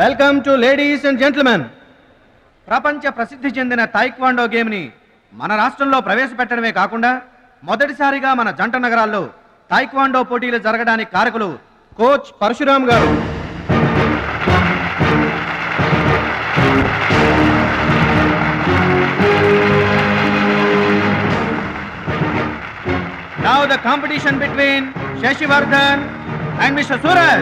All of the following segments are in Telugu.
Welcome to ladies and gentlemen. ప్రపంచ ప్రసిద్ధి చెందిన టైక్వాండో గేమ్ని మన రాష్ట్రంలో ప్రవేశపెట్టడమే కాకుండా మొదటిసారిగా మన జంట నగరాల్లో టైక్వాండో పోటీలు జరగడానికి కారకులు కోచ్ పరశురామ్ గారు. Now the competition between Shashivardhan and Mr. Suraj.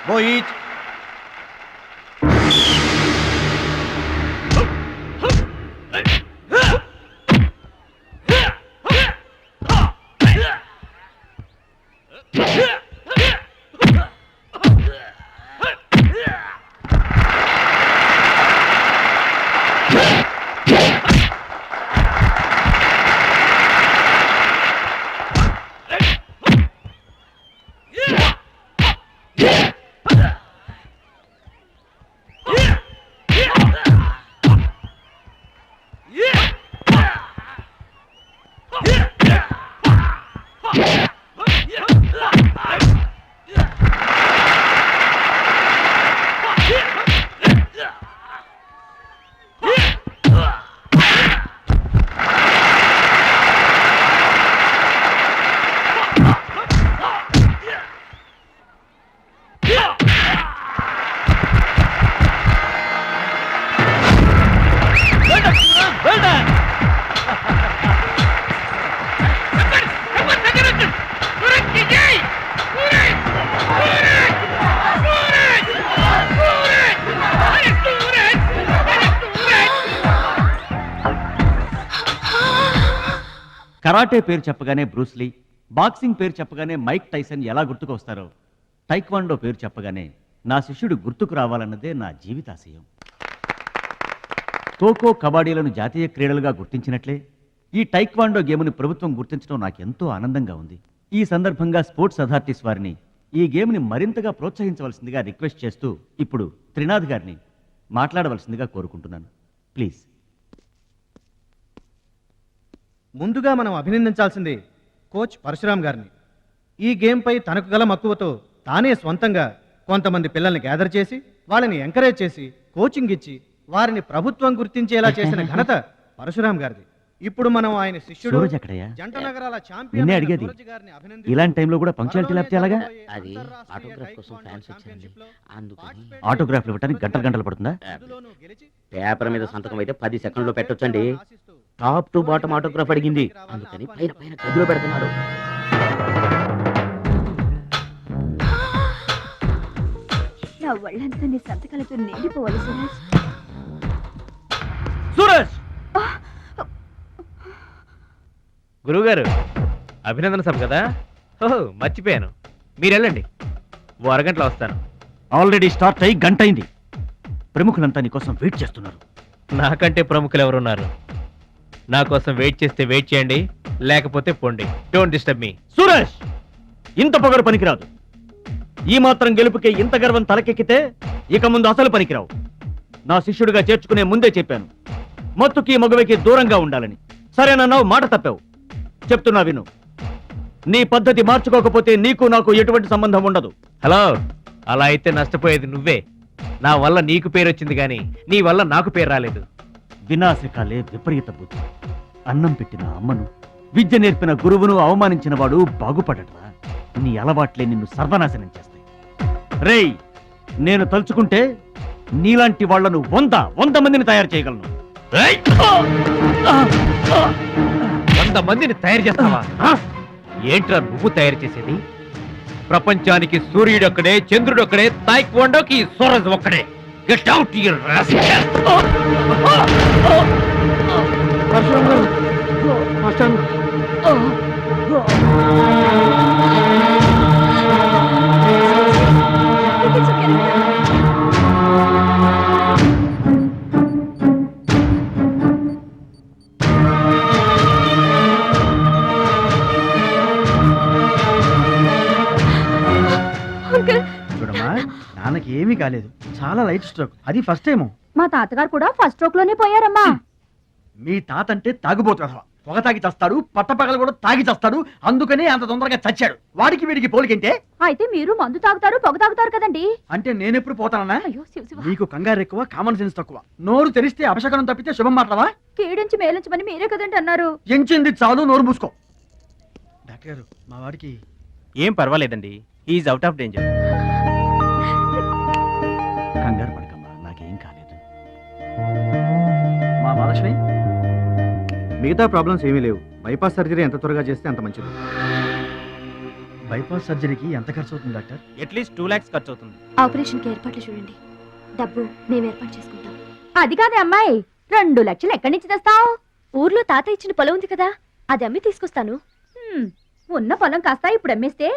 Go each. Karate పేరు చెప్పగానే బ్రూస్లీ, బాక్సింగ్ పేరు చెప్పగానే మైక్ టైసన్ ఎలా గుర్తుకు వస్తారో, టైక్వాండో పేరు చెప్పగానే నా శిష్యుడు గుర్తుకు రావాలన్నదే నా జీవితాశయం. ఖోఖో, కబడ్డీలను జాతీయ క్రీడలుగా గుర్తించినట్లే ఈ టైక్వాండో గేమ్ని ప్రభుత్వం గుర్తించడం నాకెంతో ఆనందంగా ఉంది. ఈ సందర్భంగా స్పోర్ట్స్ అథారిటీస్ వారిని ఈ గేమ్ని మరింతగా ప్రోత్సహించవలసిందిగా రిక్వెస్ట్ చేస్తూ ఇప్పుడు త్రినాథ్ గారిని మాట్లాడవలసిందిగా కోరుకుంటున్నాను. ప్లీజ్. ముందుగా మనం అభినందించాల్సింది కోచ్ పరశురామ్ గారిని. ఈ గేమ్పై తనకు గల మక్కువతో తానే స్వంతంగా కొంతమంది పిల్లల్ని గ్యాదర్ చేసి వాళ్ళని ఎంకరేజ్ చేసి కోచింగ్ ఇచ్చి వారిని ప్రభుత్వం గుర్తించేలా చేసిన ఘనత పరశురామ్ గారిది. ఇప్పుడు మనం ఆయన శిష్యుడు జంట నగరాల ఛాంపియన్ అడిగేది ఇలాంటి టైంలో కూడా పంక్చువాలిటీ లేకపోతే ఎలాగా? అది ఆటోగ్రాఫ్ కోసం ఫ్యాన్స్ వచ్చారండి, అందుకని. ఆటోగ్రాఫ్లు ఇవ్వడానికి గంటలు పడుతుందా? పేపర్ మీద సంతకం అయితే 10 సెకండ్లో పెట్టొచ్చండి. టాప్ టు బాటమ్ ఆటోగ్రాఫ్ అడిగింది, అందుకని పైన పైన గదిలో పెడుతున్నాడు. నా వాళ్ళంతా నీ సంతకాలతో నిండిపోవాలి సురేష్. సూరజ్! గురువుగారు, అభినందన సభ కదా? ఓహో, మర్చిపోయాను. మీరు వెళ్ళండి, ఓ అరగంటలో వస్తాను. ఆల్రెడీ స్టార్ట్ అయ్యి గంట అయింది. ప్రముఖులంతా నీకోసం వెయిట్ చేస్తున్నారు. నాకంటే ప్రముఖులు ఎవరున్నారు? నా కోసం వెయిట్ చేస్తే వెయిట్ చేయండి, లేకపోతే పోండి. Don't disturb me. సూరజ్, ఇంత పొగరు పనికిరాదు. ఈ మాత్రం గెలుపుకే ఇంత గర్వం తలకెక్కితే ఇక ముందు అసలు పనికిరావు. నా శిష్యుడిగా చేర్చుకునే ముందే చెప్పాను, మత్తుకి మగువకి దూరంగా ఉండాలని. సరేనన్నావు, మాట తప్పావు. చెప్తున్నా విను. నీ పద్ధతి మార్చుకోకపోతే నీకు నాకు ఎటువంటి సంబంధం ఉండదు. హలో, అలా అయితే నష్టపోయేది నువ్వే. నా వల్ల నీకు పేరు వచ్చింది కానీ నీ వల్ల నాకు పేరు రాలేదు. వినాశకాలే విపరీత బుద్ధి. అన్నం పెట్టిన అమ్మను, విద్య నేర్పిన గురువును అవమానించిన వాడు బాగుపడటరా? నీ అలవాట్లే నిన్ను సర్వనాశనం చేస్తాయి. రేయ్, నేను తలుచుకుంటే నీలాంటి వాళ్లను 100 మందిని తయారు చేయగలను. 100 మందిని తయారు చేస్తావా? ఏంట్రా నువ్వు తయారు చేసేది? ప్రపంచానికి సూర్యుడు ఒక్కడే, చంద్రుడు ఒక్కడే, టైక్వాండోకి సూరజ్ ఒక్కడే. Get out your rascal. చూడమ్మా, నాన్నకి ఏమీ కాలేదు, చాలా లైట్ స్ట్రోక్. అది ఫస్ట్ టైం. మా తాతగారు కూడా ఫస్ట్ స్ట్రోక్ లోనే పోయారమ్మా. మీ తాత అంటే తాగుబోతు. పొగ తాగి చస్తాడు, పట్టపగలు కూడా తాగి చస్తాడు, అందుకనే అంత తొందరగా చచ్చాడు. వాడికి వీడికి పోలికంటే అయితే మీరు మందు తాగుతారు పొగ తాగుతారు కదండి. అంటే నేనెప్పుడు పోతానన్నా? అయ్యో శివ శివ. నీకు కంగారు ఎక్కువ, కామన్ సెన్స్ తక్కువ. నోరు తెరిస్తే అపశకనం తప్పితే శుభం మాట్లాడవా? కీడించి మేలించమని మీరే కదండి అన్నారు. ఎంచింది చాలు, నోరు మూసుకో. డాక్టర్ గారు, మా వాడికి ఏం పర్వాలేదండి, ఈజ్ అవుట్ ఆఫ్ డేంజర్. కంగారు పడకమ్మా, నాకేం కాలేదు. మా మహాలక్ష్మి మిగతా ప్రాబ్లమ్స్ ఏమీ లేవు. బైపాస్ సర్జరీ ఎంత త్వరగా చేస్తే అంత మంచిది. బైపాస్ సర్జరీకి ఎంత ఖర్చు అవుతుంది డాక్టర్? అట్లీస్ట్ 2 lakhs ఖర్చు అవుతుంది. ఆపరేషన్ కి ఏర్పాట్లు చూడండి, డబ్బు మేము ఏర్పాటు చేసుకుంటాం. అది కాదే అమ్మాయి, 2 లక్షలు ఎక్కడి నుంచి తెస్తావు? ఊర్లో తాత ఇచ్చిన పొలం ఉంది కదా, అది అమ్మి తీసుకొస్తాను. ఉన్న పొలం కాస్త ఇప్పుడు అమ్మేస్తే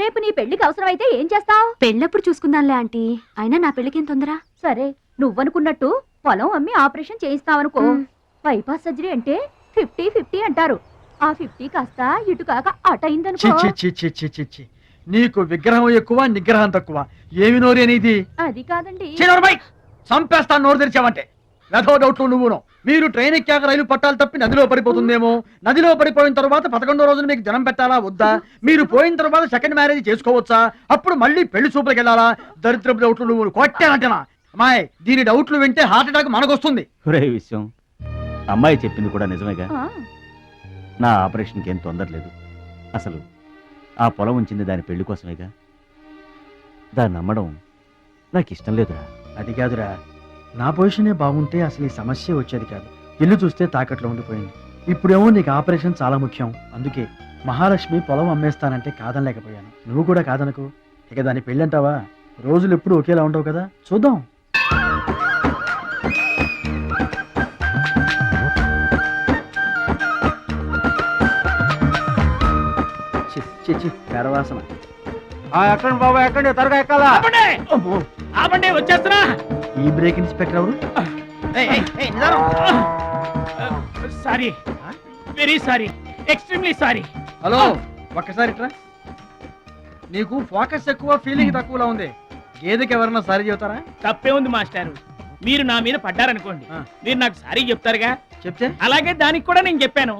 రేపు నీ పెళ్లికి అవసరమైతే ఏం చేస్తావు? పెళ్ళప్పుడు చూసుకుందాంలే ఆంటీ, అయినా నా పెళ్ళికేం తొందర. సరే, నువ్వనుకున్నట్టు పొలం అమ్మి ఆపరేషన్ చేయిస్తావనుకో. బైపాస్ సర్జరీ అంటే 50-50 అంటారు. ఆ 50 కాస్త ఇటు కాక అటు అయిందనుకో. చి చి చి చి చి చి. నీకు విగ్రహం ఎక్కువ, నిగ్రహం తక్కువ. ఏమి నోరు అనేది? అది కాదండి. చంపేస్తాను నోరు తెరిచావంటే. వెధో డౌట్లు నువ్వును. మీరు ట్రైన్ ఎక్కాక రైలు పట్టాలు తప్పి నదిలో పడిపోతుందేమో. నదిలో పడిపోయిన తర్వాత 11వ రోజున మీకు జనం పెట్టాలా వద్దా? మీరు పోయిన తర్వాత సెకండ్ మ్యారేజ్ చేసుకోవచ్చా? అప్పుడు మళ్ళీ పెళ్లి చూపులకు వెళ్ళాలా? దరిద్రపు డౌట్లు నువ్వు కొట్టానంటనా? అమ్మాయి, దీని డౌట్లు వింటే హార్ట్ అటాక్ మనకొస్తుంది. ఒరే విషయం, అమ్మాయి చెప్పింది కూడా నిజమేగా. ఆ, నా ఆపరేషన్కి ఏం తొందర లేదు. అసలు ఆ పొలం ఉంచింది దాని పెళ్లి కోసమేగా. దాన్ని నమ్మడం నాకు ఇష్టం లేదురా. అది కాదురా, నా పొజిషనే బాగుంటే అసలు ఈ సమస్య వచ్చేది కాదు. ఇల్లు చూస్తే తాకట్లో ఉండిపోయింది. ఇప్పుడేమో నీకు ఆపరేషన్ చాలా ముఖ్యం. అందుకే మహాలక్ష్మి పొలం అమ్మేస్తానంటే కాదనలేకపోయాను. నువ్వు కూడా కాదనకు. ఇక దాని పెళ్ళంటావా? రోజులు ఎప్పుడు ఒకేలా ఉండవు కదా, చూద్దాం. పెరవాసన. ఎక్కండి బాబా, ఎక్కండి, త్వరగా ఎక్కాలా. ఆపండి, వచ్చేస్తున్నా. ఈ బ్రేక్ ఇన్స్పెక్టర్ ఎవరు? Sorry, very sorry, extremely sorry. Hello, ఒక్కసారి ఇట్రా. నీకు ఫోకస్ ఎక్కువ, ఫీలింగ్ తక్కువలా ఉంది. గేదెకి ఎవరన్నా సారీ చెబుతారా? తప్పే ఉంది మాస్టారు. మీరు నా మీద పడ్డారనుకోండి, మీరు నాకు సారీ చెప్తారుగా. చెప్తే అలాగే దానికి కూడా నేను చెప్పాను.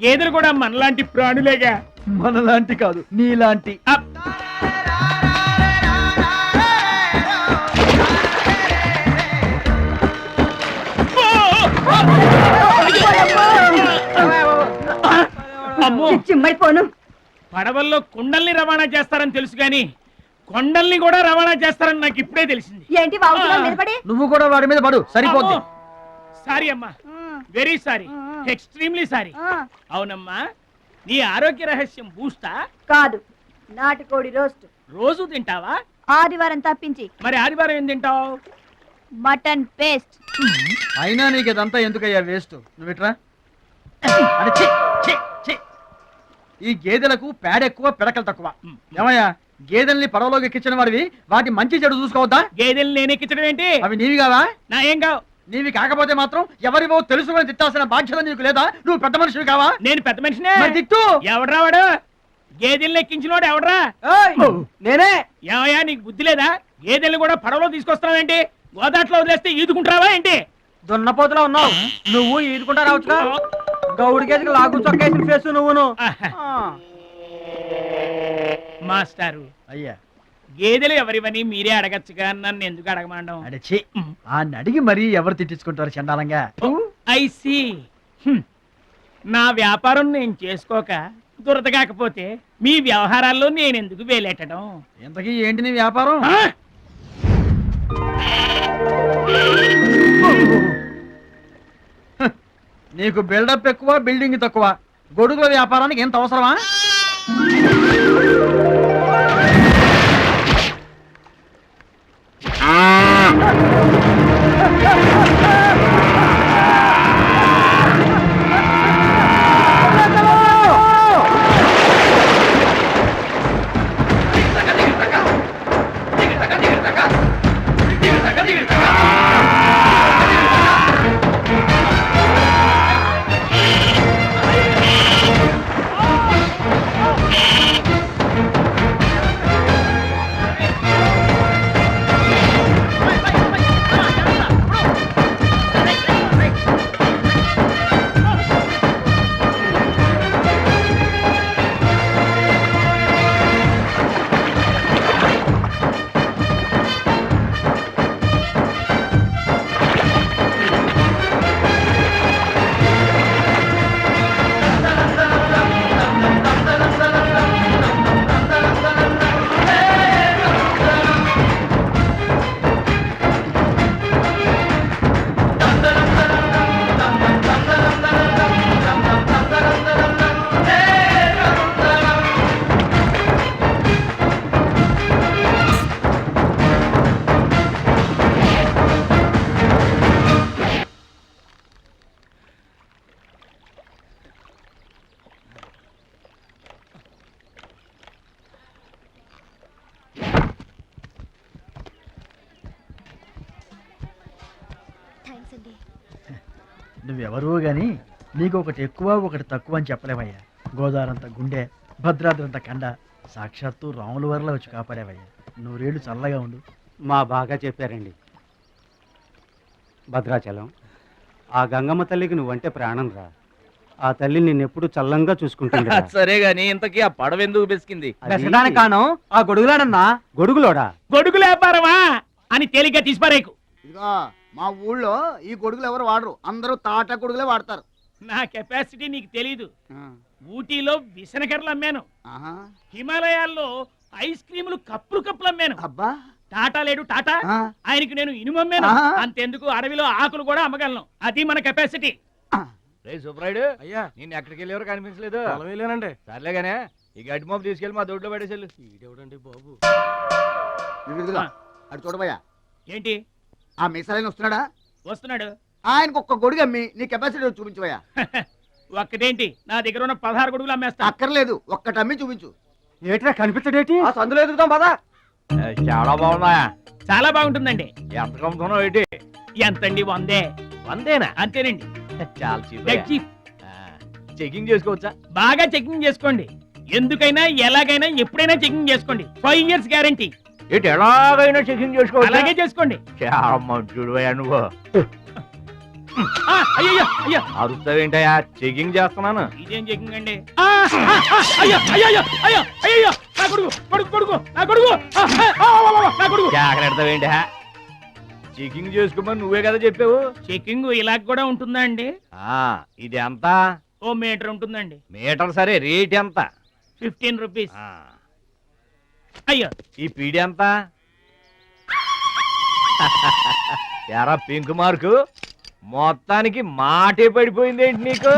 గేదెలు కూడా మనలాంటి ప్రాణులేగా. మనలాంటి కాదు, నీలాంటి. అప్. అమ్మో, చిమ్మడిపోను. పడవల్లో కుండల్ని రవాణా చేస్తారని తెలుసు గాని కొండల్ని కూడా రవాణా చేస్తారని నాకు ఇప్పుడే తెలిసింది. ఏంటి బాగుతున్నావు నిలబడి? నువ్వు కూడా వాడి మీద పడు, సరిపోద్ది. సారీ అమ్మా, వెరీ సారీ, ఎక్స్ట్రీమ్లీ సారీ. అవునమ్మా, నీ ఆరోగ్య రహస్యం బూస్తా? కాదు, నాటుకోడి రోస్ట్. రోజు తింటావా? ఆదివారం తప్పించి. మరి ఆదివారం ఏం తింటావు? Mutton paste. అయినా నీకు ఇదంతా ఎందుకయ్యా వేస్ట్? నువ్వు ఇట్రా. అరే, ఛీ, ఛీ, ఛీ. ఈ గేదెలకు పేడ ఎక్కువ, పిడకలు తక్కువ. ఏమయ్యా, గేదెల్ని పడవలోకి ఎక్కించిన వాడివి, వాటి మంచి చెడు చూసుకోవద్దా? గేదెల్ని నేను ఎక్కించడం ఏంటి? అవి నీవి కావా? నా ఏం కావు. నీవి కాకపోతే మాత్రం ఎవరివో తెలుసుకొని తిట్టాల్సిన బాధ్యత నీకు లేదా? నువ్వు పెద్ద మనిషివి కావా? నేను పెద్ద మనిషినే. మరి తిట్టు. ఎవడ్రా వాడు? గేదెల్ని ఎక్కించినోడు ఎవడ్రా? నేనే. ఏమయ్యా, నీకు బుద్ధి లేదా? గేదెల్ని కూడా పడవలో తీసుకొస్తావేంటి? గోదాట్లో వదిలేస్తే ఈదుకుంటావా ఏంటి? దున్నపోతులో ఉన్నావు నువ్వు, ఈదుకుంటా రావచ్చుగా. గౌడి గేదెకి లాగు చొక్కేసిన ఫేస్ నువ్వును. మాస్టారు, అయ్యా, గేదెలు ఎవరివని మీరే అడగచ్చుగా, నన్ను ఎందుకు అడగమండం? అడిచి ఆ అడిగి మరీ ఎవరు తిట్టించుకుంటారు చండాలంగా? I see. నా వ్యాపారం నేను చేసుకోక దురద కాకపోతే మీ వ్యవహారాల్లో నేను ఎందుకు వేలెట్టడం? ఇంతకీ ఏంటి నీ వ్యాపారం? ఆ? నీకు బిల్డప్ ఎక్కువ, బిల్డింగ్ తక్కువ. గొడుగుల వ్యాపారానికి ఎంత అవసరమా? థ్యాంక్స్ అండి. నువ్వెవరో గాని నీకు ఒకటి ఎక్కువ ఒకటి తక్కువ అని చెప్పలేవయ్యా. గోదావరంత గుండె, భద్రాద్రంత కండ, సాక్షాత్తు రాముల వరలో వచ్చి కాపాడేవయ్యా. నూరేళ్ళు చల్లగా ఉండు. మా బాగా చెప్పారండి. భద్రాచలం, ఆ గంగమ్మ తల్లికి నువ్వంటే ప్రాణం రా. ఆ తల్లి నిన్నెప్పుడు చల్లంగా చూసుకుంటుంది. సరే గాని ఇంతకీ ఆ పడవ ఎందుకు బెసికింది? బెసడానికి కాను ఆ గొడుగులాడన్నా. గొడుగులోడా? గొడుగులు వ్యాపారమా అని తేలిగ్గా తీసిపారేకు. ఇదిగో మా ఊళ్ళో ఈ గొడుగులు ఎవరు వాడరు, అందరూ తాటా గొడుగులే వాడతారు. నా కెపాసిటీ నీకు తెలీదు. ఊటీలో విసనకర్రలు అమ్మాను, ఆహా. హిమాలయాల్లో ఐస్ క్రీములు కప్పులు కప్పులు అమ్మాను. అబ్బా. టాటా లేడు టాటా, ఆ. ఆయనకి నేను ఇనుము అమ్మాను. ఆహా. అంతెందుకు అడవిలో ఆకులు కూడా అమ్మగలను. అది మన కెపాసిటీ. ఆ. సుబ్రాయుడు అయ్యా, నేను ఎక్కడికి వెళ్ళేవారు కనిపించలేదు. వెళ్ళానండి. సర్లేగానే ఈ గడ్డి మోపు తీసుకెళ్ళి మా దొడ్లో పడేసేళ్ళు. ఈడెవడండి బాబు? ఇదిగో, అటు చూడబోయా. ఏంటి ఆ మిసలైన వస్తున్నాడా? వస్తున్నాడు. ఆయనకు ఒక్క గొడుగు అమ్మి నీ కెపాసిటీ చూపించబోయా. ఒక్కటేంటి, నా దగ్గర ఉన్న 16 గొడుగులు అమ్మేస్తా. అక్కర్లేదు, ఒక్కటి అమ్మి చూపించు. ఏట్రా కనిపించడేటి? ఆ సందులో ఎదుగుతాం పదా. చాలా బాగుందా? చాలా బాగుంటుందండి. ఎంత కమ్ముతున్నావు ఏంటి? ఎంతండి? 100. 100 అంతేనండి. చాలా Dead cheap. చెకింగ్ చేసుకోవచ్చా? బాగా చెకింగ్ చేసుకోండి. ఎందుకైనా ఎలాగైనా ఎప్పుడైనా చెకింగ్ చేసుకోండి. 5 years గ్యారంటీ. ఇటు ఎలాగైనా చెకింగ్ చేసుకోవచ్చు. అలాగే చేసుకోండి. చాలా మంచుడు నువ్వు. అయ్యో అయ్యో, అరుస్తావేంటయా? చెకింగ్ చేస్తున్నాను. ఇదేం చెకింగ్ అండి? అయ్యో అయ్యో అయ్యో అయ్యో, నా కొడుకు కొడుకు కొడుకు నా కొడుకు, నా కొడుకు. జాగ్రత్తవేంటి? చెకింగ్ చేసుకోమని నువ్వే కదా చెప్పావు. చెకింగ్ ఇలా కూడా ఉంటుందా అండి? ఇది ఎంత? 1 మీటర్ ఉంటుందండి. మీటర్ సరే, రేట్ ఎంత? 15 రూపీస్. అయ్యో, ఈ పీడి ఎంత? ఎరా పింక్ మార్కు, మొత్తానికి మాటే పడిపోయింది ఏంటి నీకు?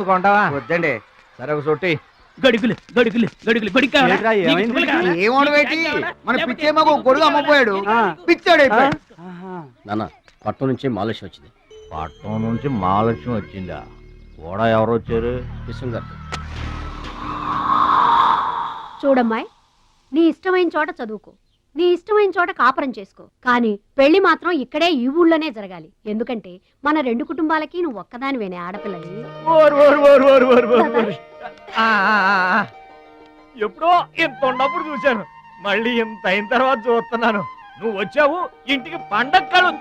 కొంటావా? వద్దండి. సరే ఒక సొట్టి. గడుగులు గడుగులు గడుగులు గొడుగు కావాలా? ఏంట్రా, నీకు ఏమైంది? తువ్వలు కావాలా? ఏమోడవేటి, మన లేకపోతే పిచ్చే మాకు గొడుగు అమ్మపోయాడు, పిచ్చాడు అయిపోయాడు. నాన్న, పట్నం నుంచి మాలేష్ వచ్చింది. పట్నం నుంచి మహాలక్ష్మి వచ్చిందా? కూడా ఎవరు వచ్చారు? విశ్వం గారు. చూడమ్మాయి, నీ ఇష్టమైన చోట చదువుకో, నీ ఇష్టమైన చోట కాపురం చేసుకో, కానీ పెళ్లి మాత్రం ఇక్కడే ఈ ఊళ్ళోనే జరగాలి. ఎందుకంటే మన 2 కుటుంబాలకి నువ్వు ఒక్కదానివేనే ఆడపిల్లని. ఎప్పుడో ఇంత ఉన్నప్పుడు చూశాను, మళ్ళీ ఇంత అయిన తర్వాత చూస్తున్నాను. నువ్వు వచ్చావు ఇంటికి పండక్కలు.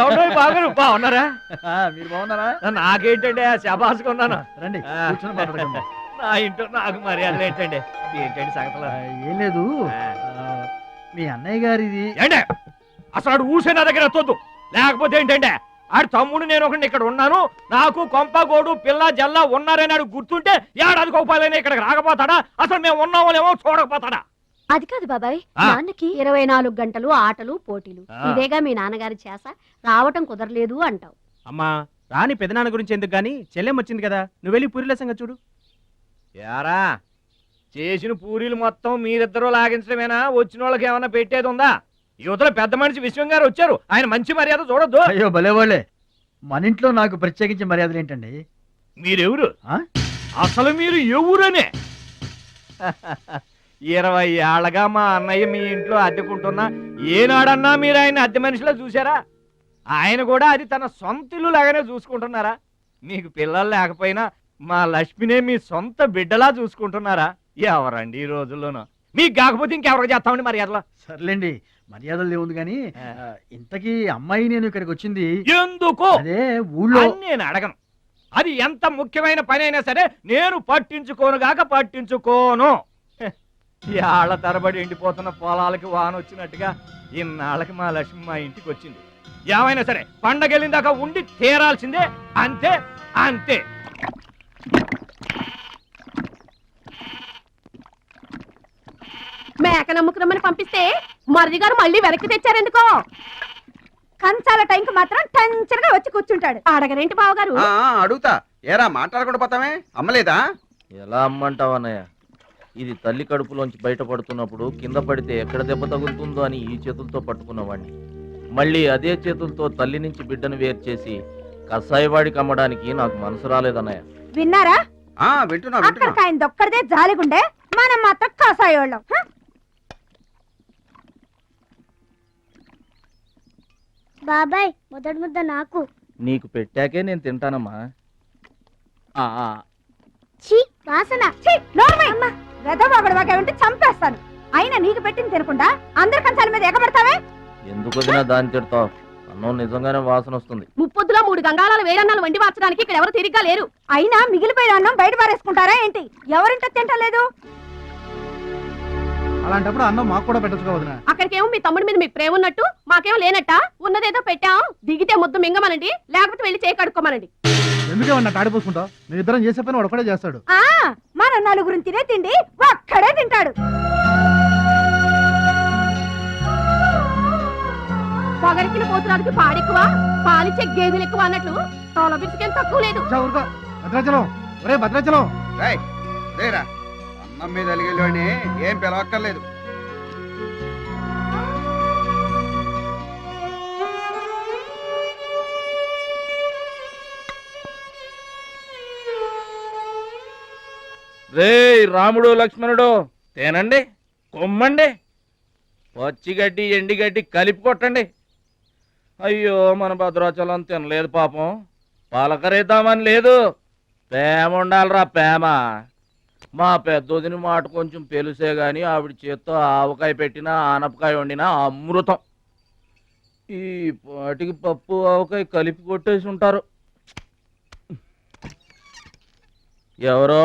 ఎవడో బాగా బాగున్నారా? మీరు బాగున్నారా? నాకేంటండి శబాసుకున్నాను. రండి, ఆ. కూర్చొని మాట్లాడుకుందాం. నా ఇంట్లో నాకు మర్యాదలు ఏంటండి? ఏంటండి సంగతులు? ఏం లేదు, మీ అన్నయ్య గారిది. ఏంటే అసలు ఆడు ఊసే నా దగ్గర ఎత్తొద్దు. లేకపోతే ఏంటంటే ఆడు తమ్ముడు నేను ఒకటి ఇక్కడ ఉన్నాను, నాకు కొంప గోడు పిల్ల జల్ల ఉన్నారని ఆడు గుర్తుంటే ఏడాదికి ఒక పదైనా ఇక్కడికి రాకపోతాడా? అసలు మేము ఉన్నామోలేమో చూడకపోతాడా? అది కాదు బాబాయ్, ఆ. నాన్నకి 24 గంటలు ఆటలు పోటీలు. ఆ. ఇదేగా మీ నాన్నగారి చేస. రావటం కుదరలేదు అంటావు. అమ్మా రాని పెదనాన్న గురించి ఎందుకు గాని, చెల్లెం వచ్చింది కదా, నువ్వు వెళ్ళి పూరిల సంగతి చూడు. యారా చేసిన పూరీలు మొత్తం మీరిద్దరూ లాగించడమేనా? వచ్చిన వాళ్ళకి ఏమైనా పెట్టేది ఉందా? యువతలో పెద్ద మనిషి విశ్వం గారు వచ్చారు, ఆయన మంచి మర్యాద చూడొద్దు. అయ్యో భలే వాళ్ళే, మన ఇంట్లో నాకు ప్రత్యేకించి మర్యాదలు ఏంటండి? మీరెవరు? ఆ? అసలు మీరు ఎవరనే? 20 ఏళ్ళగా మా అన్నయ్య మీ ఇంట్లో అద్దెకుంటున్నా ఏనాడన్నా మీరు ఆయన అద్దె మనిషిలో చూసారా? ఆయన కూడా అది తన సొంత ఇల్లు లాగానే చూసుకుంటున్నారా? మీకు పిల్లలు లేకపోయినా మా లక్ష్మినే మీ సొంత బిడ్డలా చూసుకుంటున్నారా? ఎవరండి ఈ రోజుల్లోనూ? మీకు కాకపోతే ఇంకెవరికి చేస్తామండి మర్యాదలో? సర్లేండి, మర్యాదలు ఏముంది కానీ, ఇంతకీ అమ్మాయి నేను ఇక్కడికి వచ్చింది ఎందుకు? అదే ఊళ్ళో. అని నేను అడగను. అది ఎంత ముఖ్యమైన పని అయినా సరే నేను పట్టించుకోనుగాక పట్టించుకోను. ఏళ్ల తరబడి ఎండిపోతున్న పొలాలకి వాన వచ్చినట్టుగా ఇన్నాళ్ళకి మా లక్ష్మి మా ఇంటికి వచ్చింది. ఏమైనా సరే పండగెళ్ళిన దాకా ఉండి తీరాల్సిందే, అంతే అంతే. మేక నమ్ముకురమ్మని పంపిస్తే మరిది గారు మళ్ళీ వెనక్కి తెచ్చారెందుకో? కంచాల టైంకి మాత్రం టంచరగా వచ్చి కూర్చుంటాడు. అడగరేంటి బావగారు? అడుగుతా, ఏరా మాట్లాడకుండా పోతామే, అమ్మలేదా? ఎలా అమ్మంటావు అన్నయ్య? ఇది తల్లి కడుపులోంచి బయటపడుతున్నప్పుడు కింద పడితే ఎక్కడ దెబ్బ తగులుతుందో అని ఈ చేతులతో పట్టుకున్నవాడిని, మళ్ళీ అదే చేతులతో తల్లి నుంచి బిడ్డను వేరు చేసి కసాయివాడికి అమ్మడానికి నాకు మనసు రాలేదన్నయ్య. విన్నారా? వింటున్నా అక్కడికి ఆయన దొక్కడిదే జాలిగుండే, మనం మాత్రం కాసాయోళ్ళం. బాబాయ్ మొదటి ముద్ద నాకు. నీకు పెట్టాకే నేను తింటానమ్మా. ఛీ వాసన. వెదవాగడవాగంటే చంపేస్తాను. అయినా నీకు పెట్టింది తినకుండా అందరి కంచాల మీద ఎగబడతావే. ఎందుకు వదినా దాన్ని తిడతావు? అన్నం నిజంగానే వాసన వస్తుంది. ముప్పొద్దులో 3 గంగాళాల వేరన్నాలు వండి మార్చడానికి ఇక్కడ ఎవరు తిరిగ్గా లేరు. అయినా మిగిలిపోయిన అన్నం బయట పారేసుకుంటారా ఏంటి? ఎవరింట తింటలేదు? అలాంటప్పుడు అన్నం మాకు కూడా పెట్టచ్చు వదినా. అక్కడికేమో మీ తమ్ముడి మీద మీకు ప్రేమ ఉన్నట్టు, మాకేమో లేనట్ట. ఉన్నదేదో పెట్టాం, దిగితే ముద్దు మింగమనండి, లేకపోతే వెళ్ళి చేయి కడుక్కోమనండి. ఎందుకేమన్నా తాడిపోసుకుంటావు? మీ ఇద్దరం చేసే పని వాడు ఒకటే చేస్తాడు. మన నలుగురిని తినే తిండి ఒక్కడే తింటాడు. పొగరికిన పోతురానికి పాడెక్కువ, పాలిచ్చే గేదెలు ఎక్కువ అన్నట్లు తోల బిడ్డకేం తక్కువ లేదు. భద్రాచలం, ఒరే భద్రాచలం. అన్నం మీద అలిగేలోని ఏం పిలవక్కర్లేదు. రే రాముడు లక్ష్మణుడు తేనండి, కొమ్మండి, పచ్చిగడ్డి ఎండిగడ్డి కలిపి కొట్టండి. అయ్యో మన భద్రాచలం తినలేదు పాపం. పలకరేద్దామని లేదు, ప్రేమ ఉండాలిరా ప్రేమ. మా పెద్దోదిని మాట కొంచెం పెలుసే గాని ఆవిడ చేత్తో ఆవకాయ పెట్టినా ఆనపకాయ వండినా అమృతం. ఈ పాటికి పప్పు ఆవకాయ కలిపి కొట్టేసి ఉంటారు. ఎవరో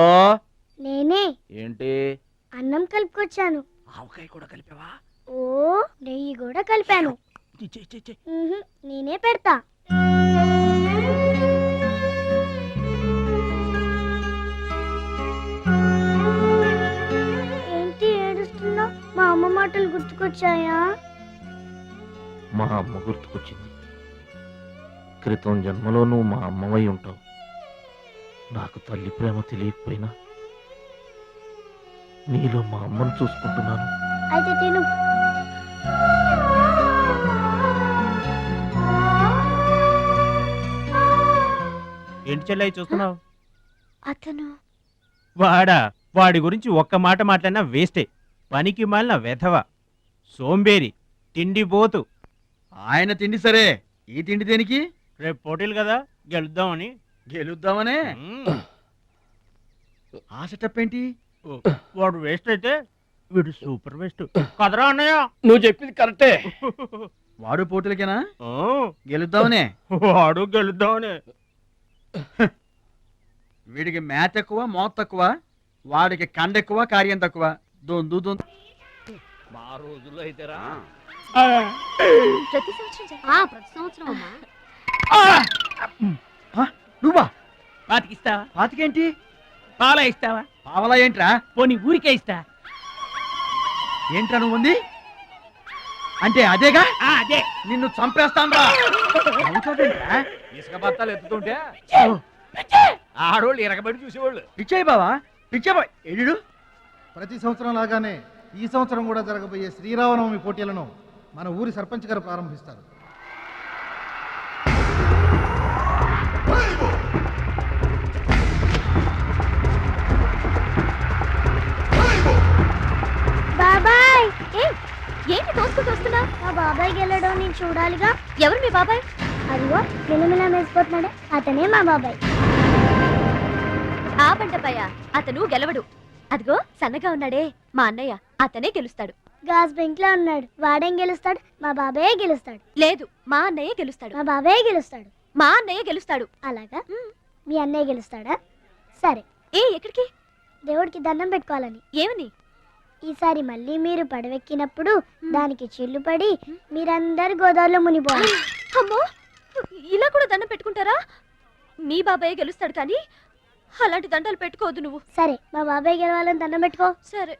నేనే. ఏంటి అన్నం కలుపుకొచ్చాను. ఆవకాయ కూడా కలిపావా? ఓ నెయ్యి కూడా కలిపాను. నేనే పెడతా. ఏంటి ఏడుస్తున్నావు? మా అమ్మ మాటలు గుర్తుకొచ్చాయా? మా అమ్మ గుర్తుకొచ్చింది. క్రితం జన్మలో నువ్వు మా అమ్మవై ఉంటావు. నాకు తల్లి ప్రేమ తెలియకపోయినా నీలో మా అమ్మను చూసుకుంటున్నాను. అయితే తిను. ఏంటి చెల్లై చూస్తున్నావు? అతను వాడి గురించి ఒక్క మాట మాట్లాడినా వేస్టే. పనికి మాలిన వెధవ, సోంబేరి, తిండి పోతు. ఆయన తిండి సరే, ఈ తిండి దేనికి? రేపు పోటీలు కదా, గెలుద్దామని. గెలుద్దామనే? ఆ సెటప్ ఏంటి? వాడు వేస్ట్ అయితే వీడు సూపర్ వేస్ట్ కదరా అన్నయ్య. నువ్వు చెప్పింది కరెక్టే. వాడు పోటీలకేనా? గెలుద్దామనే? వాడు గెలుద్దామనే. వీడికి మ్యాథ్ ఎక్కువ, మోత్ తక్కువ. వాడికి కండ ఎక్కువ, కార్యం తక్కువ. దొందు మా రోజుల్లో అయితేరా ప్రతి సంవత్సరం అమ్మా. నువ్వా? పాతికిస్తావా? పాతికేంటి? పాలా ఇస్తావా? పావలా ఏంట్రా? పోనీ ఊరికే ఇస్తా. ఏంట్రా నువ్వు ఉంది అంటే? అదేగా, అదే. నిన్ను చంపేస్తాన్రా. ఇసుక బత్తాలు ఎత్తుతుంటే ఆడోళ్ళు ఇరగబడి చూసేవాళ్ళు. పిచ్చాయి బావా, పిచ్చాయి ఎడు. ప్రతి సంవత్సరం లాగానే ఈ సంవత్సరం కూడా జరగబోయే శ్రీరామనవమి పోటీలను మన ఊరి సర్పంచ్ గారు ప్రారంభిస్తారు. బాబాయ్ ఏంటి తోసుకుంటూ వస్తున్నా? మా బాబాయ్ గెలడం నేను చూడాలిగా. ఎవరు మీ బాబాయ్? అదిగో మిలమిలా వేసిపోతున్నాడే, అతనే మా బాబాయ్. ఆ బండపయ్య, అతను గెలవడు. అదిగో సన్నగా ఉన్నాడే మా అన్నయ్య, అతనే గెలుస్తాడు. గాజ్ బెంక్ లో ఉన్నాడు, వాడేం గెలుస్తాడు? మా బాబాయే గెలుస్తాడు. లేదు, మా అన్నయ్య గెలుస్తాడు. మా బాబాయే గెలుస్తాడు. మా అన్నయ్య గెలుస్తాడు. అలాగా? మీ అన్నయ్య గెలుస్తాడా? సరే. ఎక్కడికి? దేవుడికి దండం పెట్టుకోవాలని. ఏమని? ఈసారి మళ్ళీ మీరు పడవెక్కినప్పుడు దానికి చిల్లు పడి మీరందరు గోదావరిలో మునిపోవాలి. అమ్మో, ఇలా కూడా దండం పెట్టుకుంటారా? మీ బాబాయ్ గెలుస్తాడు కానీ అలాంటి దండాలు పెట్టుకోవద్దు నువ్వు. సరే, మా బాబాయ్ గెలవాలని దండం పెట్టుకో. సరే.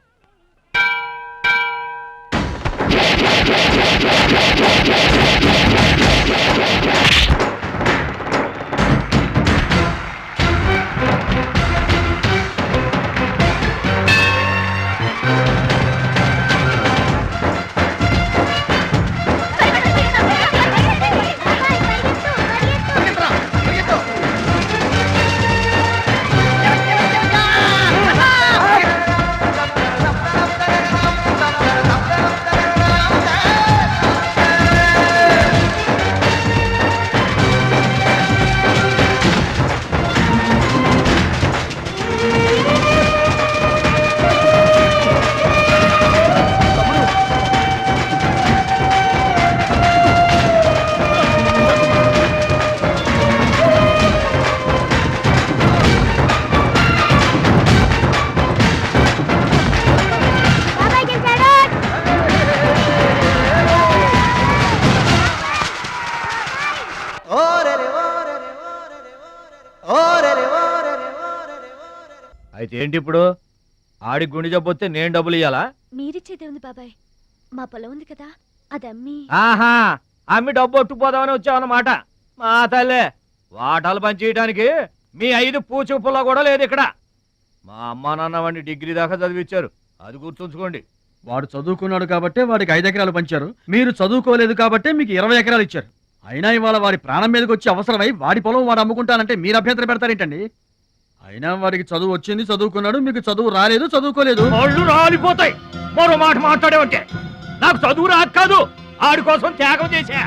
అయితే ఏంటి ఇప్పుడు ఆడి గుండె జబ్బు వస్తే నేను డబ్బులు ఇయ్యాలా? మీరిచ్చేదే ఉంది బాబాయ్, మా పొలం ఉంది కదా అది అమ్మి. ఆహా, అమ్మి డబ్బు ఒట్టుకుపోదామని వచ్చావన్నమాట. మా తల్లే, వాటాలు పంచేయడానికి మీ 5 పూచు పుల్ల కూడా లేదు ఇక్కడ. మా అమ్మా నాన్న వాడిని డిగ్రీ దాకా చదివించారు, అది గుర్తుంచుకోండి. వాడు చదువుకున్నాడు కాబట్టే వాడికి 5 ఎకరాలు పంచారు, మీరు చదువుకోలేదు కాబట్టే మీకు 20 ఎకరాలు ఇచ్చారు. అయినా ఇవాళ వాడి ప్రాణం మీదకి వచ్చి అవసరమై వాడి పొలం వాడు అమ్ముకుంటానంటే మీరు అభ్యంతరం పెడతారేంటండి? అయినా వాడికి చదువు వచ్చింది, చదువుకున్నాడు, మీకు చదువు రాలేదు, చదువుకోలేదు. వాళ్ళు రాలిపోతాయి మరో మాట మాట్లాడేవంటే. నాకు చదువు రాక కాదు, ఆడి కోసం త్యాగం చేశా.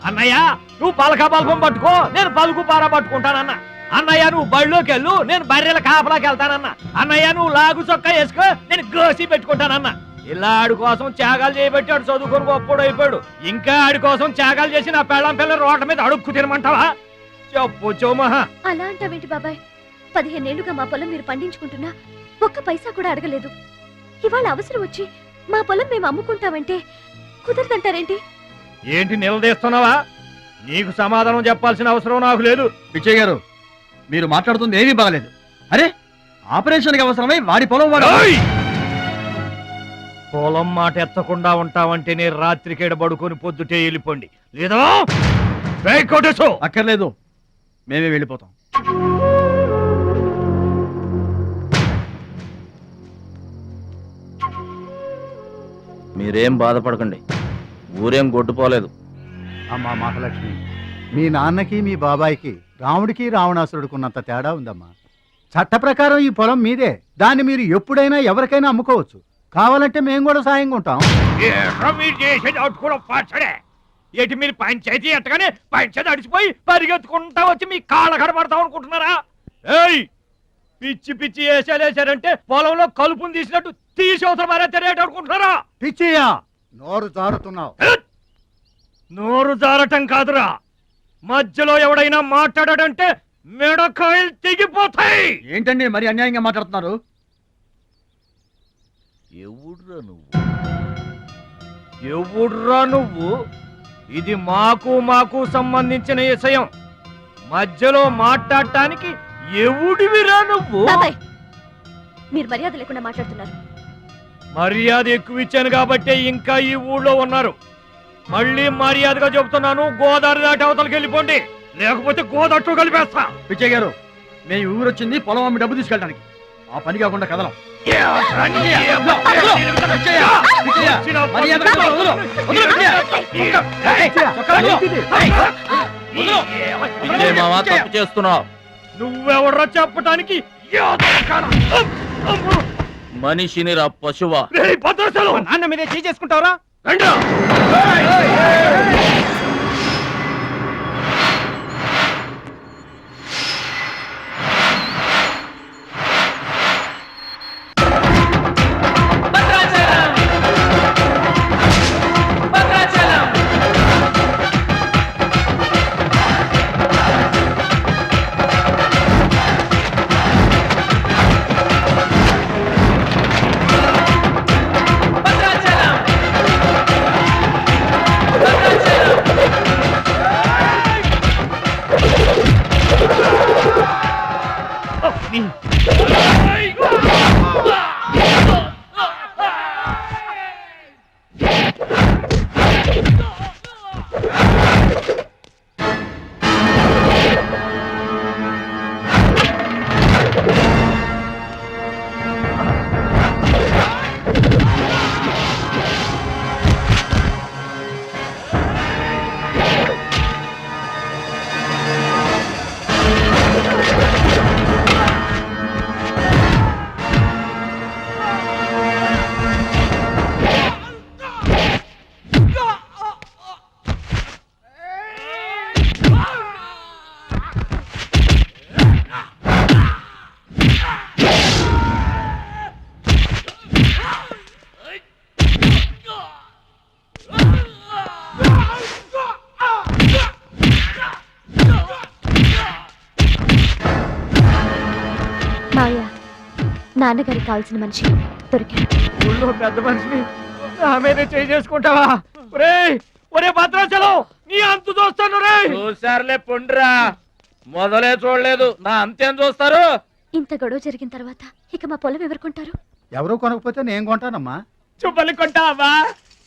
అన్నయ్య నువ్వు పలక బల్పం పట్టుకో, నేను పలుకు పార పట్టుకుంటానన్నా. అన్నయ్య నువ్వు బళ్ళోకి వెళ్ళు, నేను బర్రెల కాపలాకి వెళ్తానన్నా. అన్నయ్య నువ్వు లాగు చొక్కా వేసుకో, నేను గోసి పెట్టుకుంటానన్నా. ఇలా ఆడి కోసం త్యాగాలు చేయబెట్టాడు, చదువుకొని గొప్పడు అయిపోయాడు. ఇంకా ఆడి కోసం త్యాగాలు చేసి నా పెళ్ళం పిల్లల రోడ్ల మీద అడుక్కు తినమంటావా? చెప్పు చోమహా. అలా అంటావేంటి బాబాయ్? 15 ఏళ్లుగా మా పొలం మీరు పండించుకుంటున్నా ఒక్క పైసా కూడా అడగలేదు. ఇవాళ అవసరం వచ్చి మా పొలం మేము అమ్ముకుంటామంటే కుదరదంటారేంటి? ఏంటి నిలదీస్తున్నావా? నీకు సమాధానం చెప్పాల్సిన అవసరం నాకు లేదు. పిచ్చయ్య గారు, మీరు మాట్లాడుతుంది ఏమీ బాగలేదు. అరే, ఆపరేషన్కి అవసరమై వాడి పొలం వాడు. ఏయ్! పొలం మాట ఎత్తకుండా ఉంటావంటే నేను రాత్రికేడ పడుకొని పొద్దుటే వెళ్ళిపోండి, లేదా కొట్టేసు. అక్కర్లేదు, మేమే వెళ్ళిపోతాం. మీరేం బాధపడకండి, ఊరేం గొడ్డుపోలేదు. అమ్మా మహాలక్ష్మి, మీ నాన్నకి మీ బాబాయికి రాముడికి రావణాసురుడికి ఉన్నంత తేడా ఉందమ్మా. చట్ట ప్రకారం ఈ పొలం మీదే, దాన్ని మీరు ఎప్పుడైనా ఎవరికైనా అమ్ముకోవచ్చు. కావాలంటే మేము కూడా సాయంగా ఉంటాం. మీరు చేసేది కూడా పచ్చడే. ఏంటి మీరు పంచాయతీ ఎట్టగానే పంచాయతీ అడిచిపోయి పరిగెత్తుకుంటా వచ్చి మీ కాళ్ళ కనబడతాం అనుకుంటున్నారా? ఏయ్, పిచ్చి పిచ్చి వేసారంటే పొలంలో కలుపుని తీసినట్టు తీసి అవసరం మారేట అనుకుంటున్నారా? పిచ్చియా, నోరు జారుతున్నావు. నోరు జారటం కాదురా, మధ్యలో ఎవడైనా మాట్లాడాడంటే మెడకాయలు తెగిపోతాయి. ఏంటండి మరి అన్యాయంగా మాట్లాడుతున్నారు? ఎవడ్రా నువ్వు? ఇది మాకు సంబంధించిన విషయం. మధ్యలో మాట్లాడటానికి ఎవడివిరా నువ్వు? బాబాయ్, మీరు మర్యాద లేకుండా మాట్లాడుతున్నారు. మర్యాద ఎక్కువ ఇచ్చాను కాబట్టే ఇంకా ఈ ఊళ్ళో ఉన్నారు. మళ్ళీ మర్యాదగా చెబుతున్నాను, గోదావరి దాటి అవతలకి వెళ్ళిపోండి, లేకపోతే గోదట్టు కలిపేస్తా. పిచ్చయ్య గారు, మేము ఊరు వచ్చింది పొలం అమ్మి డబ్బు తీసుకెళ్ళడానికి. ఆ పని కాకుండా కదలం. తప్పు చేస్తున్నావు. నువ్వెవడ్రా చెప్పటానికి? మనిషిని రా పశువా. నాన్న మీదే చేసుకుంటావరా? నాన్నగారికి కావాల్సిన మనిషి దొరికాడు. ఊళ్ళో పెద్ద మనిషిని నా మీద చేసుకుంటావా? ఒరే భద్రాచలం, నీ అంతు చూస్తాను రే. చూసారులే పొండ్రా, మొదలే చూడలేదు, నా అంతేం చూస్తారు? ఇంత గొడవ జరిగిన తర్వాత ఇక మా పొలం ఎవరు కొంటారు? ఎవరూ కొనకపోతే నేను కొంటానమ్మా. చుబ్బలు కొంటావా?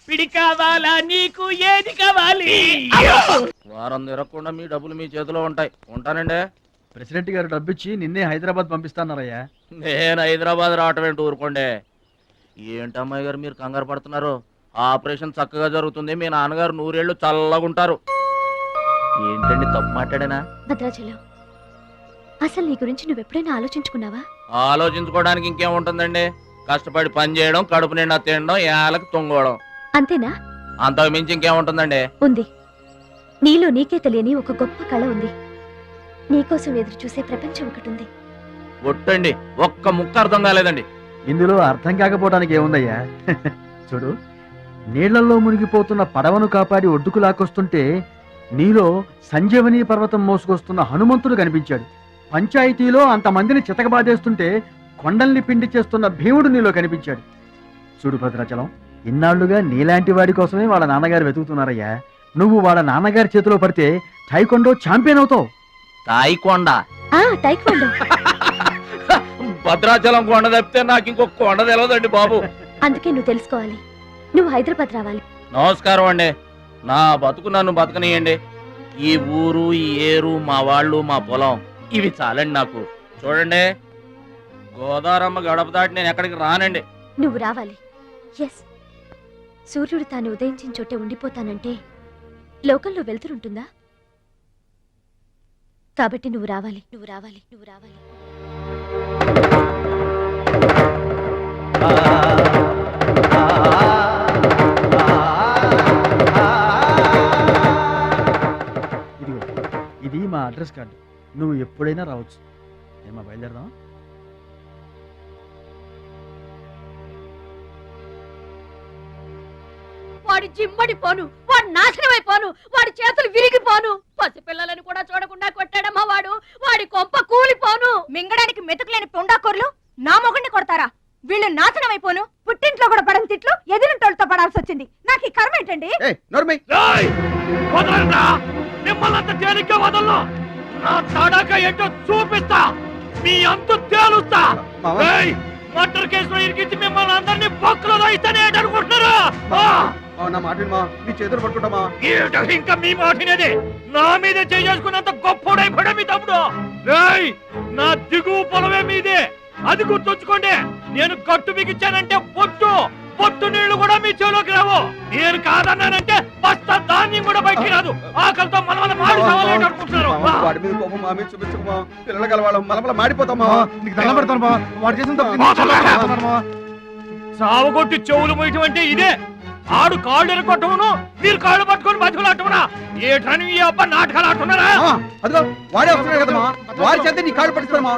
పిడి కావాలా? నీకు ఏది కావాలి? వారం తిరగకుండా మీ డబ్బులు మీ చేతిలో ఉంటాయి. ఉంటానండి. ప్రెసిడెంట్ గారు డబ్బిచ్చి నిన్నే హైదరాబాద్ పంపిస్తాన్నారయ్యా. నేను హైదరాబాద్ రావటం ఏంటి ఊరుకోండి. ఏంటి అమ్మాయి గారు మీరు కంగారు పడుతున్నారు? ఆపరేషన్ చక్కగా జరుగుతుంది. మీ నాన్నగారు 100 ఏళ్ళు చల్లగుంటారు. ఏంటండి తప్పు మాట్లాడేనా? భద్రాచలం, అసలు నీ గురించి నువ్వెప్పుడైనా ఆలోచించుకున్నావా? ఆలోచించుకోవడానికి ఇంకేముంటుందండి? కష్టపడి పని చేయడం, కడుపు నిండా తినడం, ఏళ్ళకి తొంగోవడం, అంతేనా? అంతకు మించి ఇంకేముంటుందండి? ఉంది. నీలో నీకే తెలియని ఒక గొప్ప కళ ఉంది. నీకోసం ఎదురు చూసే ప్రపంచం ఒకటి ఉంది. ఒట్టండి, ఒక్క ముక్క అర్థం కాలేదండి. ఇందులో అర్థం కాకపోవడానికి ఏముందయ్యా? చూడు, నీళ్లలో మునిగిపోతున్న పడవను కాపాడి ఒడ్డుకు లాక్కొస్తుంటే నీలో సంజీవని పర్వతం మోసుకొస్తున్న హనుమంతుడు కనిపించాడు. పంచాయతీలో అంతమందిని చితకబాదేస్తుంటే కొండల్ని పిండి చేస్తున్న భీముడు నీలో కనిపించాడు. చూడు భద్రాచలం, ఇన్నాళ్లుగా నీలాంటి వాడి కోసమే వాళ్ళ నాన్నగారు వెతుకుతున్నారయ్యా. నువ్వు వాళ్ళ నాన్నగారి చేతిలో పడితే టైకొండో ఛాంపియన్ అవుతావు. తాయికొండ? టైక్వాండో. భద్రాచలం కొండ తప్పితే నాకు ఇంకొక కొండ తెలియదండి బాబు. అందుకే నువ్వు తెలుసుకోవాలి. నువ్వు హైదరాబాద్ రావాలి. నమస్కారం అండి. నా బతుకు నన్ను బతకనియండి. ఈ ఊరు, ఈ ఏరు, మా వాళ్ళు, మా పొలం, ఇవి చాలండి నాకు. చూడండి, గోదావరమ్మ గడప దాటి నేను ఎక్కడికి రానండి. నువ్వు రావాలి. ఎస్, సూర్యుడు తాను ఉదయించిన చోటే ఉండిపోతానంటే లోకంలో వెళ్తురుంటుందా? కాబట్టి నువ్వు రావాలి, నువ్వు రావాలి, నువ్వు రావాలి. ఇదిగో, ఇది మా అడ్రస్ కార్డు. నువ్వు ఎప్పుడైనా రావచ్చు. ఏమా బయలుదేరదాం? వాడి జిమ్మడిపోను, వాడు నాశనమైపోను, వాడి చేతులు విరిగిపోను. పసిపిల్లలను కూడా చూడకుండా కొట్టాడమ్మా వాడు. వాడి కొంప కూలిపోను. మింగడానికి మెతుకులేని పొండాకూరలు నా మొగుడిని కొడతారా? వీళ్ళు నాశనమైపోను. పుట్టింట్లో కూడా పడని తిట్లు ఎదురింటోళ్ళతో పడాల్సి వచ్చింది. నాకు ఈ కర్మ ఏంటండి? మిమ్మల్ని తేలిగ్గా వదలను. నా తడాక ఏంటో చూపిస్తా. మీ అంతు తేలుస్తా. మర్డర్ కేసులో ఇరికించి మిమ్మల్ని అందరినీ పక్కలో ఇస్తానే అనుకుంటున్నారా? నా మాట నీ చేతులు పట్టుకుంటామా? ఇంకా మీ మాటినది. నా మీద చేసుకున్నంత గొప్పోడైపోయా మీ తమ్ముడు. నా దిగువ పొలమే మీదే, అది గుర్తుంచుకోండి. నేను గట్టు బిగించానంటే పొట్టు నీళ్లు కూడా మీ చెవులోకి రావు. నేను కాదన్నానంటే బస్తా ధాన్యం కూడా బయటికి రాదు. ఆకలితో మనమల మాడి అనుకుంటున్నారు. వాడి మీద కోపం మా మీద చూపించకమా? పిల్లలు గలవాళ్ళం మలమల మాడిపోతామా? నీకు దండం పెడతాను వాడు చేసిన సావగొట్టి చెవులు మొయటం అంటే ఇదే. ఆడు కాళ్ళు ఎరగొట్టమును, మీరు కాళ్ళు పట్టుకొని బతుకులాటమునా? ఏ ట్రైన్ ఈ అబ్బా నాటకాలు ఆడుతున్నారా? అదిగో వాడే వస్తున్నాడు కదమ్మా. వాడి చేత నీ కాళ్ళు పట్టుకోమా?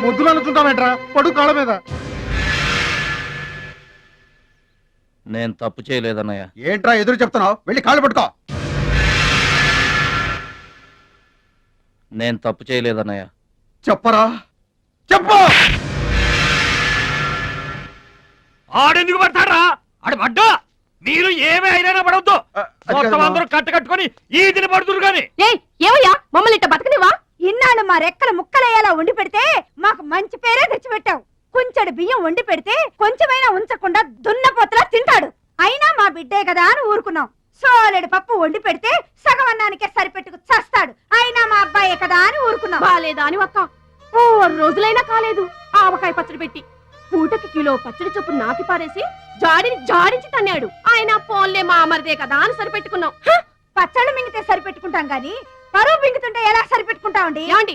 మొద్దులు అనుకుంటామేట్రా, పడు కాళ్ళ మీద. నేను తప్పు చేయలేదన్నయ్య. ఏంట్రా ఎదురు చెప్తున్నావు? వెళ్ళి కాళ్ళు పట్టుకో. నేను తప్పు చేయలేదన్నయ్య. చెప్పరా, చెప్పు. ఆడెందుకు పడతారా? ఆడు పడ్డా మీరు ఏమీ అయినా పడవద్దు. మొత్తం అందరూ కట్టుకొని ఈదిని పడుతురు గాని. ఏమయ్యా, మమ్మల్ని ఇట్ట బతకనివా? ఇన్నాళ్ళు మా రెక్కల ముక్కలయ్యేలా వండి పెడితే మాకు మంచి పేరే తెచ్చిపెట్టావు. కొంచెడు బియ్యం వండి పెడితే కొంచెమైనా ఉంచకుండా దున్నపోతలా తింటాడు. అయినా మా బిడ్డే కదా అని ఊరుకున్నాం. సోలెడు పప్పు వండి పెడితే సగం అన్నానికే సరిపెట్టుకు చస్తాడు. అయినా మా అబ్బాయే కదా అని ఊరుకున్నాం. బాలేదా అని ఒక్క 4 రోజులైనా కాలేదు ఆవకాయ పచ్చడి పెట్టి. పూటకి కిలో పచ్చడి చొప్పు నాకి పారేసి జాడించి తన్నాడు. ఆయన పోన్లే మా అమరదే కదా అని సరిపెట్టుకున్నాం. పచ్చళ్ళు మింగితే సరిపెట్టుకుంటాం గాని పరువు మింగుతుంటే ఎలా సరిపెట్టుకుంటామండి? ఏమండి,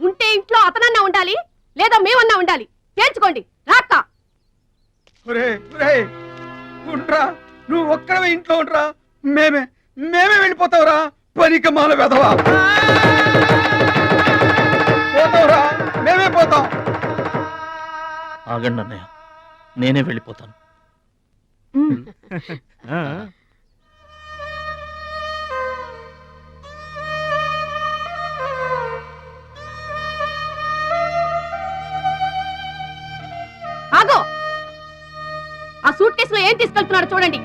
ఉంటే ఇంట్లో అతనన్నా ఉండాలి, లేదా మేమన్నా ఉండాలి. తేల్చుకోండి. రాక్క ఉండ్రా, నువ్వు ఒక్కడవే ఇంట్లో ఉండ్రా. మేమే వెళ్ళిపోతావురా. పనికి మాల వెధవా. పోతావురా, మేమే పోతాం. ఆగండి అన్నయ్య, నేనే వెళ్ళిపోతాను. ఆగో, ఆ సూట్ కేసులో ఏం తీసుకెళ్తున్నాడు చూడండి.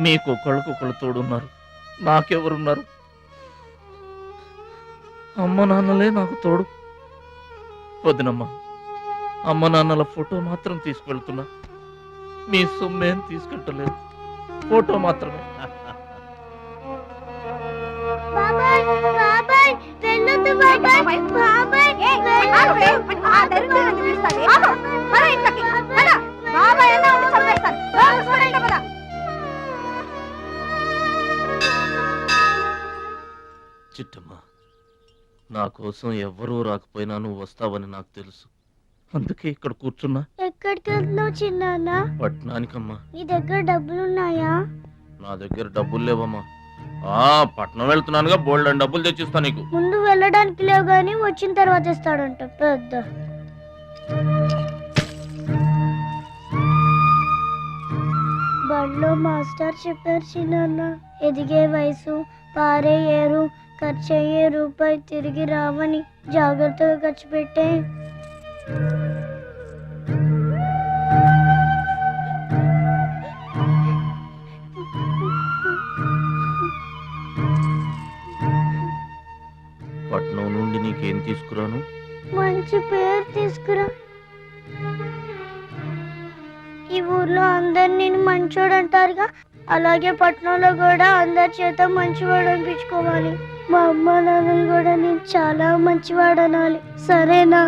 మీకు ఒకళ్ళకొకళ్ళు తోడున్నారు, నాకెవరున్నారు? అమ్మ నాన్నలే నాకు తోడు. వదినమ్మ, అమ్మ నాన్నల ఫోటో మాత్రం తీసుకెళ్తున్నా, మీ సొమ్మేం తీసుకెళ్ళలేదు, ఫోటో మాత్రమే. బాబాయ్ బాబాయ్ వెళ్ళొద్దు బాబాయ్ బాబాయ్ చిట్టమ్మ, నా కోసం ఎవ్వరూ రాకపోయినా నువ్వు వస్తావని నాకు తెలుసు, అందుకే ఇక్కడ కూర్చున్నా. ఎక్కడికి వెళ్తున్నావు చిన్నాన్న? పట్నానికమ్మా. నీ దగ్గర డబ్బులున్నాయా? నా దగ్గర డబ్బులు లేవమ్మా. పట్నం వెళ్తున్నానుగా, బోల్డ్ అని డబ్బులు తెచ్చిస్తా నీకు. ముందు వెళ్ళడానికి లేవు గాని వచ్చిన తర్వాత ఇస్తాడంట పెద్ద. బడిలో మాస్టర్ చెప్పారు చిన్నాన్న, ఎదిగే వయసు, పారే ఏరు, ఖర్చయ్యే రూపాయి తిరిగి రావని, జాగ్రత్తగా ఖర్చు పెట్టే. పట్నం నుండి నీకేం తీసుకురాను? మంచి పేరు తీసుకురా. ఈ ఊర్లో అందరు నేను మంచోడు అంటారుగా, అలాగే పట్నంలో కూడా అందరి చేత మంచివాడు అనిపించుకోవాలి. మా అమ్మ నాన్నలు కూడా నేను చాలా మంచివాడు అనాలి, సరేనా?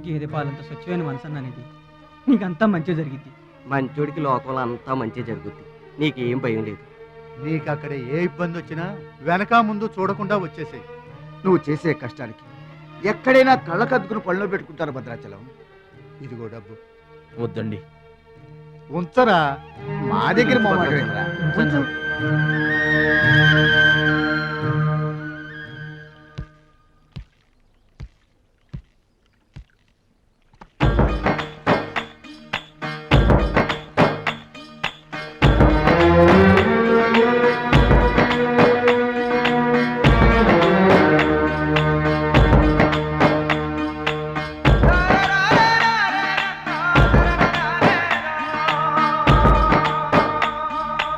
గేదె పాలంత స్వచ్ఛమైన మనసు అన్నది నీకంతా మంచి జరిగింది. మంచోడికి లోకంలో అంతా మంచి జరుగుద్ది, నీకేం భయం లేదు. నీకు అక్కడ ఏ ఇబ్బంది వచ్చినా వెనక ముందు చూడకుండా వచ్చేసేయ్. నువ్వు చేసే కష్టానికి ఎక్కడైనా కళ్ళకద్దుకుని పళ్ళలో పెట్టుకుంటారు భద్రాచలం. ఇదిగో డబ్బు. వద్దండి. ఉంచరా. మా దగ్గర మొహమాటమేంట్రా?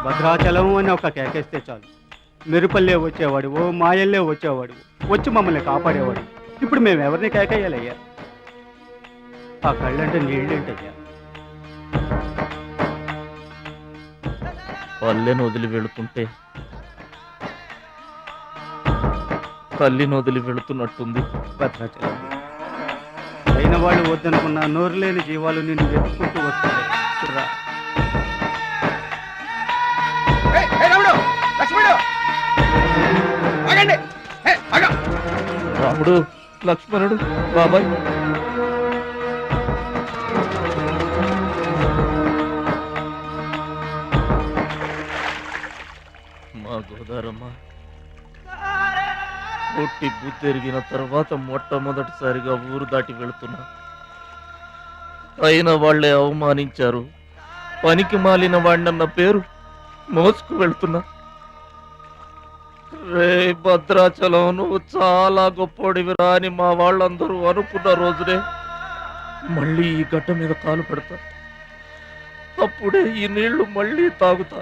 భద్రాచలం అని ఒక కేకేస్తే చాలు, మెరుపల్లే వచ్చేవాడు, ఓ మాయల్లే వచ్చేవాడు, వచ్చి మమ్మల్ని కాపాడేవాడు. ఇప్పుడు మేము ఎవరిని కేకేయాలయ్యా? ఆ కళ్ళంటే నీళ్ళేంటయ్యా? పల్లెను వదిలి వెళుతుంటే తల్లిని వదిలి వెళుతున్నట్టుంది. భద్రాచలం అయిన వాళ్ళు వద్దనుకున్న నోరు లేని జీవాలు నిన్ను వెతుక్కుంటూ వస్తాయి. చూడరా. రాముడు, లక్ష్మణుడు, బాబాయ్. మా గోదారమ్మ పుట్టి బుద్ధెరిగిన తర్వాత మొట్టమొదటిసారిగా ఊరు దాటి వెళుతున్నా. అయిన వాళ్లే అవమానించారు, పనికి మాలిన వాడినన్న పేరు మోసుకు వెళ్తున్నా. రే భద్రాచలం, నువ్వు చాలా గొప్పోడివిరా అని మా వాళ్ళందరూ అనుకున్న రోజునే మళ్ళీ ఈ గడ్డ మీద కాలు పెడతా. అప్పుడే ఈ నీళ్లు మళ్ళీ తాగుతా.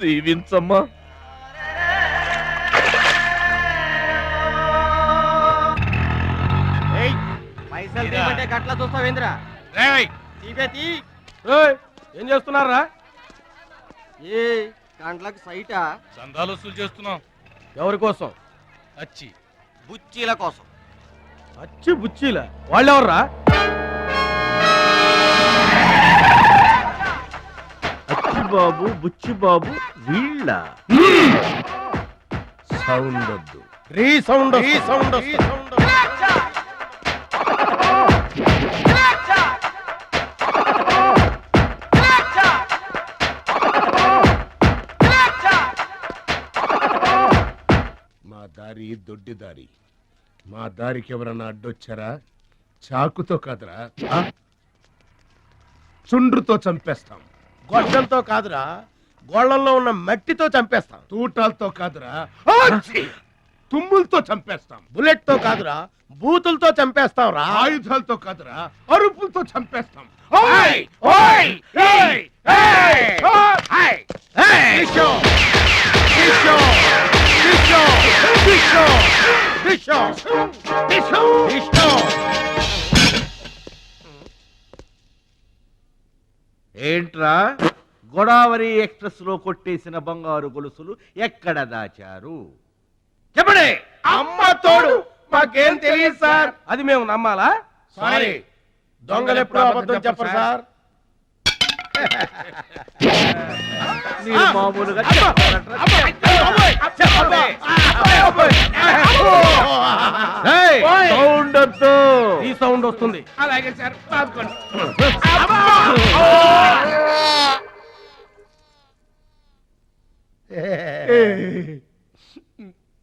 దీవించమ్మా. పైసలు తీయమంటే గట్లా చూస్తావేంద్రా? ఏం చేస్తున్నారా? ఏ కండ్లకు సైటా? చందాలు వసూలు చేస్తున్నాం. ఎవరి కోసం? అచ్చి బుచ్చీల కోసం. అచ్చి బుచ్చీల వాళ్ళెవర్రా? అచ్చి బాబు, బుచ్చి బాబు వీళ్ళ. సౌండ్ వద్దు, రీసౌండ్ సౌండ్. దారి దొడ్డి దారి. మా దారికి ఎవరన్నా అడ్డొచ్చారా? చాకుతో కాదురా, చుండ్రుతో చంపేస్తాం. గొడ్డలతో కాదురా, గోళ్లలో ఉన్న మట్టితో చంపేస్తాం. తూటాలతో కాదురా, తుమ్ములతో చంపేస్తాం. బుల్లెట్ తో కాదురా, బూతులతో చంపేస్తాం రా. ఆయుధాలతో కాదురా, అరుపులతో చంపేస్తాం. ఓయ్! ఓయ్! ఏయ్! ఏయ్! ఓయ్! విషో! విషో! విషో! విషో! విషో! విషం! విషో! ఏంట్రా గోదావరి ఎక్స్ప్రెస్ లో కొట్టేసిన బంగారు గొలుసులు ఎక్కడ దాచారు? చెప్పండి. అమ్మ తోడు మాకేం తెలియదు సార్. అది మేము నమ్మాలా? సారీ, దొంగలు ఎప్పుడు అబద్ధం చెప్పరు సార్. మీరు మామూలుగా సౌండ్ వద్దు. ఈ సౌండ్ వస్తుంది. అలాగే సార్, బాదుకోండి.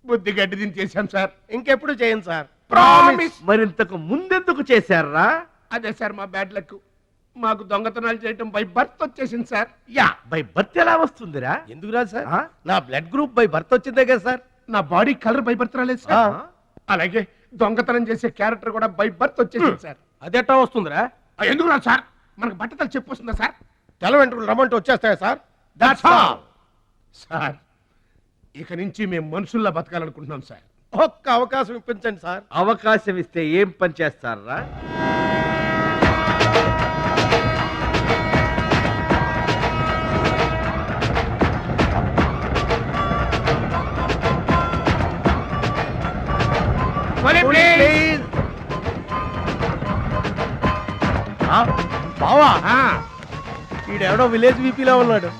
బుద్ధి గడ్డి దించేశాం సార్. ఇంకెప్పుడు చేయండి సార్. ప్రామిస్. మరింతకు ముందెందుకు చేశారా? అదే సార్ మా బ్యాడ్ లక్. మాకు దొంగతనాలు చేయటం బై బర్త్ వచ్చేసింది సార్. యా, బై బర్త్ ఎలా వస్తుందిరా? ఎందుకు రాదు సార్? ఆ? నా బ్లడ్ గ్రూప్ బై బర్త్ వచ్చిందే కదా సార్. నా బాడీ కలర్ బై బర్త్ రాలేదు సార్. అలాగే దొంగతనం చేసే క్యారెక్టర్ కూడా బై బర్త్ వచ్చేసింది సార్. అదెట్టా వస్తుందిరా? ఎందుకు రాదు సార్? మనకు బట్టతలు చెప్పు వస్తుందా సార్? తెల్ల వెంట్రుకలు రమ్మంటూ వచ్చేస్తాయా సార్? That's all sir. ఇక నుంచి మేము మనుషుల్లా బతకాలనుకుంటున్నాం సార్. ఒక్క అవకాశం ఇప్పించండి సార్. అవకాశం ఇస్తే ఏం పని చేస్తారా? ప్లీజ్. బావా, ఈడెవడో విలేజ్ వీపీలో ఉన్నాడు.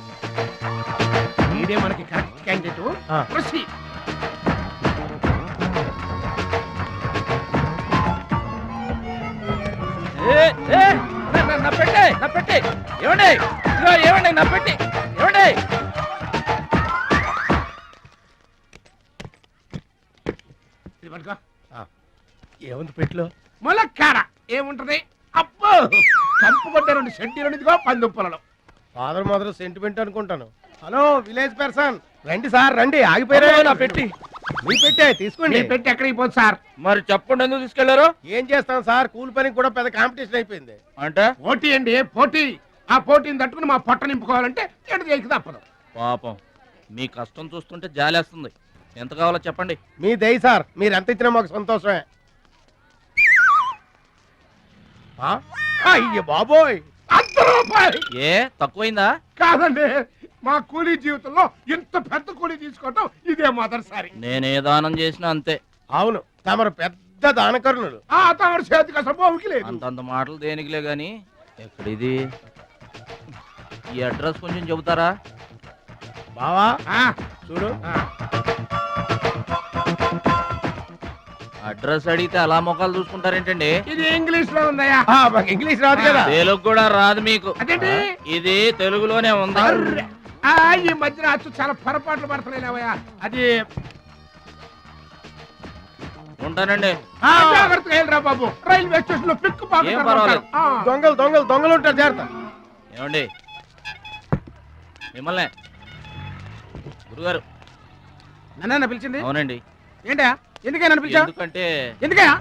ఇదే మనకి కరెక్ట్ క్యాండిడేట్. ప్రొసీడ్. నా పెట్టే, నా పెట్టే. ఏమండి? ఇదిగో ఏమండి నా పెట్టి? ఏమండి? ఇది పట్టుకో. ఏముంది పెట్లో? ములక్కాడ ఏముంటది? అబ్బో, కంపుకొట్ట 2 సెంటీలు ఇదిగో పందుప్పలలో. ఫాదర్ మదర్ సెంటిమెంట్ అనుకుంటాను. హలో విలేజ్ పర్సన్, రండి సార్ రండి. ఆగిపోయారా? నా పెట్టి మీ పెట్టే తీసుకోండి. నీ పెట్టి ఎక్కడికి పోదు సార్? మరి చెప్పండి ఎందుకు తీసుకెళ్లారు? ఏం చేస్తాం సార్, కూలి పనికి కూడా పెద్ద కాంపిటీషన్ అయిపోయింది. అంటే పోటీ అండి, పోటీ. ఆ పోటీని తట్టుకుని మా పొట్ట నింపుకోవాలంటే ఎటు చేయక తప్పదు. పాపం మీ కష్టం చూస్తుంటే జాలేస్తుంది. ఎంత కావాలో చెప్పండి. మీ దయ సార్, మీరు ఎంత ఇచ్చినా మాకు సంతోషమే. అయ్య బాబోయ్, ₹100. ఏ తక్కువైందా? కాదండి, మా కూలీ జీవితంలో ఇంత పెద్ద కూలీ తీసుకోవటం ఇదే మొదటిసారి. నేనే దానం చేసినా అంతే. అవును, తమరు పెద్ద దానకరుణులు. తమరి చేతికి అసలు బావుకి లేదు. అంతంత మాటలు దేనికిలే గాని ఎక్కడిది? ఈ అడ్రస్ కొంచెం చెబుతారా? బావా ఆ, చూడు. అడ్రస్ అడిగితే అలా మొక్కలు చూసుకుంటారేంటండి? ఇది ఇంగ్లీష్ లో ఉందయ్యా. మాకు ఇంగ్లీష్ రాదు కదా. తెలుగు కూడా రాదు మీకు. అదేంటి? ఇది తెలుగులోనే ఉంది. అర్రె. ఈ మధ్యన అచ్చు చాలా పొరపాట్లు పడుతున్నాయిలేవయ్యా. అది ఉంటానండి. జాగ్రత్తగా వెళ్ళరా బాబు. రైల్వే స్టేషన్ లో పిక్కు ఏం పర్వాలేదు. దొంగలు దొంగలు దొంగలు ఉంటారు, జాగ్రత్త. ఏమండి మిమ్మల్ని గురుగారు? నన్న పిలిచింది? అవునండి. ఏంటా? ఎందుకైనా పిలిచావు? ఎందుకంటే ఎందుకయ్యా?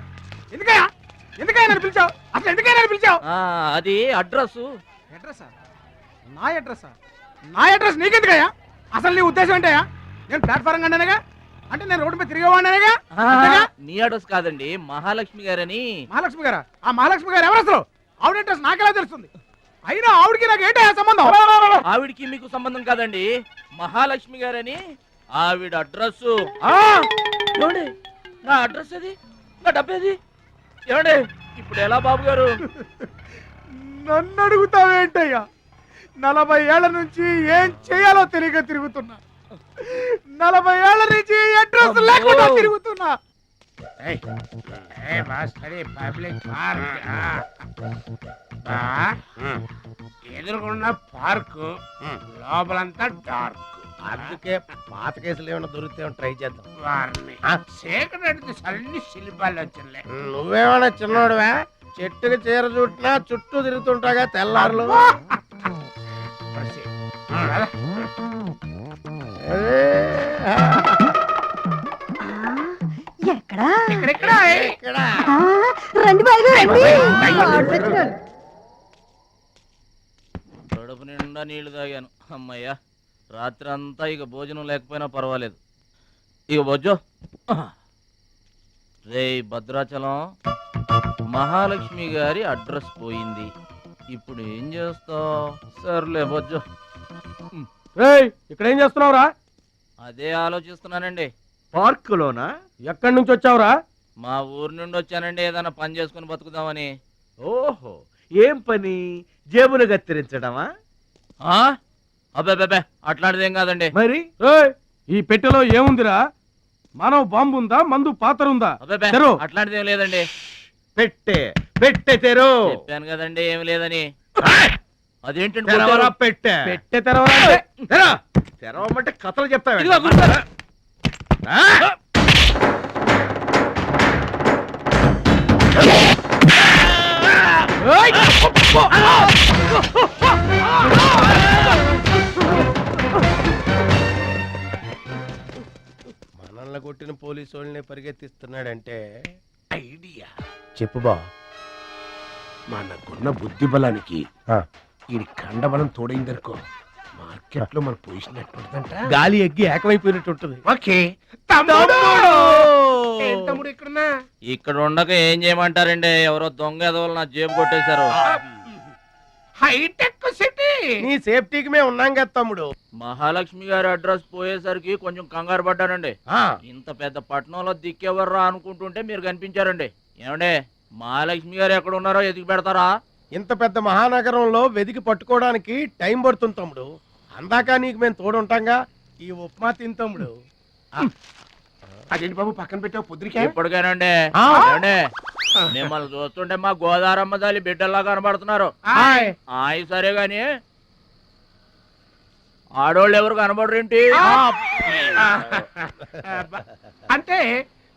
ఎందుకయ్యా? ఎందుకైనా పిలిచావు? అసలు ఎందుకైనా పిలిచావు? అది అడ్రస్. అడ్రస్? నా అడ్రస్? నా అడ్రస్ నీకెందుకయ్యా? అసలు నీ ఉద్దేశం ఏంటయ్యా? నేను ప్లాట్ఫారం కండానగా, అంటే నేను రోడ్డు మీద తిరిగేవాడినగా. నీ అడ్రస్ కాదండి, మహాలక్ష్మి గారని. మహాలక్ష్మి గారా? ఆ మహాలక్ష్మి గారు ఎవరు అసలు? ఆవిడ అడ్రస్ నాకెలా తెలుస్తుంది? అయినా ఆవిడకి నాకు ఏంటయ్యా సంబంధం? ఆవిడికి మీకు సంబంధం కాదండి, మహాలక్ష్మి గారని ఆవిడ అడ్రస్. ఏమండి నా అడ్రస్ అది, నా డబ్బేది? ఏమండి ఇప్పుడు ఎలా బాబు గారు? నన్ను అడుగుతావేంటయ్యా? 40 ఏళ్ల నుంచి ఏం చేయాలో తెలియక తిరుగుతున్నా. 40 ఏళ్ల నుంచి అడ్రస్ లేకుండా తిరుగుతున్నా. ఎదురుకున్న పార్క్ లోపలంతా డార్క్. అందుకే పాత కేసులు ఏమైనా దొరికితే ట్రై చేద్దాం. వారిని చీకటి అన్ని శిల్పాలు వచ్చినాయి. నువ్వేమైనా చిన్నోడువా? చెట్టుకి చీర చుట్టినా చుట్టూ తిరుగుతుంటాగా తెల్లారులు. కడుపు నిండా నీళ్లు తాగాను అమ్మయ్యా. రాత్రి అంతా ఇక భోజనం లేకపోయినా పర్వాలేదు. ఇక బొజ్జో. రే భద్రాచలం, మహాలక్ష్మి గారి అడ్రస్ పోయింది. ఇప్పుడు ఏం చేస్తావు? సర్లే బొజ్జో. ఇక్కడ ఏం చేస్తున్నావురా? అదే ఆలోచిస్తున్నానండి. పార్కులోనా? ఎక్కడి నుంచి వచ్చావురా? మా ఊరు నుండి వచ్చానండి, ఏదైనా పని చేసుకుని బతుకుదామని. ఓహో, ఏం పని? జేబులు కత్తిరించడమా? అబ్బే అట్లాంటిదేం కాదండి. మరి ఈ పెట్టెలో ఏముందిరా? మానవ బాంబు ఉందా? మందు పాత్ర ఉందా? అబ్బే తెరు. అట్లాంటిదేం లేదండి. పెట్టె తెరు. చెప్పాను కదండి ఏమి లేదని. అదేంటండి తెరవరా పెట్టె. పెట్టె తెరవరా? తెరవమంటే కథలు చెప్తావా? మనల్ని కొట్టిన పోలీసు వాళ్ళని పరిగెత్తిస్తున్నాడంటే ఐడియా చెప్పు బా. మనకున్న బుద్ధి బలానికి ఈ కండబలం తోడైందనుకో, మార్కెట్ లో మన పొజిషన్ ఎట్టుంటదంట? గాలి ఎగ్గి ఏకమైపోయినట్టు ఉంటుంది. ఓకే తమ్ముడు ఇక్కడున్నా ఇక్కడ ఉండక ఏం చేయమంటారండి? ఎవరో దొంగ ఎదవలు నా జేబు కొట్టేశారు. హైటెక్ సిటీ. నీ సేఫ్టీకి మేము ఉన్నాం కదా తమ్ముడు. మహాలక్ష్మి గారి అడ్రస్ పోయేసరికి కొంచెం కంగారు పడ్డానండి. ఇంత పెద్ద పట్టణంలో దిక్కెవర్రా అనుకుంటుంటే మీరు కనిపించారండి. ఏమండే, మహాలక్ష్మి గారు ఎక్కడ ఉన్నారో ఎదిగి పెడతారా? ఇంత పెద్ద మహానగరంలో వెదికి పట్టుకోవడానికి టైం పడుతుంది తమ్ముడు. అందాక నీకు మేము తోడుంటాంగా. ఈ ఉప్మా తిని తమ్ముడు. అదేంటి బాబు పక్కన పెట్టావు పొద్దురికే? ఇప్పటికేనండి. మిమ్మల్ని చూస్తుంటే మా గోదారమ్మ తల్లి బిడ్డల్లా కనబడుతున్నారు. ఆయ్ సరే గాని ఆడోళ్ళు ఎవరు కనబడరేంటి? అంటే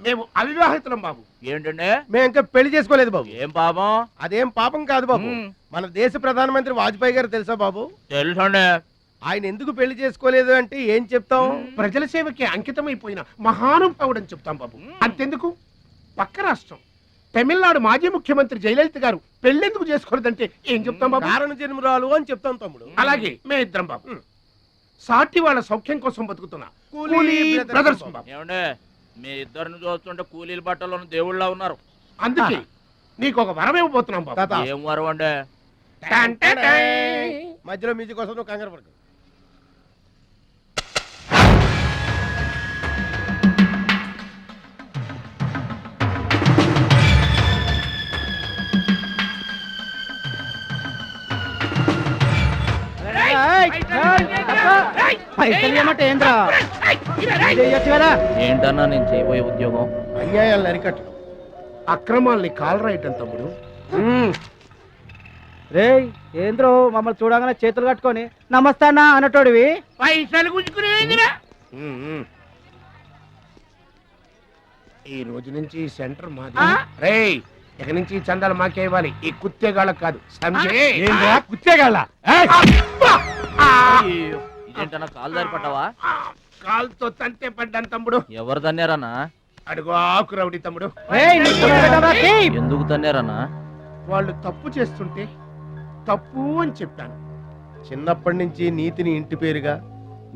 మేము అవివాహితులం బాబు. ఏంటండి? మేము ఇంకా పెళ్లి చేసుకోలేదు బాబు. ఏం పాపం? అదేం పాపం కాదు బాబు. మన దేశ ప్రధానమంత్రి వాజ్పేయి గారు తెలుసా బాబు? తెలుసండి. ఆయన ఎందుకు పెళ్లి చేసుకోలేదు అంటే ఏం చెప్తాం? ప్రజల సేవకి అంకితమైపోయిన మహానుభావుడు అని చెప్తాం బాబు. అంతెందుకు, పక్క రాష్ట్రం తమిళనాడు మాజీ ముఖ్యమంత్రి జయలలిత గారు పెళ్లెందుకు చేసుకోలేదంటే ఏం చెప్తాం బాబు? కారణ జన్మరాలు అని చెప్తాం తమ్ముడు. అలాగే మే ఇద్దరం బాబు సాటి వాళ్ళ సౌఖ్యం కోసం బతుకుతున్నా కూలీ బ్రదర్స్ బాబు. ఏమండే, మీ ఇద్దరిని చూస్తుంటే కూలీల బట్టలో దేవుళ్ళ ఉన్నారు. అందుకే నీకు ఒక వరం ఇవ్వబోతున్నాం బాబు. ఏం వరం అండి? మధ్యలో మ్యూజిక్ కోసం నువ్వు కంగారు పడకు. ఏంటన్నా నేను చేయబోయే ఉద్యోగం? అన్యాయాలను అరికట్టడం, అక్రమాల్ని కాలరాయటం తమ్ముడు. రే ఏంద్రో మమ్మల్ని చూడగానే చేతులు కట్టుకొని నమస్తానా అన్నటోడివి పైసలు గుంజుకునే ఈ రోజు నుంచి సెంటర్ మాది. రేయ్ ఇక నుంచి చందాలు మాకే ఇవ్వాలి, ఈ కుత్తేగాళ్ళకు కాదు. కుత్తేగాళ్ళ ఇదేంటన్నా కాలు దారి పడ్డావా? కాలుతో తంతే పడ్డాను తమ్ముడు. ఎవరు తన్నారన్నా? అడుగు ఆకు రౌడీ తమ్ముడు. ఎందుకు తన్నారన్నా? వాళ్ళు తప్పు చేస్తుంటే తప్పు అని చెప్పాను. చిన్నప్పటి నుంచి నీతిని ఇంటి పేరుగా,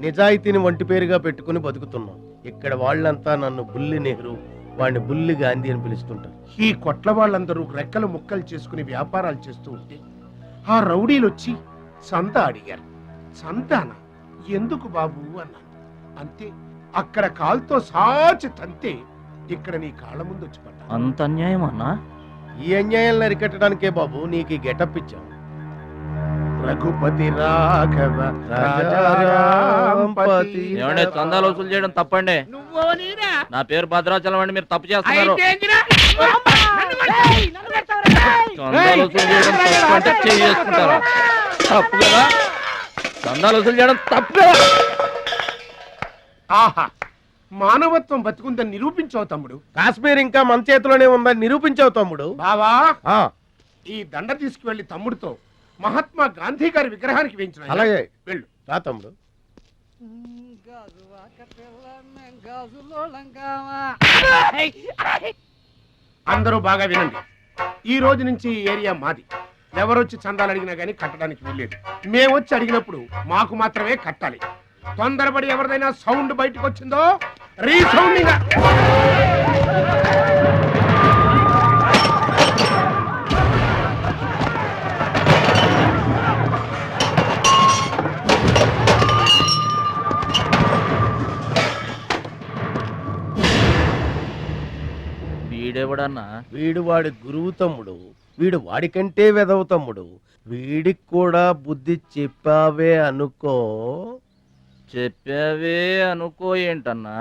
నిజాయితీని వంటి పేరుగా పెట్టుకుని బతుకుతున్నాం. ఇక్కడ వాళ్ళంతా నన్ను బుల్లి నెహ్రూ, వాడిని బుల్లి గాంధీ అని పిలుస్తుంటారు. ఈ కొట్ల వాళ్ళందరూ రెక్కలు ముక్కలు చేసుకుని వ్యాపారాలు చేస్తూ ఉంటే ఆ రౌడీలు వచ్చి సంత అడిగారు. సంతాన ఎందుకు బాబు అన్నాను. అంతే, అక్కడ కాలుతో సాచి తంతే ఇక్కడ నీ కాళ్ళ ముందు వచ్చి పడ్డా. అంత అన్యాయం అన్నా? ఈ అన్యాయాలను అరికట్టడానికే బాబు నీకు ఈ గెటప్ ఇచ్చాం. రఘుపతి రాఘవ రాజారాంపతి. ఏమంటే చందాలు వసూలు చేయడం తప్పండి. నా పేరు భద్రాచలం అండి, మీరు తప్పు చేస్తున్నారు. చందాలు వసూలు చేయడం తప్పు అంటే చేసుకుంటారా? తప్పు కదా, చందాలు వసూలు చేయడం తప్పు కదా. ఆహా, మానవత్వం బతుకుందని నిరూపించావు తమ్ముడు. కాశ్మీర్ ఇంకా మన చేతిలోనే ఉందని నిరూపించావు తమ్ముడు. బావా ఈ దండ తీసుకువెళ్లి తమ్ముడితో మహాత్మా గాంధీ గారి విగ్రహానికి వేయించిన. అలాగే వెళ్ళు రా తమ్ముడు. అందరూ బాగా వినండి. ఈ రోజు నుంచి ఈ ఏరియా మాది. ఎవరొచ్చి చందాలు అడిగినా గానీ కట్టడానికి వీల్లేదు. మేమొచ్చి అడిగినప్పుడు మాకు మాత్రమే కట్టాలి. తొందరపడి ఎవరిదైనా సౌండ్ బయటకు వచ్చిందో రీసౌండింగ్. వీడెవడన్నా? వీడు వాడి గురువు తమ్ముడు. వీడు వాడికంటే వెదవ తమ్ముడు. వీడికి కూడా బుద్ధి చెప్పావే అనుకో. చెప్పావే అనుకో ఏంటన్నా?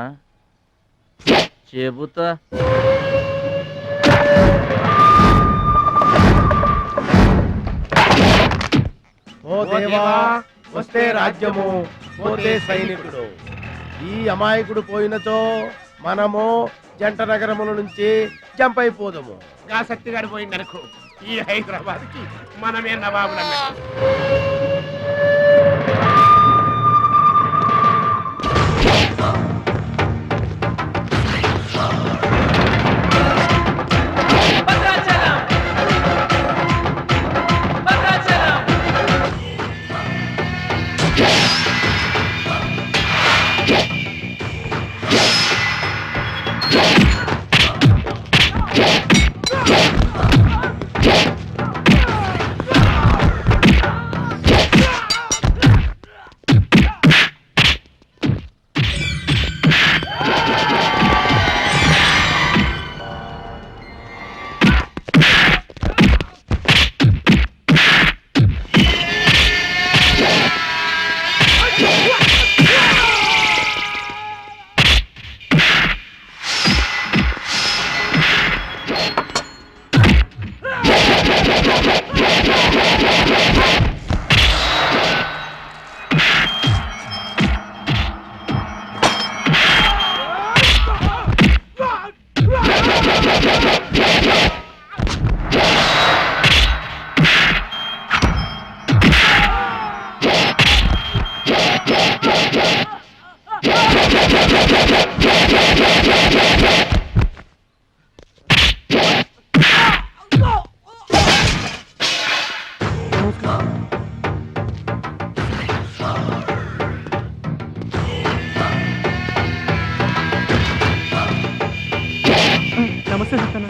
చెబుతా. ఓ దేవా వస్తే రాజ్యము, పోతే సైనికుడు. ఈ అమాయకుడు పోయినచో మనము జంట నగరముల నుంచి జంప్ అయిపోదాము. ఆసక్తి గారు పోయిందనుకో ఈ హైదరాబాద్ కి మనమే నవాబులన్నట్టు. నమస్తే సత్తన్న.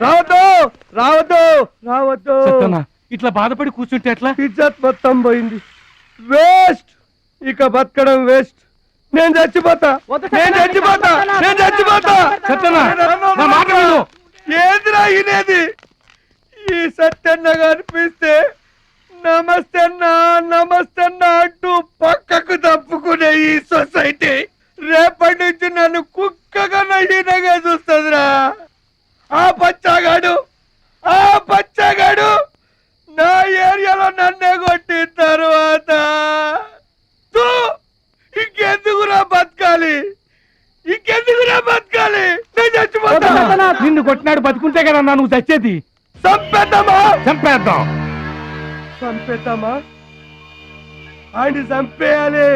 రావద్దు రావద్దు రావద్దు. ఇట్లా బాధపడి కూర్చుంటే ఎట్లా? ఇజ్జత్ మొత్తం పోయింది. వేస్ట్. ఇక బతకడం వేస్ట్. నేను చచ్చిపోతా. నేను చచ్చిపోతా. నేను చచ్చిపోతా. ఏందిరా ఇనేది? ఈ సత్యన్న కనిపిస్తే నమస్తే అన్నా నమస్తే అన్నా అంటూ పక్కకు తప్పుకునే ఈ సొసైటీ రేపటి నుంచి నన్ను కుక్కగా నయ్యనగా చూస్తుందిరా. ఆ పచ్చగాడు నా ఏరియాలో నన్నే కొట్టిన తర్వాత ఇంకెందుకురా బతకాలి? నేను చచ్చిపోతా. నిన్ను కొట్టినాడు బతుకుంటే కదా నువ్వు చచ్చేది. చంపేద్దామా? ఆయన చంపేయాలి.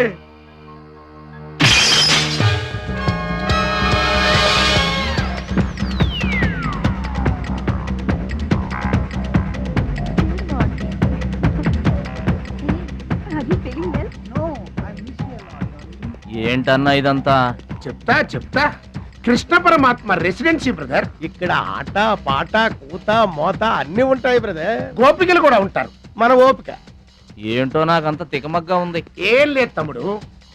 ఏంటన్నా ఇదంతా? చెప్తా చెప్తా కృష్ణ పరమాత్మ రెసిడెన్సీ బ్రదర్. ఇక్కడ ఆట పాట కూత మోత అన్ని ఉంటాయి బ్రదర్. గోపికలు కూడా ఉంటారు. మన ఓపిక ఏంటో నాకంత తికమగ్గా ఉంది. ఏం లేదు తమ్ముడు,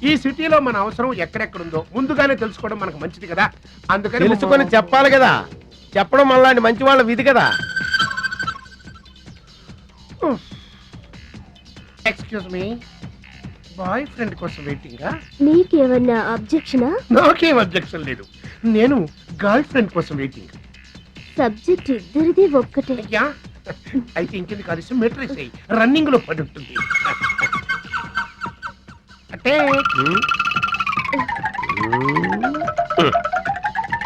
ఈ సిటీలో మన అవసరం ఎక్కడెక్కడుందో ముందుగానే తెలుసుకోవడం మనకు మంచిది కదా. అందుకని తెలుసుకొని చెప్పాలి కదా. చెప్పడం మనలాంటి మంచి వాళ్ళ విధి కదా. ఎక్స్క్యూజ్ మీ, బాయ్ ఫ్రెండ్ కోసం వెయిటింగా? నీకేమన్నా అబ్జెక్షనా? నాకేం అబ్జెక్షన్ లేదు. నేను గర్ల్ ఫ్రెండ్ కోసం వెయిటింగ్. సబ్జెక్ట్ ఇద్దరిది ఒక్కటే. అయ్యా అయితే ఇంకెందుకు కలిసి మెట్రేస్ అయ్యి రన్నింగ్ లో పడి ఉంటుంది. అంటే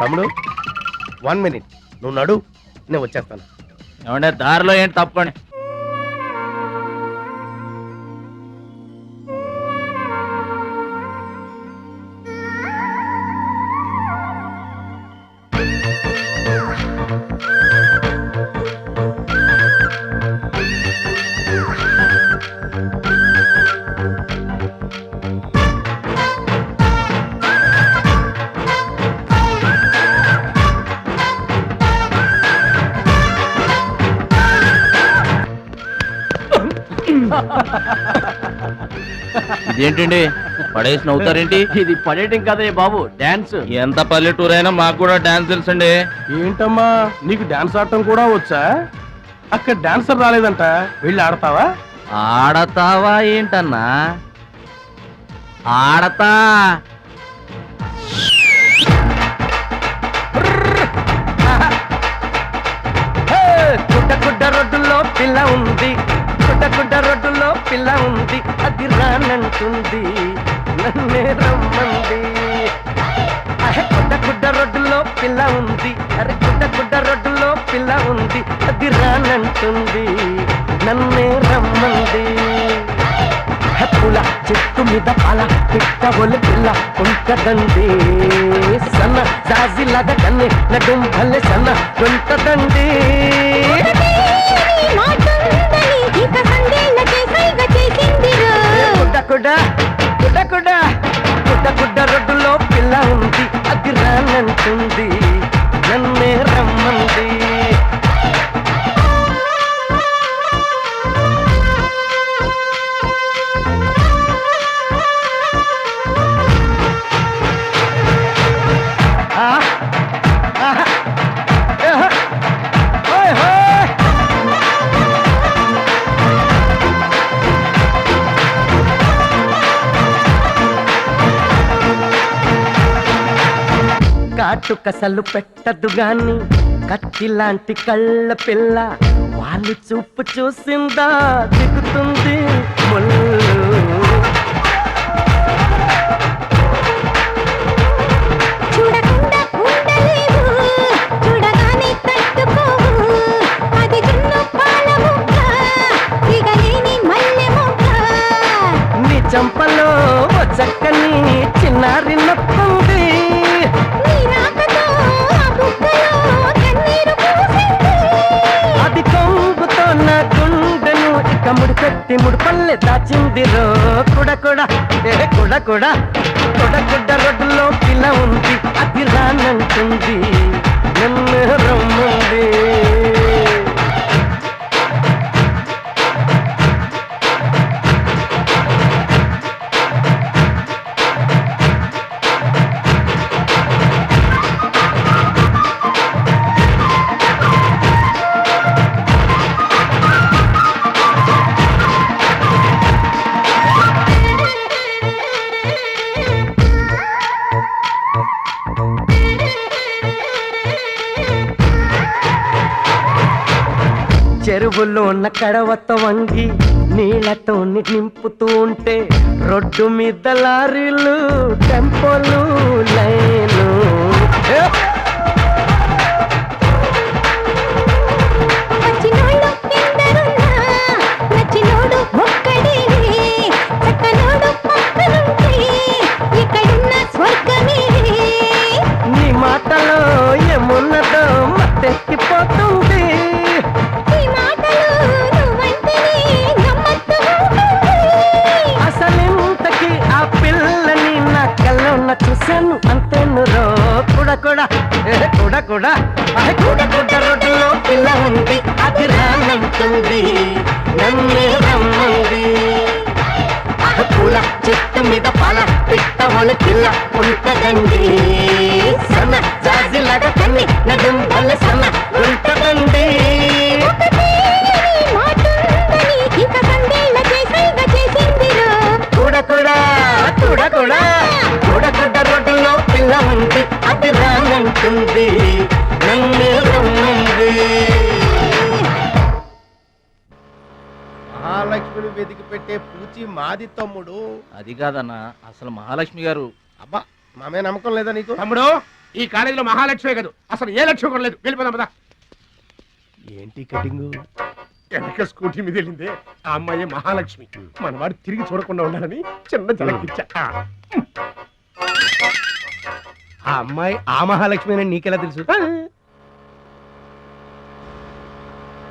తమ్ముడు 1 minute నువ్వు నడు, నేను వచ్చేస్తాను. ఏమంటే దారిలో ఏంటి తప్పండి? ఇదేంటండి పడేసి నవ్వుతారేంటి? ఇది పడేయటం కదే బాబు, డాన్స్. ఎంత పల్లెటూరు అయినా మాకు కూడా డాన్స్ తెలుసండి. ఏంటమ్మా నీకు డాన్స్ ఆడటం కూడా వచ్చా? అక్కడ డాన్సర్ రాలేదంట, వెళ్ళి ఆడతావా? ఆడతావా ఏంటన్నా? ఆడతా. గుడ్డ రోడ్డులో పిల్ల ఉంది, గుడ్డ రోడ్డులో పిల్ల ఉంది, అది రానంటుంది, నన్నే రమ్మంది. గుడ్డ రోడ్డులో పిల్ల ఉంది, అరే గుడ్డ రోడ్డులో పిల్ల ఉంది, అది రానంటుంది, నన్నే రమ్మంది. పూల చెట్టు మీద పాల పిట్ట ఒలి పిల్ల ఉంటదండి, సన్న జాజిలాగా కన్నే నడుం భలే సన్న ఉంటదండి. గుడ్డ రోడ్డులో పిల్ల ఉంది, అది రానంటుంది, నన్నే రమ్మంది. కాటు కసలు పెట్టదు గాని కత్తి లాంటి కళ్ళ పిల్ల, వాళ్ళు చూపు చూసిందా దిగుతుంది ముళ్ళు. నీ చంపలో చక్కని చిన్నారి నొప్పుంది, అది కొంగుతో నా గుండెను ఇక ముడి పెట్టి ముడి పల్లె దాచింది రో. గుడ్డ రోడ్డులో పిల్ల ఉంది, అది రానంటుంది, నన్ను రమ్మంది. చెరువులో ఉన్న కడవతో వంగి నీళ్లతో నింపుతూ ఉంటే రోడ్డు మీద లారీలు టెంపోలు లైను. నీ మాటలో ఏమున్నదో మత్తెక్కిపోతుంది, అసలింతకి ఆ పిల్లని నా కల్లో కూడా కూడా రొడ్డులో పిల్ల ఉంది అది రానంటుంది నన్నే రమ్మంది పూల చెట్టు మీద పాల పిట్ట పిల్ల ఉంటదండి సన్న జాజిలాగా కన్ని నడుం వల్ల సన్న ఉంటదండి కూడా కూడా కూడా కూడా కూడా కూడా రొడ్డులో పిల్ల ఉంది అది రానంటుంది నన్నే రమ్మంది మహాలక్ష్మిని వెతికి పెట్టే పూచి మాది తమ్ముడు. అది కాదన్నా, అసలు మహాలక్ష్మి గారు. అబ్బా మామే నమ్మకం లేదా నీకు? తమ్ముడు ఈ కాలేజీలో మహాలక్ష్మే కాదు అసలు ఏ లక్ష్యం కూడా లేదు. వెళ్ళిపోదాం పద. ఏంటి కటింగు? వెనక స్కూటీ మీద వెళ్ళిందే ఆ అమ్మాయి మహాలక్ష్మి. మనవాడు తిరిగి చూడకుండా ఉండాలని చిన్న జలకిచ్చా. ఆ అమ్మాయి ఆ మహాలక్ష్మి అని నీకెలా తెలుసు?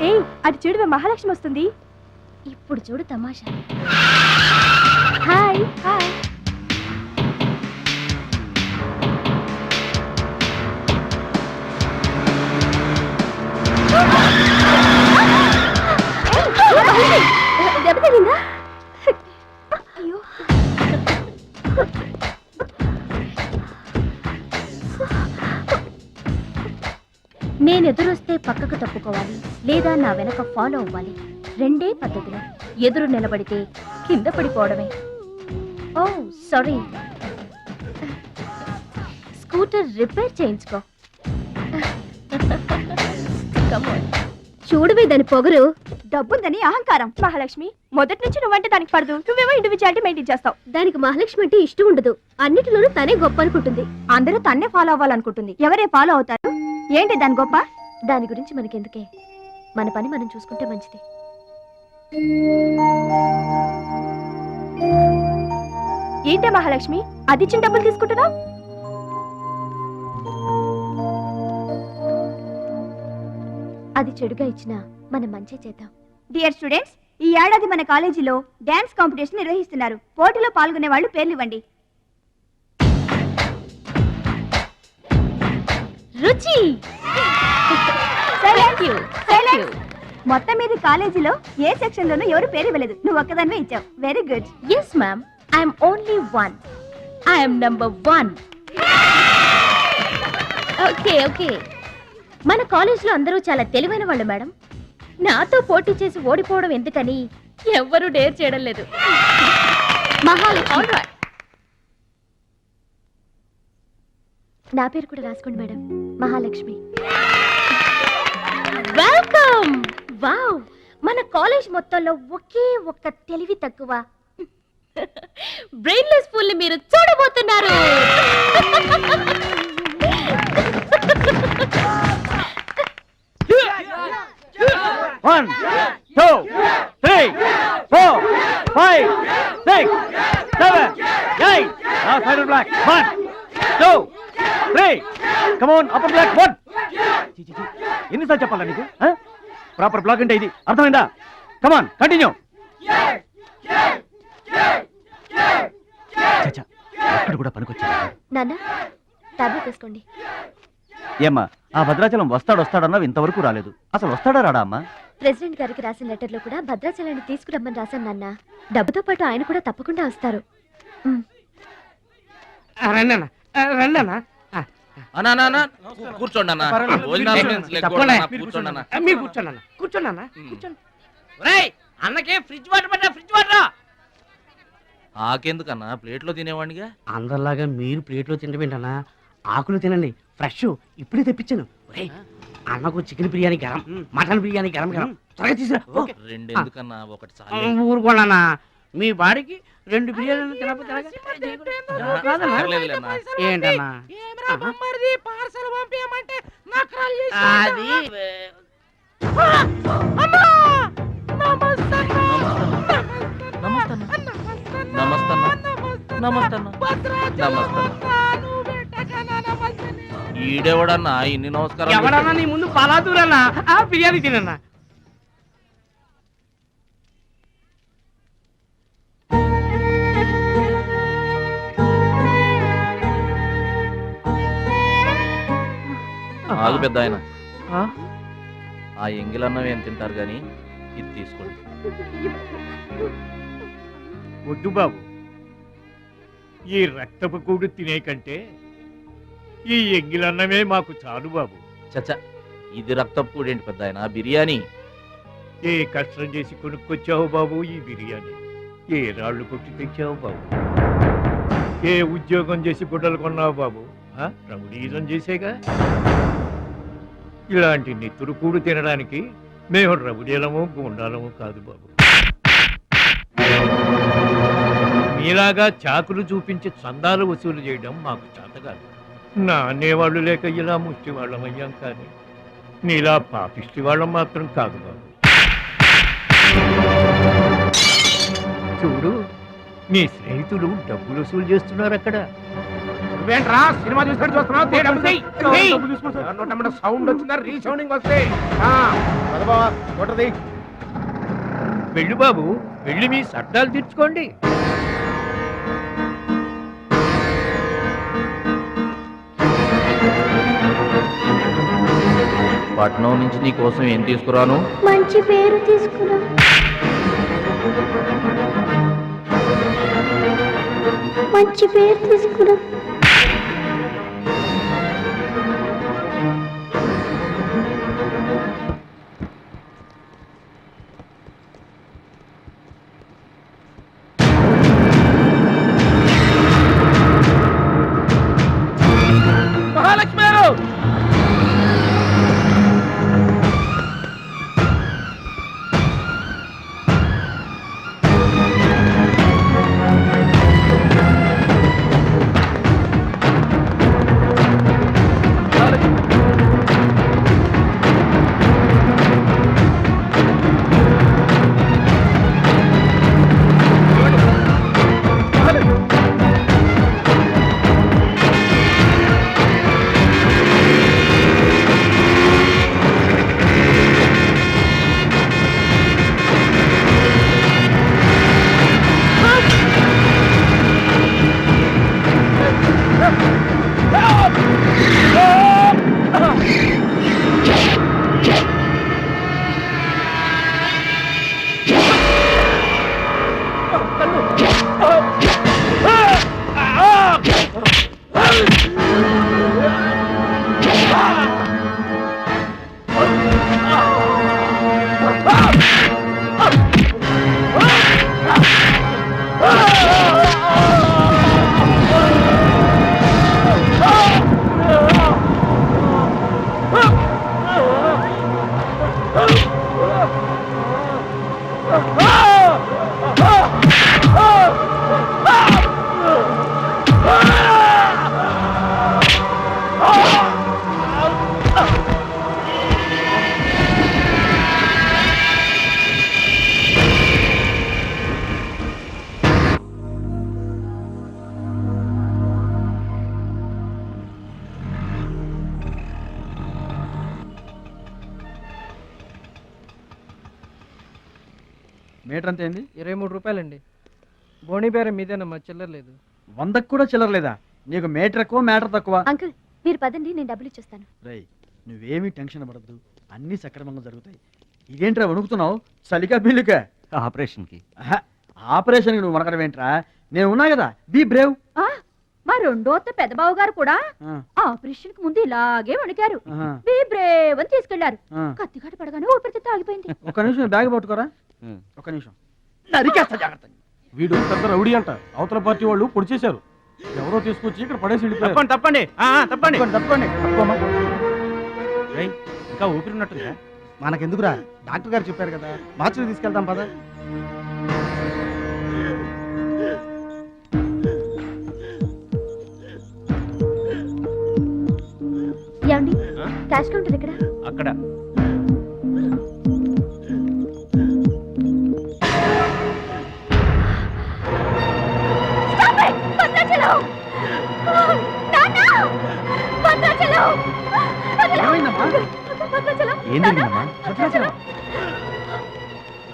ఏయ్ అది చూడు, మహాలక్ష్మి వస్తుంది. ఇప్పుడు చూడు తమాషా. Hi hi. దెబ్బ తగిలిందా? అయ్యో నేను ఎదురొస్తే పక్కకు తప్పుకోవాలి, లేదా నా వెనక ఫాలో అవ్వాలి. రెండే పద్ధతులు. ఎదురు నిలబడితే కింద పడిపోవడమే. ఓ సారీ, స్కూటర్ రిపేర్ చేయించుకో. చూడవే దాని పొగరు. డబ్బుందని అహంకారం. మహాలక్ష్మి మొదటి నుంచి నువ్వంటే దానికి పడదు. నువ్వేమో ఇండివిజువాలిటీ మెయింటైన్ చేస్తావు. దానికి మహాలక్ష్మి అంటే ఇష్టం ఉండదు. అన్నిటిలోనూ తనే గొప్ప అనుకుంటుంది. అందరూ తన్నే ఫాలో అవ్వాలనుకుంటుంది. ఎవరే ఫాలో అవుతారు? ఏంటి దాని గొప్ప? దాని గురించి మనకెందుకే, మన పని మనం చూసుకుంటే మంచిది. ఏంటే మహాలక్ష్మి అది ఇచ్చిన డబ్బులు తీసుకుంటున్నావు? అది చెడుగా ఇచ్చినా మనం మంచి చేద్దాం. డియర్ స్టూడెంట్స్, ఈ ఏడాది మన కాలేజీలో డాన్స్ కాంపిటీషన్ నిర్వహిస్తున్నారు. పోటీలో పాల్గొనే వాళ్ళు పేర్లు ఇవ్వండి. రుచి. మొత్తం మీద కాలేజీలో ఏ సెక్షన్ లోనూ ఎవరు పేరు ఇవ్వలేదు. నువ్వు ఒక్కదానివే ఇచ్చావు. Very good. Yes ma'am, I'm only one. I'm number 1. Okay okay. మన కాలేజ్ లో అందరూ చాలా తెలివైన వాళ్ళు మేడం. నాతో పోటీ చేసి ఓడిపోవడం ఎందుకని ఎవ్వరూ డేర్ చేయడం లేదు. మహాలక్ష్మి. నా పేరు కూడా రాసుకోండి మేడం, మహాలక్ష్మి. వెల్కమ్. వావ్, మన కాలేజ్ మొత్తంలో ఒకే ఒక్క తెలివి తక్కువ బ్రెయిన్లెస్ ఫుల్ ని మీరు చూడబోతున్నారు. One, 2, 3, 4, 5, 6, 7, 8. Now side black. 1, 2, 3. Come on, upper black. 1. ఎన్నిసార్లు చెప్పాలా నీకు? ప్రాపర్ బ్లాక్ అంటే ఇది, అర్థమైందా? కమాన్ కంటిన్యూ. అక్కడ కూడా పనికొచ్చా. నాన్న టాబ్లెట్ వేసుకోండి. ఏమ్మా ఆ భద్రాచలం వస్తాడన్నావు, ఇంతవరకు రాలేదు. అసలు వస్తాడా రాడా అమ్మా? ప్రెసిడెంట్ గారికి రాసిన లెటర్ లో కూడా భద్రాచలాన్ని తీసుకురమ్మని రాశాను నాన్న. డబ్బుతో పాటు ఆయన కూడా తప్పకుండా వస్తారు. కూర్చోండి అన్న. అన్నకే ఫ్రిడ్జ్ వాటర్ పడ్డా, ఫ్రిడ్జ్ వాటర్. ఆకెందుకన్నా, ప్లేట్లో తినేవాడిగా. అందరిలాగా మీరు ప్లేట్లో తినమేంటన్నా, ఆకులు తినండి, ఫ్రెష్ ఇప్పుడే తెప్పించాను. అన్నకు చికెన్ బిర్యానీ గరం, మటన్ బిర్యానీ గరం గరం. త్వరగా తీసుకురా. రెండు ఎందుకన్నా, ఒకటి చాలు. ఊరుకోండి, మీ బాడీకి 2 బిర్యానీలు తినకపోతే ఏంటన్నా అది ఈడెవడన్నా ఇన్ని నమస్కారం? ఎవడన్నా నీ ముందు పలాదూరన్నా ఆ బిర్యానీ తినన్నా. ఆగు పెద్ద ఆయన. ఆ ఎంగిలన్నం ఏం తింటారు గాని ఇది తీసుకోండి. వద్దు బాబు, ఈ రక్తపు కూడు తినే కంటే ఈ ఎంగిలన్నమే మాకు చాలు బాబు. చచ్చా, ఇది రక్తపు కూడేంటి పెద్ద ఆయన, బిర్యానీ. ఏ కష్టం చేసి కొనుక్కొచ్చావు బాబు ఈ బిర్యానీ? ఏ రాళ్ళు కొట్టి తెచ్చావు బాబు? ఏ ఉద్యోగం చేసి గుడ్డలు కొన్నావు బాబు? రౌడీజం చేసేగా. ఇలాంటి నెత్తురు కూడు తినడానికి మేము రౌడీలము గుండాలము కాదు బాబు. మీలాగా చాకులు చూపించి చందాలు వసూలు చేయడం మాకు చేత కాదు. నా అనేవాళ్ళు లేక ఇలా ముష్టి వాళ్ళం అయ్యాం, కానీ నీలా పాపిష్టి వాళ్ళం మాత్రం కాదు బాబు. చూడు, నీ స్నేహితులు డబ్బులు వసూలు చేస్తున్నారు అక్కడ. నువ్వేంట్రా సినిమా చూసినట్టు చూస్తున్నావు? సౌండ్ వచ్చిందా? రీసౌండింగ్ వస్తే వెళ్ళు బాబు, వెళ్ళి మీ సర్దాలు తీర్చుకోండి. పట్నం నుంచి నీ కోసం ఏం తీసుకురాను? మంచి పేరు తీసుకురా. మంచి పేరు తీసుకురా. మహాలక్ష్మి గారు! మీటర్ అంత ఏంది? 23 రూపాయలండి. బోణి బేరం మీదేనమ్మా, చిల్లర లేదు. 100కు కూడా చిల్లర లేదా? నీకు మీటర్ ఎక్కువ, మ్యాటర్ తక్కువ. అంకుల్ మీరు పదండి, నేను డబ్బులు ఇచ్చేస్తాను. రేయ్, నువ్వేమీ టెన్షన్ పడద్దు, అన్నీ సక్రమంగా జరుగుతాయి. ఇదేంట్రా వణుకుతున్నావు? చలికా బిల్లుకా? ఆపరేషన్కి. ఆపరేషన్కి నువ్వు వనకడం ఏంట్రా? నేను ఉన్నా కదా, బీ బ్రేవ్. మా రెండో పెద్ద బావు గారు కూడా ఆపరేషన్ కి ముందు ఇలాగే వణికారు. బీ బ్రేవ్ అని తీసుకెళ్లారు. కత్తిగాట పడగానే ఊపిరితిత్తు ఆగిపోయింది. ఒక్క నిమిషం బ్యాగ్ పట్టుకోరా. ఒక్క నిమిషం. నరికేస్తా జాగ్రత్త. వీడు పెద్ద రౌడీ అంట, అవతల పార్టీ వాళ్ళు పొడి చేశారు. ఎవరో తీసుకొచ్చి ఇక్కడ పడేసి వెళ్ళిపోయారు. తప్పండి తప్పండి తప్పండి. ఇంకా ఊపిరి ఉన్నట్టుందా? మనకెందుకురా, డాక్టర్ గారు చెప్పారు కదా, మార్చిని తీసుకెళ్తాం పద. ఏమండి, క్యాష్ కౌంటర్ ఎక్కడ? అక్కడ.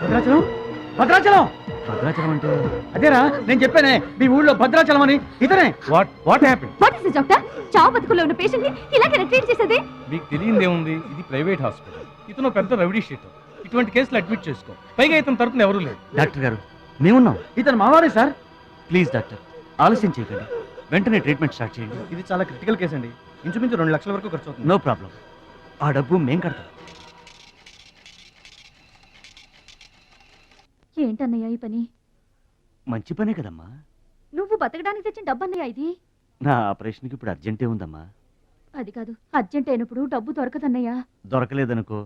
భద్రాచలం భద్రాచలం భద్రాచలం అంటే అదేరా నేను చెప్పానే మీ ఊళ్ళో భద్రాచలం అని ఇతనే. What happen? What is doctor? చావు బతుకుల్లో ఉన్న పేషెంట్ ని ఇలాగే ట్రీట్ చేసేది? మీకు తెలియదేముంది, ఇది ప్రైవేట్ హాస్పిటల్. ఇతను పెద్ద రౌడీ షీటర్. ఇటువంటి కేసులు అడ్మిట్ చేసుకో. పైగా ఇతను తరపున ఎవరూ లేరు. డాక్టర్ గారు మేమున్నాం. ఇతను మావాడే సార్. ప్లీజ్ డాక్టర్ ఆలస్యం చేయకండి, వెంటనే ట్రీట్మెంట్ స్టార్ట్ చేయండి. ఇది చాలా క్రిటికల్ కేసు అండి. ఇంచుమించు 2 లక్షల వరకు ఖర్చు అవుతుంది. నో ప్రాబ్లం, ఆ డబ్బు మేం కడతాం. ఏంటన్నయ్య ఈ పని? మంచి పనే కదమ్మా. నువ్వు బతకడానికి తెచ్చిన డబ్బన్నయ్య ఇది. నా ఆపరేషన్కి ఇప్పుడు అర్జెంటే ఉందమ్మా. అది కాదు, అర్జెంట్ అయినప్పుడు డబ్బు దొరకదన్నయ్య. దొరకలేదనుకో,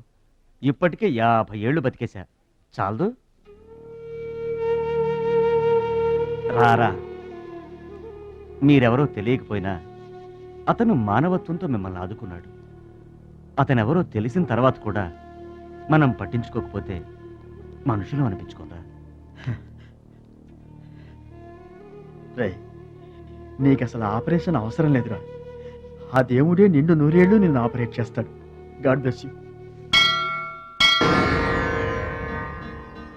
ఇప్పటికే 50 ఏళ్ళు బతికేశా, చాలదు. రారా, మీరెవరో తెలియకపోయినా అతను మానవత్వంతో మిమ్మల్ని ఆదుకున్నాడు. అతనెవరో తెలిసిన తర్వాత కూడా మనం పట్టించుకోకపోతే మనుషులు అనిపించుకోరా. రే, నీకు అసలు ఆపరేషన్ అవసరం లేదురా. ఆ దేవుడే నిండు 100 ఏళ్ళు నిన్ను ఆపరేట్ చేస్తాడు. God bless you.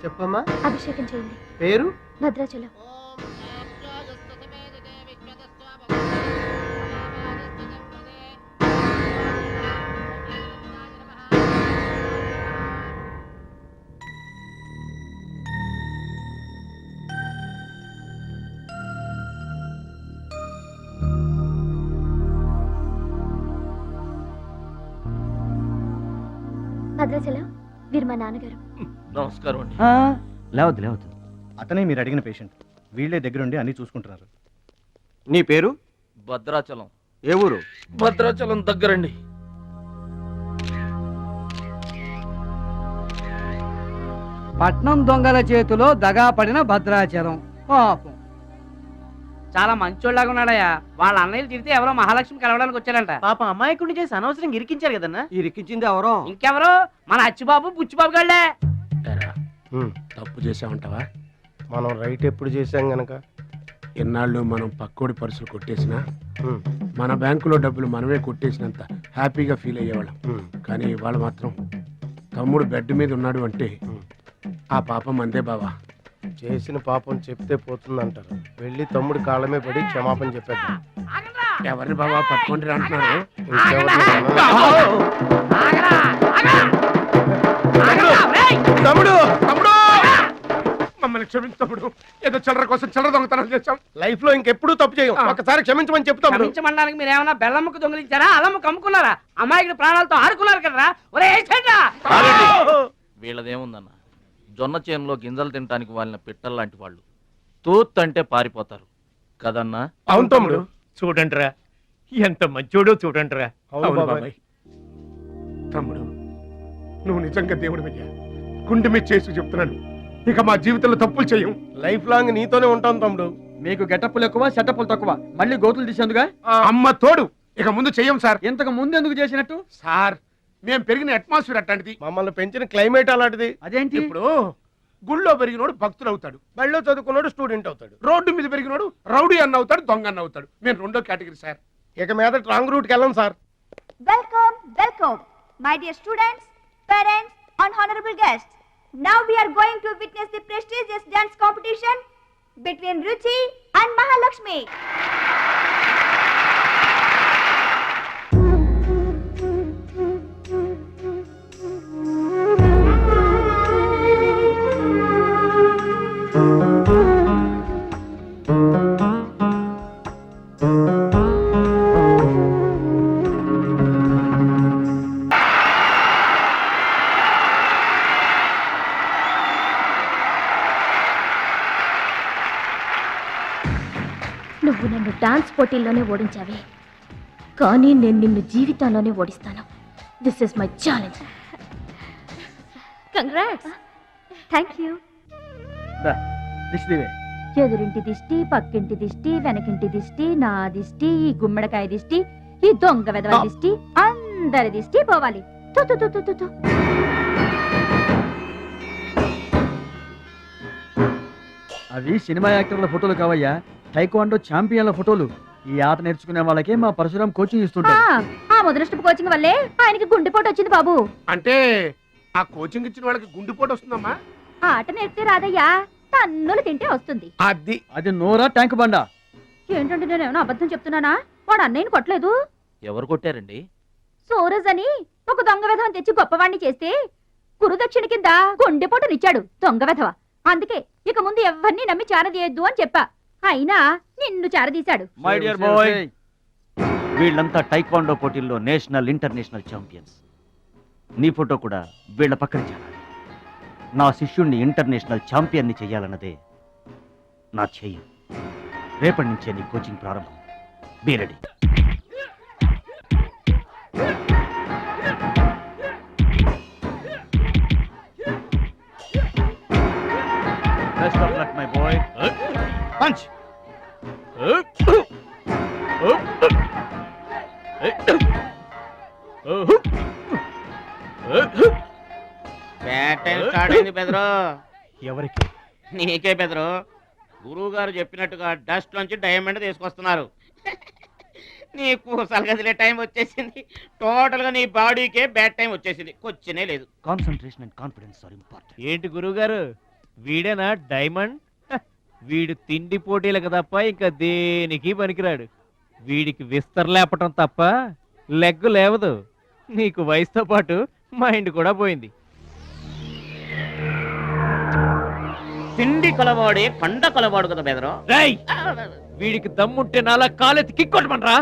చెప్పమ్మా. అభిషేకం చేయండి. పేరు? భద్రాచలం. భద్రాచలం, వీరు మా నాన్నగారు. నమస్కారం అండి. లేవద్దు లేవద్దు, అతనే మీరు అడిగిన పేషెంట్. వీళ్ళే దగ్గరుండి అన్ని చూసుకుంటున్నారు. నీ పేరు? భద్రాచలం. ఏ ఊరు? భద్రాచలం దగ్గరండి. పట్నం దొంగల చేతిలో దగా పడిన భద్రాచలం పాపం. చాలా మంచోళ్ళగా ఉన్నాడయ్యా. వాళ్ళ అన్నయ్యలు తిరిగితే ఎవరో మహాలక్ష్మి కలవడానికి వచ్చారంట. పాపం అమాయకుడిని చేసి అనవసరంగా ఇరికించారు కదన్నా. ఇరికించింది ఎవరో? ఇంకెవరు, మన అచ్చిబాబు బుచ్చిబాబు గాళ్ళే. తప్పు చేసామంటావా? మనం రైట్ ఎప్పుడు చేశాం గనక ఎన్నాళ్ళు మనం పక్కోడి పర్సులు కొట్టేసినా మన బ్యాంకులో డబ్బులు మనమే కొట్టేసినంత హ్యాపీగా ఫీల్ అయ్యేవాళ్ళం. కానీ ఇవాళ మాత్రం తమ్ముడు బెడ్ మీద ఉన్నాడు అంటే ఆ పాపం అందే బావా. చేసిన పాపం చెప్తే పోతుందంటారు. వెళ్ళి తమ్ముడి కాళ్ళమే పడి క్షమాపణ చెప్పేద్దాం. ఎవరిని బావా పట్టుకుంటారు అంటున్నారు? తమ్ముడు తమ్ముడు మమ్మల్ని క్షమించు తమ్ముడు. ఏదో చిల్లర కోసం చిల్లర దొంగతనం చేశాం. లైఫ్ లో ఇంకెప్పుడు తప్పు చేయం. ఒకసారి క్షమించమని చెప్తాం. క్షమించమనడానికి మీరు ఏమన్నా బెల్లమ్మకు దొంగిలించారా, అల్లమ్మకు అమ్ముకున్నారా? అమాయకుడి ప్రాణాలతో ఆడుకున్నారు కదరా. ఒరే వీళ్ళదేముందన్న, జొన్న చేనులో గింజలు తినడానికి వాళ్ళని పిట్టల్లాంటి వాళ్ళు. తూత్ అంటే పారిపోతారు కదన్నా. అవును తమ్ముడు. చూడండిరా, ఎంత మంచోడో చూడండిరా. అవును బాబాయ్. తమ్ముడు, నువ్వు నిజంగా దేవుడు అయ్యా. గుండె మీద చేసి చెప్తున్నాను, ఇక మా జీవితంలో తప్పులు చేయం. లైఫ్ లాంగ్ నీతోనే ఉంటాం తమ్ముడు. మీకు గెటప్పులు ఎక్కువ, సెటప్పులు తక్కువ. మళ్ళీ గోతులు తీసేందుగా అమ్మ తోడు. ఇక ముందు చెయ్యం సార్. ఇంతకు ముందు ఎందుకు చేసినట్టు? సార్, మేము పెరిగిన అట్మాస్ఫియర్ అట్లాంటిది. మమ్మల్ని పెంచిన క్లైమేట్ అలాంటిది. అదేంటి? ఇప్పుడు గుళ్ళో పెరిగినోడు భక్తుడు అవుతాడు, బళ్ళో చదువుకున్నాడు స్టూడెంట్ అవుతాడు, రోడ్డు మీద పెరిగినోడు రౌడీ అన్న అవుతాడు, దొంగ అన్న అవుతాడు. మేము 2వ కేటగిరీ సార్. ఇక మీద రాంగ్ రూట్కి వెళ్ళం sir. Welcome, welcome, my dear students, parents, and honorable guests. Now we are going to witness the prestigious dance competition between Ruchi and Mahalakshmi. నువ్వు నన్ను డాన్స్ పోటీల్లోనే ఓడించావే, కానీ నేను నిన్ను జీవితంలోనే ఓడిస్తాను. This is my challenge. Congrats. Thank you. ఎదురింటి దిష్టి, పక్కింటి దిష్టి, వెనకింటి దిష్టి, నా దిష్టి, ఈ గుమ్మడికాయ దిష్టి, ఈ దొంగ వెధవ దిష్టి, అందరి దిష్టి పోవాలి. తో తో తో తో తో. అవి సినిమా యాక్టర్ల ఫోటోలు కావయ్యా, టైక్వాండో ఛాంపియన్ల ఫోటోలు. ఈ ఆట నేర్చుకునే వాళ్ళకే మా పరశురాం కోచింగ్ ఇస్తుంటాడు. ఆ మొదలస్టపు కోచింగ్ వల్లే ఆయనకి గుండెపోటు వచ్చింది బాబు. అంటే ఆ కోచింగ్ ఇచ్చిన వాళ్ళకి గుండెపోటు వస్తుందమ్మా? ఆ ఆట నేర్పితే రాదయ్యా, తన్నులు తింటే వస్తుంది. అది అది నోరా ట్యాంక్ బండా? ఏంటంటే నేను ఏమైనా అబద్ధం చెప్తున్నానా? వాడు అన్నయ్యని కొట్టలేదు. ఎవరు కొట్టారండి? సూరజ్ అని ఒక దొంగ విధవం తెచ్చి గొప్పవాణ్ణి చేస్తే కురుదక్షిణ కింద గుండెపోటునిచ్చాడు దొంగ విధవ. అందుకే ఇక ముందు ఎవరిని నమ్మి చారదీయద్దు అని చెప్పా. అయినా నిన్ను చారదీశాడు. మై డియర్ బాయ్, వీళ్ళంతా టైక్వాండో పోటీల్లో నేషనల్ ఇంటర్నేషనల్ ఛాంపియన్స్. నీ ఫోటో కూడా వీళ్ళ పక్కన చేరాలి. నా శిష్యుణ్ణి ఇంటర్నేషనల్ ఛాంపియన్ని చెయ్యాలన్నదే నా ధ్యేయం. రేపటి నుంచే నీ కోచింగ్ ప్రారంభం. Be ready. Best of luck my boy. Punch. Bad time start అయింది బెదరు. ఎవరికి? నీకే బెదరు. గురువు గారు చెప్పినట్టుగా డస్ట్ నుంచి డైమండ్ తీసుకొస్తున్నారు. నీకు సలగదిలే టైం వచ్చేసింది. టోటల్ గా నీ బాడీకే బ్యాడ్ టైం వచ్చేసింది. కొచ్చినే లేదు. Concentration and confidence are important. ఏంటి గురువుగారు, వీడేనా డైమండ్? వీడు తిండి పోటీలకు తప్ప ఇంకా దేనికి పనికిరాడు. వీడికి విస్తర లేపటం తప్ప లెగ్గు లేవదు. నీకు వయసుతో పాటు మైండ్ కూడా పోయింది. తిండి కలవాడే కండ కలవాడు కదా బెదరు. వీడికి దమ్ముంటే నాలా కాలెత్తి కిక్కొట్టమనరా.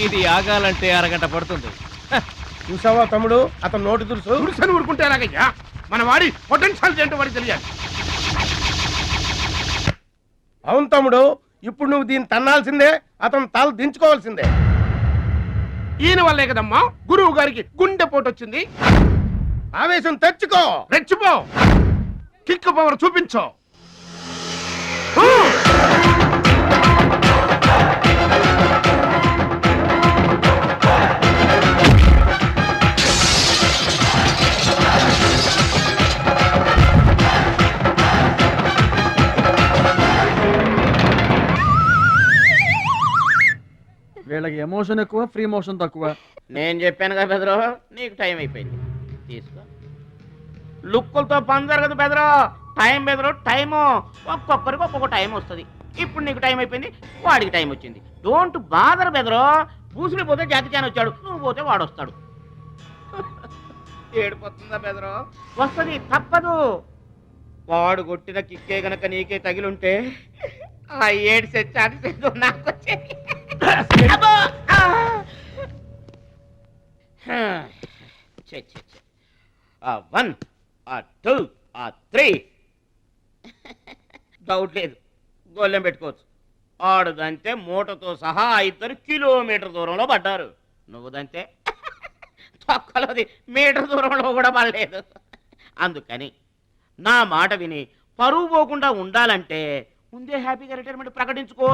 ఇది ఆగాలంటే అరగంట పడుతుంది. చూసావా తమ్ముడు, అతను నోటి దురుసు. దురుసని ఊరుకుంటే ఎలాగయ్యా? మన వాడి పొటెన్షియల్ ఏంటో వాడికి తెలియాలి. అవును తమ్ముడు, ఇప్పుడు నువ్వు దీన్ని తన్నాల్సిందే, అతను తల దించుకోవాల్సిందే. ఈయన వల్లే కదమ్మా గురువు గారికి గుండెపోటు వచ్చింది. ఆవేశం తెచ్చుకో, రెచ్చిపో, కిక్ పవర్ చూపించో. వీళ్ళకి ఎమోషన్ ఎక్కువ, ఫ్రీ మోషన్ తక్కువ. నేను చెప్పాను కదా బెదరు, నీకు టైం అయిపోయింది. తీసుకో. లుక్కులతో పని జరగదు బెదరు. టైం బెదరు, టైము. ఒక్కొక్కరికి ఒక్కొక్క టైం వస్తుంది. ఇప్పుడు నీకు టైం అయిపోయింది, వాడికి టైం వచ్చింది. డోంట్ బాదర్ బెదరు. పూసులు పోతే జాతి చాన్ వచ్చాడు, నువ్వు పోతే వాడు వస్తాడు. ఏడిపోతుందా బెదరు? వస్తుంది, తప్పదు. వాడు కొట్టిన కిక్కే గనక నీకే తగిలుంటే ఆ ఏడిసే చాటి నాకు వచ్చేది. One, two, three. డౌట్ లేదు, గోళ్ళెం పెట్టుకోవచ్చు. ఆడుదంతే మూటతో సహా 2 కిలోమీటర్ దూరంలో పడ్డారు. నువ్వుదంతే తొక్కలోది మీటర్ దూరంలో కూడా పడలేదు. అందుకని నా మాట విని పరువు పోకుండా ఉండాలంటే ముందే హ్యాపీగా రిటైర్మెంట్ ప్రకటించుకో.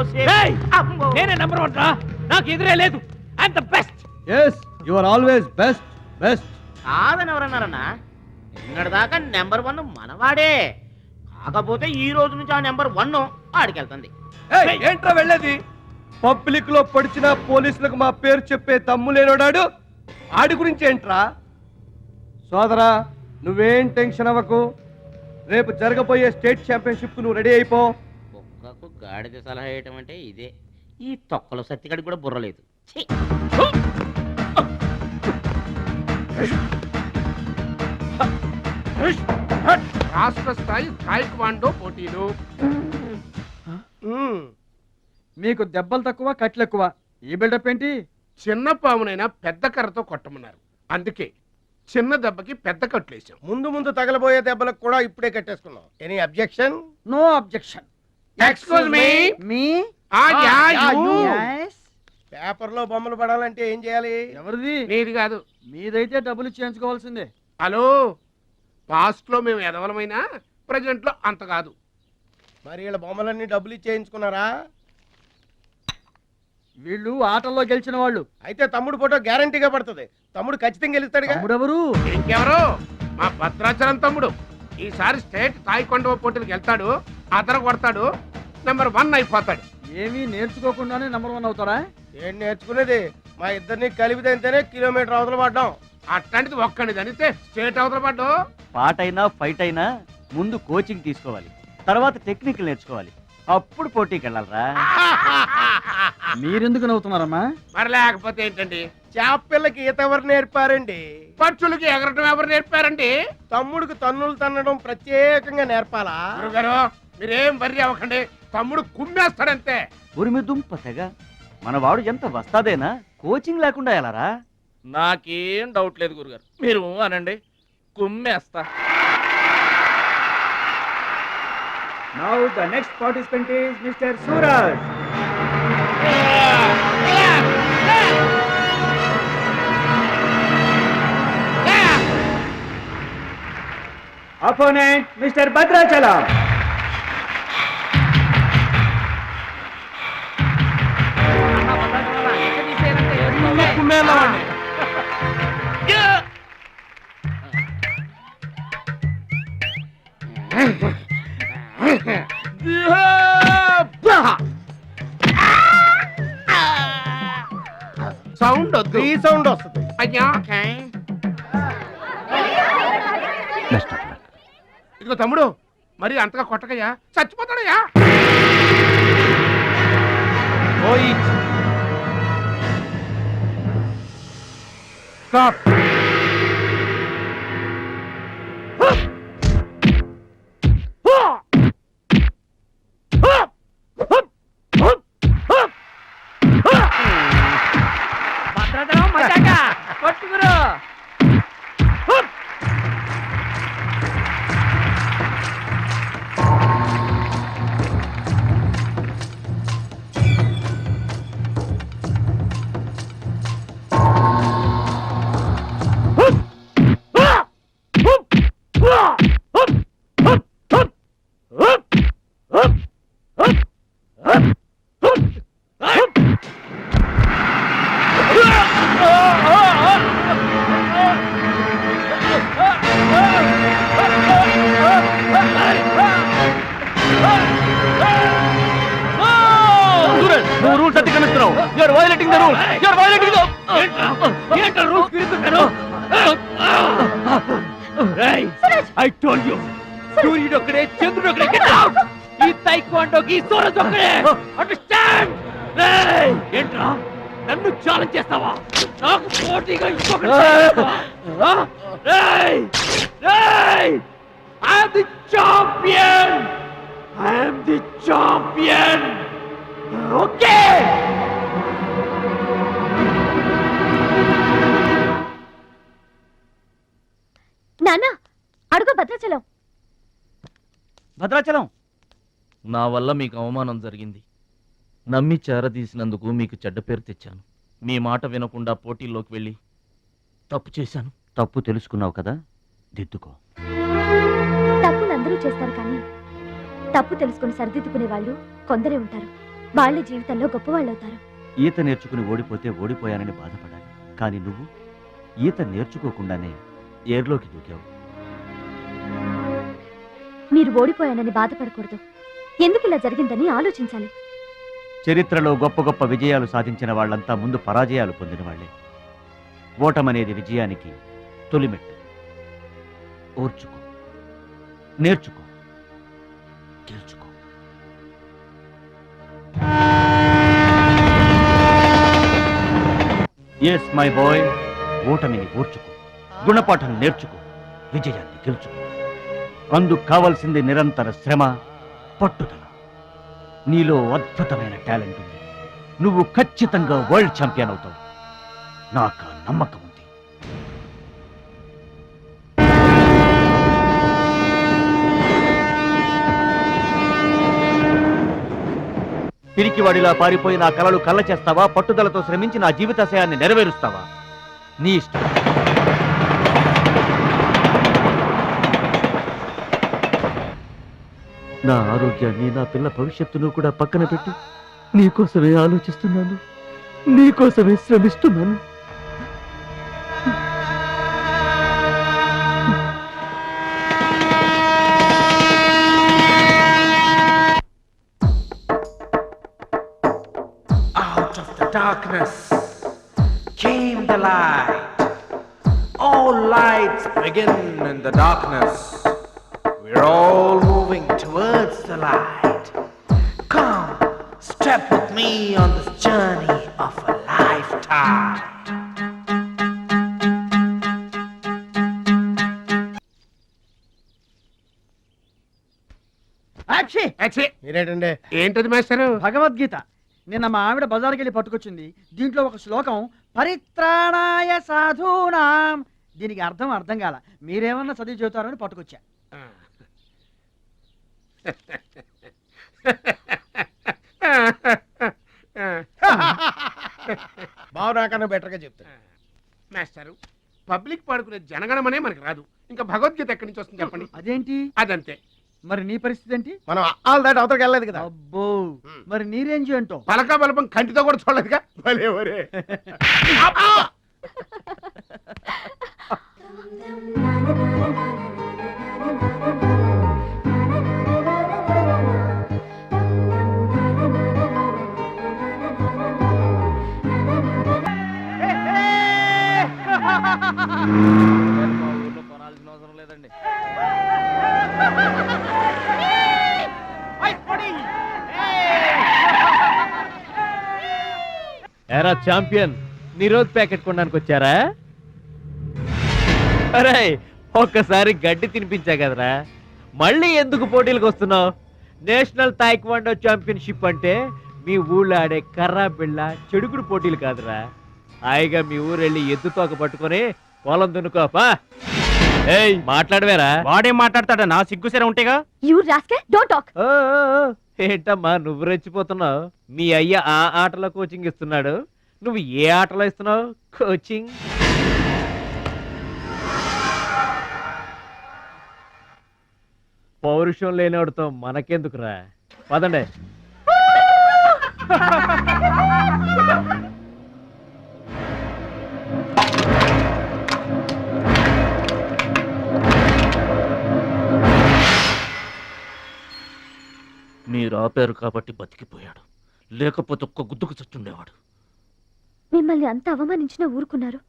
నేనే నెంబర్ 1 రా, నాకు ఎదురే లేదు. I'm the best. yes you are always best. కాదని ఎవరన్నారన్నా? నిన్నటిదాకా నెంబర్ 1 మనవాడే. కాకపోతే ఈ రోజు నుంచి ఆ నెంబర్ 1 ఆడికెళ్తుంది. ఏంట్రా వెళ్ళేది? పబ్లిక్ లో పడిచిన పోలీసులకు మా పేరు చెప్పే దమ్ము లేనోడాడు. ఆడి గురించి ఏంట్రా? సోదరా, నువ్వేం టెన్షన్ అవ్వకు. రేపు జరగబోయే స్టేట్ ఛాంపియన్షిప్ నువ్వు రెడీ అయిపో. కుక్కకు గాడిద సలహా వేయటం అంటే ఇదే. ఈ తొక్కలో సత్తిగడికి కూడా బుర్రలేదు. రాష్ట్ర స్థాయి టైక్వాండో పోటీలు. మీకు దెబ్బలు తక్కువ, కట్లు ఎక్కువ. ఈ బిల్డప్ ఏంటి? చిన్న పామునైనా పెద్ద కర్రతో కొట్టమన్నారు. అందుకే చిన్న దెబ్బకి పెద్ద కట్లేసాం. ముందు ముందు తగలబోయే దెబ్బలకు కూడా ఇప్పుడే కట్టేసుకున్నాం. Any objection? No objection. Excuse me. Paper లో బొమ్మలు పడాలంటే ఏం చేయాలి? ఎవరిది? నీది కాదు. మీదైతే డబ్బులు చేయించుకోవాల్సిందే. హలో, పాస్ట్ లో మేము ఎదవలమైనా ప్రజెంట్ లో అంత కాదు. మరి వీళ్ళ బొమ్మలన్నీ డబ్బులు ఇచ్చేయించుకున్నారా? వీళ్ళు ఆటల్లో గెలిచిన వాళ్ళు. అయితే తమ్ముడు ఫోటో గ్యారంటీగా పడుతుంది. తమ్ముడు ఖచ్చితంగా గెలుస్తాడుగా. తమ్ముడెవరు? ఇంకెవరు? మా భద్రాచలం తమ్ముడు. ఈసారి స్టేట్ తాయికొండ పోటీలకు వెళ్తాడు, అతను కొడతాడు, నెంబర్ 1 అయిపోతాడు. ఏమీ నేర్చుకోకుండానే నంబర్ 1 అవుతారా? ఏం నేర్చుకునేది? మా ఇద్దరిని కలిపితేనే కిలోమీటర్ అవతల పడ్డాం. అట్లాంటిది ఒక్కడిది అనితే స్టేట్ అవతల పడ్డు. పాట అయినా ఫైట్ అయినా ముందు కోచింగ్ తీసుకోవాలి, తర్వాత టెక్నిక్ నేర్చుకోవాలి, అప్పుడు పోటీకి వెళ్ళాలరా. మీరెందుకు నవ్వుతున్నారమ్మా? మరి లేకపోతే ఏంటండి? చేప పిల్లకి ఈత ఎవరు నేర్పారండి? పక్షులకి ఎగరటం ఎవరు నేర్పారండి? తమ్ముడికి తన్నులు తన్నడం ప్రత్యేకంగా నేర్పాలా? గురుగారు మీరేం వర్రీ అవ్వకండి, తమ్ముడు కుమ్మేస్తాడంతే. ఉరిమి దుంప తెగ మనవాడు ఎంత వస్తాదేనా, కోచింగ్ లేకుండా ఎలారా? నాకేం డౌట్ లేదు గురుగారు, మీరు అనండి, కుమ్మేస్తా. Now the next participant is Mr. Suraj. Opponent Mr. Bhadrachalam. Sound వద్దు, ఈ సౌండ్ వస్తుంది. అయ్యా ఇదిగో తమ్ముడు, మరి అంతగా కొట్టకయ్యా, చచ్చిపోతాడయ్యా. స్టాప్. నువ్వు రూల్స్ అతిక్రమిస్తున్నావు. You are violating the rules. You are violating the rules తిరుగుతున్నాను. ఐ టోల్డ్ యు, సూర్యుడు ఒక్కడే, చంద్రుడు ఒక్కడే. Get out. ఈ తైక్వాండోకి సూరజ్ ఒక్కడే. అండర్స్టాండ్? ఏంట్రా నన్ను ఛాలెంజ్ చేస్తావా? నాకు పోటీగా ఇంకొకటి I am the champion. I am the champion. Okay. నాన్న అడుగు భద్రాచలం. భద్రాచలం, నా వల్ల మీకు అవమానం జరిగింది. నమ్మి చేరదీసినందుకు మీకు చెడ్డ పేరు తెచ్చాను. మీ మాట వినకుండా పోటీల్లోకి వెళ్ళి తప్పు చేశాను. తప్పు తెలుసుకున్నావు కదా, దిద్దుకో. తప్పులు అందరూ చేస్తారు కానీ తప్పు తెలుసుకుని సరిదిద్దుకునే వాళ్ళు కొందరే ఉంటారు. వాళ్ళ జీవితంలో గొప్పవాళ్ళు అవుతారు. ఈత నేర్చుకుని ఓడిపోతే ఓడిపోయానని బాధపడాలి, కానీ నువ్వు ఈత నేర్చుకోకుండానే ఏర్లోకి దూకావు. మీరు ఓడిపోయానని బాధపడకూడదు. ఎందుకు ఇలా జరిగిందని ఆలోచించాలి. చరిత్రలో గొప్ప గొప్ప విజయాలు సాధించిన వాళ్ళంతా ముందు పరాజయాలు పొందిన వాళ్లే. ఓటమనేది విజయానికి తొలిమెట్టు. ఓర్చుకో, నేర్చుకో, గెలుచుకో. ఎస్ మై బాయ్, ఓటమిని ఓర్చుకో, గుణపాఠం నేర్చుకో, విజయాన్ని గెలుచుకో. అందుకు కావాల్సింది నిరంతర శ్రమ, పట్టుదల. నీలో అద్భుతమైన టాలెంట్ ఉంది. నువ్వు ఖచ్చితంగా వరల్డ్ ఛాంపియన్ అవుతావు. నాకు ఆ నమ్మకం ఉంది. పిరికివాడిలా పారిపోయి నా కలలు కళ్ళ చేస్తావా? పట్టుదలతో శ్రమించి నా జీవితాశయాన్ని నెరవేరుస్తావా? నీ ఇష్టం. నా ఆరోగ్యాన్ని, నా పిల్ల భవిష్యత్తును కూడా పక్కన పెట్టి నీకోసమే ఆలోచిస్తున్నాను, నీకోసమే శ్రమిస్తున్నాను. darkness came the light. All lights begin in the darkness. We're all moving towards the light. Come, step with me on this journey of a lifetime. మీరేటండి? ఏంటది మాస్టరు? భగవద్గీత నిన్న మా ఆవిడ బజార్కి వెళ్ళి పట్టుకొచ్చింది. దీంట్లో ఒక శ్లోకం పరిత్రాణాయ సాధూనాం, దీనికి అర్థం కాల. మీరేమన్నా చదివి చెబుతారని పట్టుకొచ్చా. బావు నాకన్నా బెటర్గా చెప్తాను. మాస్టరు, పబ్లిక్ పాడుకునే జనగణమనే మనకు రాదు, ఇంకా భగవద్గీత ఎక్కడి నుంచి వస్తుంది చెప్పండి. అదేంటి? అదంతే. మరి నీ పరిస్థితి ఏంటి? మనం ఆల్ దాటి అవతలకి వెళ్ళలేదు కదా. అబ్బో, మరి నీ రేంజ్ ఏంటో? పలక బలపం కంటితో కూడా చూడలేదుగా. భలే ఒరే. మా ఊర్లో కొనాల్సిన అవసరం లేదండి. ఎరా ఛాంపియన్, నీ రోజు ప్యాకెట్ కొనడానికి వచ్చారా? అరే, ఒక్కసారి గడ్డి తినిపించా కదరా, మళ్ళీ ఎందుకు పోటీలకు వస్తున్నావు? నేషనల్ తాయిక్వాండో ఛాంపియన్షిప్ అంటే మీ ఊళ్ళో ఆడే కర్రా బిళ్ళ చెడుగుడు పోటీలు కాదురా. హాయిగా మీ ఊరు వెళ్ళి ఎద్దు తోక పట్టుకొని పొలం దున్నుకోపా. ఏయ్, మాట్లాడవేరా? వాడేం మాట్లాడతాడా? నా సిగ్గుసేర ఉంటేగా. You rascal, don't talk. ఏంటమ్మా నువ్వు రెచ్చిపోతున్నావు? మీ అయ్య ఆ ఆటలో కోచింగ్ ఇస్తున్నాడు, నువ్వు ఏ ఆటలో ఇస్తున్నావు కోచింగ్? పౌరుషం లేనివాడితో మనకెందుకురా, పదండి. మీరు ఆపారు కాబట్టి బతికిపోయాడు, లేకపోతే ఒక్క గుద్దుకు చచ్చుండేవాడు. మిమ్మల్ని అంత అవమానించినా ఊరుకున్నారు.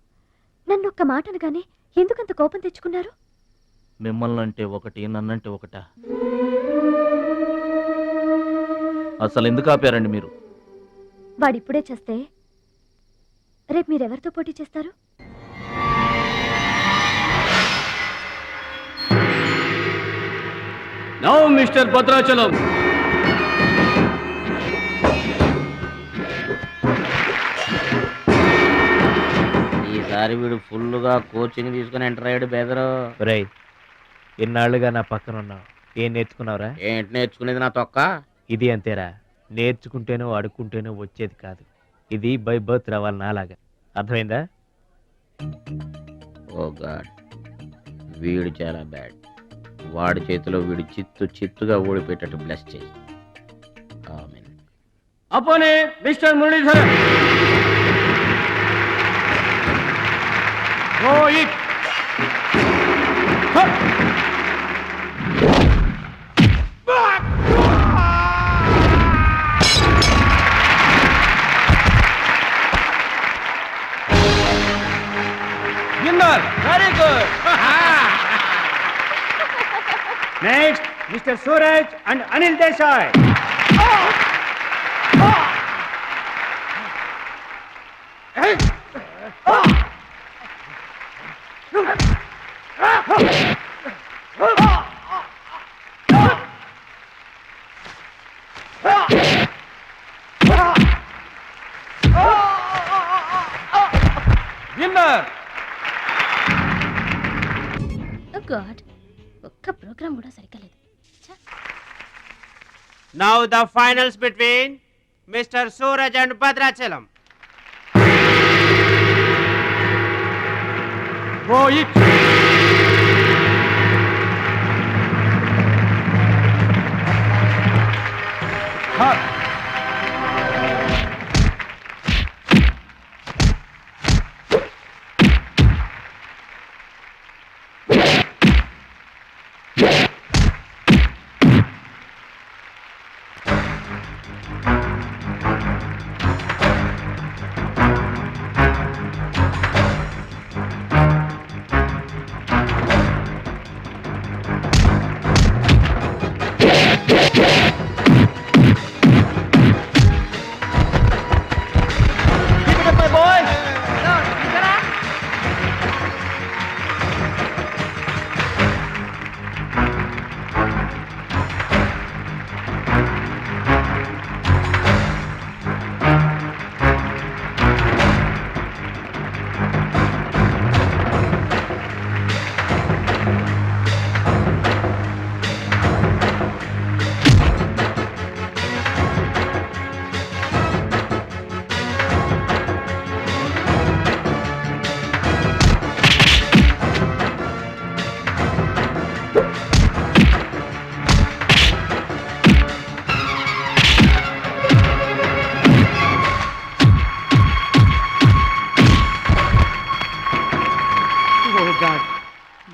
నన్ను ఒక్క మాట అనగానే ఎందుకంత కోపం తెచ్చుకున్నారు? మిమ్మల్ని అంటే ఒకటి, నన్నంటే ఒకటా? అసలు ఎందుకు ఆపారండి మీరు? వాడిప్పుడే చేస్తే రేపు మీరెవరితో పోటీ చేస్తారు? నౌ మిస్టర్ భద్రాచలం, ఈసారి వీడు ఫుల్గా కోచింగ్ తీసుకుని ఎంటర్ అయ్యాడు బెదరు. రేయ్, ఎన్నాళ్ళుగా నా పక్కన ఉన్నావు, ఏం నేర్చుకున్నావురా? ఏంటి నేర్చుకునేది నా తొక్క? ఇది అంతేరా, నేర్చుకుంటేనో అడుక్కుంటేనో వచ్చేది కాదు. ఇది బై బర్త్ రావాలి నాలాగా, అర్థమైందా? ఓ గాడ్, వీడు చాలా బ్యాడ్. వాడి చేతిలో వీడు చిత్తుగా ఓడిపోయేటట్టు బ్లెస్ చేయి. ఆమేన్. అపోనే mister Muralidhar. Very good. Next mister Suraj and Anil Desai. Winner. God, ఒక్క ప్రోగ్రామ్ కూడా సరిగ్గా లేదు. Now the finals between Mr. Suraj and Bhadrachalam. Rohit. Cut.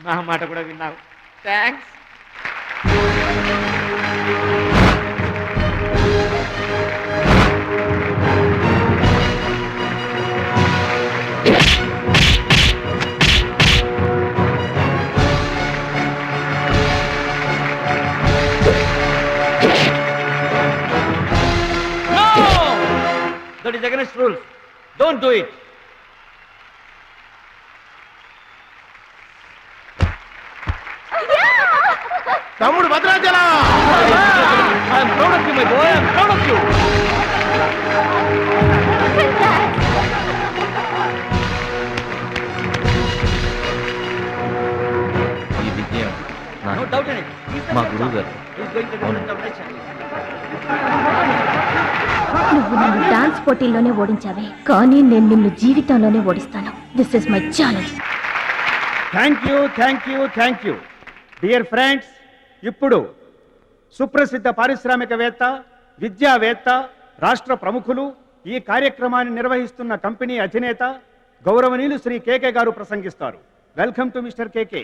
నా మాట కూడా విన్నావు. Thanks. That is against rules. Don't do it. తమ్ముడు Bhadrachalam. I am proud of you, my boy. I am proud of you. ఈ విజయం No doubt in it. మా గురువు గారు. He is going to win the competition. నువ్వు నన్ను డాన్స్ పోటీల్లోనే ఓడించావే, కానీ నేను నిన్ను జీవితంలోనే ఓడిస్తాను. This is my challenge. Thank you dear friends. ఇప్పుడు సుప్రసిద్ధ పారిశ్రామికవేత్త, విద్యావేత్త, రాష్ట్ర ప్రముఖులు, ఈ కార్యక్రమాన్ని నిర్వహిస్తున్న కంపెనీ అధినేత గౌరవనీయులు శ్రీ కేకే గారు ప్రసంగిస్తారు. Welcome to mister KK.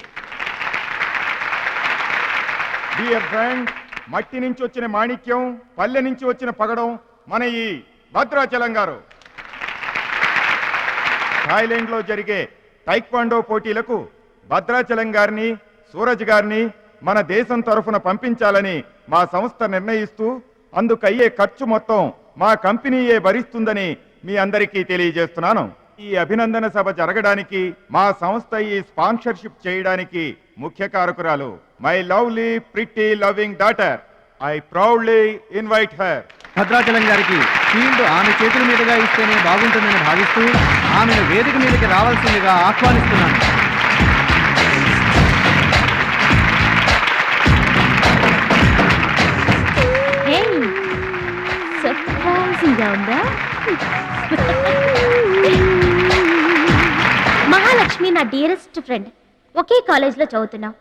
Dear friend, మట్టి నుంచి వచ్చిన మాణిక్యం, పల్లె నుంచి వచ్చిన పగడం మన ఈ భద్రాచలం గారు. థాయిలాండ్ లో జరిగే టైక్వాండో పోటీలకు భద్రాచలం గారిని, సూరజ్ గారిని మన దేశం తరఫున పంపించాలని మా సంస్థ నిర్ణయిస్తూ అందుకయ్యే ఖర్చు మొత్తం మా కంపెనీయే భరిస్తుందని మీ అందరికీ తెలియజేస్తున్నాను. ఈ అభినందన సభ జరగడానికి మా సంస్థ ఈ స్పాన్సర్షిప్ చేయడానికి ముఖ్య కారకురాలు my lovely pretty loving daughter. I proudly invite her. Bhadrachalam గారికి ఫీల్డ్ ఆమె చేతుల మీదుగా ఇస్తేనే బాగుంటుందని భావిస్తూ ఆమెను వేదిక మీదకి రావాల్సిందిగా ఆహ్వానిస్తున్నాను. సర్ప్రైజింగ్గా ఉందా? మహాలక్ష్మి నా డియరెస్ట్ ఫ్రెండ్. ఒకే కాలేజ్లో చదువుతున్నాం.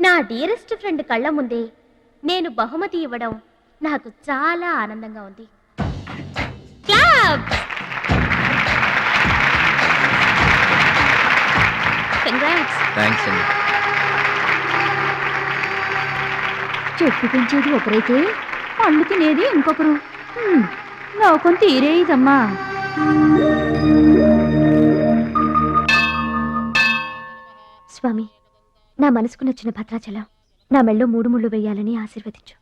నా డియరెస్ట్ ఫ్రెండ్ కళ్ళ ముందే నేను బహుమతి ఇవ్వడం నాకు చాలా ఆనందంగా ఉంది. కంగ్రాట్స్. థ్యాంక్స్ అండి. చెట్టు పెంచేది ఒకరైతే పళ్ళు తినేది ఇంకొకరు. లోకం తీరేదమ్మా. స్వామి, నా మనసుకు నచ్చిన భద్రాచలం నా మెళ్ళో 3 ముళ్ళు వేయాలని ఆశీర్వదించు.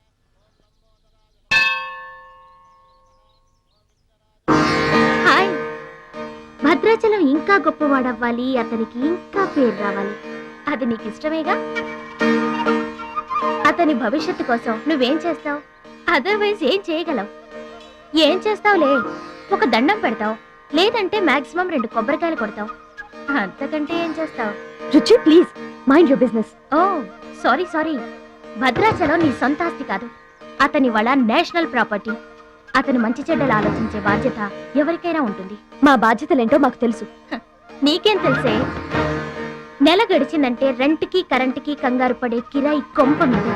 హాయ్. భద్రాచలం ఇంకా గొప్పవాడవ్వాలి, అతనికి ఇంకా పేరు రావాలి. అది నీకు ఇష్టమేగా? అతని భవిష్యత్తు కోసం నువ్వేం చేస్తావు? అదర్వైజ్ ఏం చేయగలవు? ఏం చేస్తావులే, ఒక దండం పెడతావు, లేదంటే మాక్సిమం 2 కొబ్బరికాయలు కొడతావు. అంతకంటే ఏం చేస్తావు? Ruchi, please mind your business. Oh sorry. Bhadrachalam నీ సొంత ఆస్తి కాదు, అతని వాళ్ళ నేషనల్ ప్రాపర్టీ. అతను మంచి చెడ్డలు ఆలోచించే బాధ్యత ఎవరికైనా ఉంటుంది. మా బాధ్యతలేంటో మాకు తెలుసు. నీకేం తెలుసే? నెల గడిచిందంటే రెంట్కి కరెంటుకి కంగారు పడే కిరాయి కొంప మీద.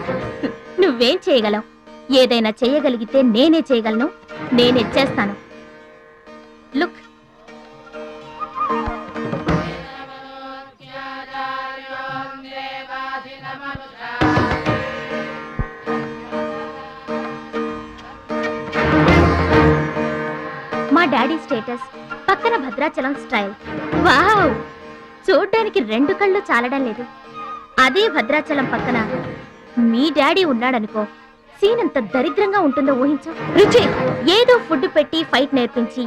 నువ్వేం చేయగలవు? ఏదైనా చేయగలిగితే నేనే చేయగలను, నేనే చేస్తాను. లుక్, మా డాడీ స్టేటస్ పక్కన భద్రాచలం స్టైల్. వావ్, చూడ్డానికి 2 కళ్ళు చాలడం లేదు. అదే భద్రాచలం పక్కన మీ డాడీ ఉన్నాడనుకో, సీన్ ఎంత దరిద్రంగా ఉంటుందో ఊహించు. రుచి, ఏదో ఫుడ్ పెట్టి ఫైట్ నేర్పించి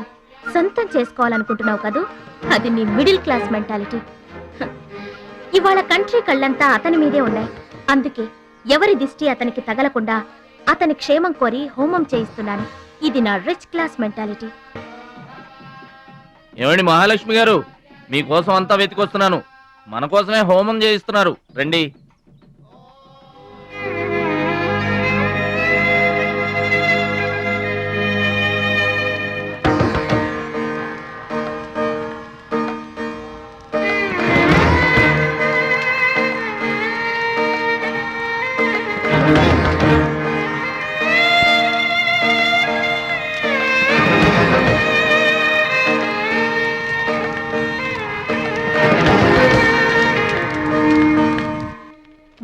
సొంతం చేసుకోవాలనుకుంటున్నావు కదూ, అది నీ మిడిల్ క్లాస్ మెంటాలిటీ. ఇవాళ కంట్రీ కళ్ళంతా అతని మీదే ఉన్నాయి. అందుకే ఎవరి దిష్టి అతనికి తగలకుండా అతని క్షేమం కోరి హోమం చేయిస్తున్నాను. ఇది నా రిచ్ క్లాస్ మెంటాలిటీ. ఏమండి మహాలక్ష్మి గారు, మీకోసం అంతా వెతికొస్తున్నాను. మన కోసమే హోమం చేయిస్తున్నారు, రండి.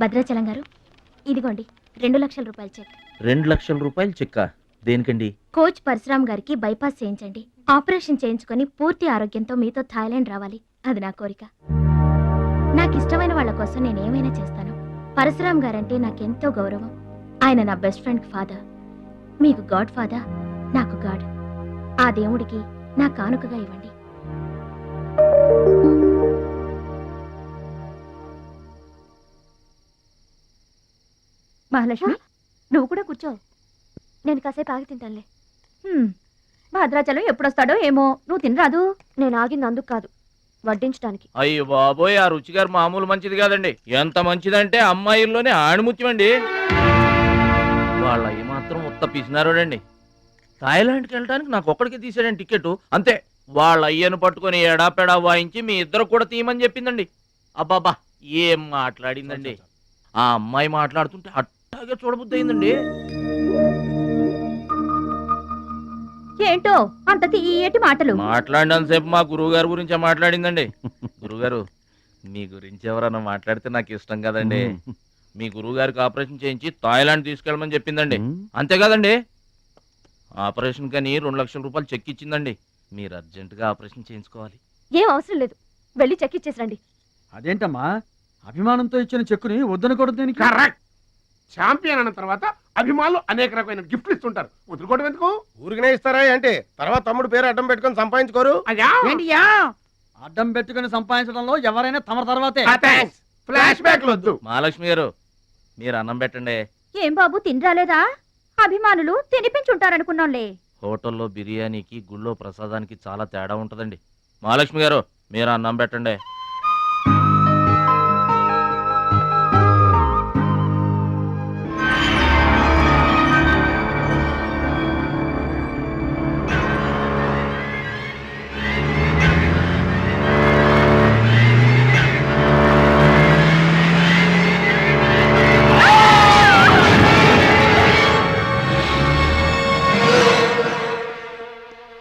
భద్రాచలం గారు, ఇదిగోండి 2 లక్షల రూపాయల చెక్. 2 లక్షల రూపాయలు చెక్క దేనికండి? కోచ్ పరశురామ్ గారికి బైపాస్ చేయించండి. ఆపరేషన్ చేయించుకొని పూర్తి ఆరోగ్యంతో మీతో థాయిలాండ్ రావాలి. అది నా కోరిక. నాకు ఇష్టమైన వాళ్ళ కోసం నేను ఏమైనా చేస్తాను. పరశురామ్ గారంటే నాకెంతో గౌరవం. ఆయన నా బెస్ట్ ఫ్రెండ్ ఫాదర్. మీకు గాడ్ ఫాదర్, నాకు గాడ్. ఆ దేవుడికి నా కానుకగా ఇవ్వండి. మహాలక్ష్మి, నువ్వు కూడా కూర్చో. నేను కాసేపు ఆగి తింటానులే. భద్రాచలం ఎప్పుడొస్తాడో ఏమో. నువ్వు తినరాదు? నేను ఆగింది అందుకు కాదు, వడ్డించడానికి. అయ్యో బాబోయ్, ఆ రుచి గారు మామూలు మంచిది కాదండి. ఎంత మంచిదంటే అమ్మాయిల్లోనే ఆణిముత్యమండి. వాళ్ళ అయ్యి మాత్రం ఉత్త పిసినారోడండి. థాయిలాండ్కి వెళ్ళడానికి నాకు ఒక్కడికి తీసాడండి టికెట్, అంతే. వాళ్ళ అయ్యను పట్టుకొని ఎడాపెడా వాయించి మీ ఇద్దరు కూడా తీయమని చెప్పిందండి. అబ్బాబా ఏం మాట్లాడిందండి. ఆ అమ్మాయి మాట్లాడుతుంటే అట్టాగే చూడబుద్ధి అయిందండి. ఏంటో అంత తీయటి మాటలు మాట్లాడినంతసేపు మా గురువు గారి గురించే మాట్లాడిందండి. గురుగారు, మీ గురించి ఎవరన్నా మాట్లాడితే నాకు ఇష్టం కదండి. మీ గురువు గారికి ఆపరేషన్ చేయించి థాయిలాండ్ తీసుకెళ్ళమని చెప్పిందండి. అంతే కదండి. ఆపరేషన్ కని 2 లక్షల రూపాయలు చెక్ ఇచ్చిందండి. మీరు అర్జెంటుగా ఆపరేషన్ చేయించుకోవాలి. ఏం అవసరం లేదు, వెళ్ళి చెక్ ఇచ్చేసరండి. అదేంటమ్మా, అభిమానంతో ఇచ్చిన చెక్కుని వద్దనకూడదు. కరెక్ట్. ఛాంపియన్ అన్న తర్వాత అభిమానులు అనేక రకమైన గిఫ్ట్లు ఇస్తుంటారు. వదులుకోవడం ఎందుకు? ఊరికనే ఇస్తారా అంటే తర్వాత తమ్ముడు పేరు అడ్డం పెట్టుకొని సంపాదించుకోరు. అడ్డం పెట్టుకుని సంపాదించడంలో ఎవరైనా తమ తర్వాతే. ఫ్లాష్ బ్యాక్ వద్దు. మహాలక్ష్మి గారు, మీరు అన్నం పెట్టండి. ఏం బాబు, తినరాలేదా? అభిమానులు తినిపించుంటారనుకున్నాంలే. హోటల్లో బిర్యానీకి గుళ్ళో ప్రసాదానికి చాలా తేడా ఉంటుందండి. మహాలక్ష్మి గారు, మీరు అన్నం పెట్టండి.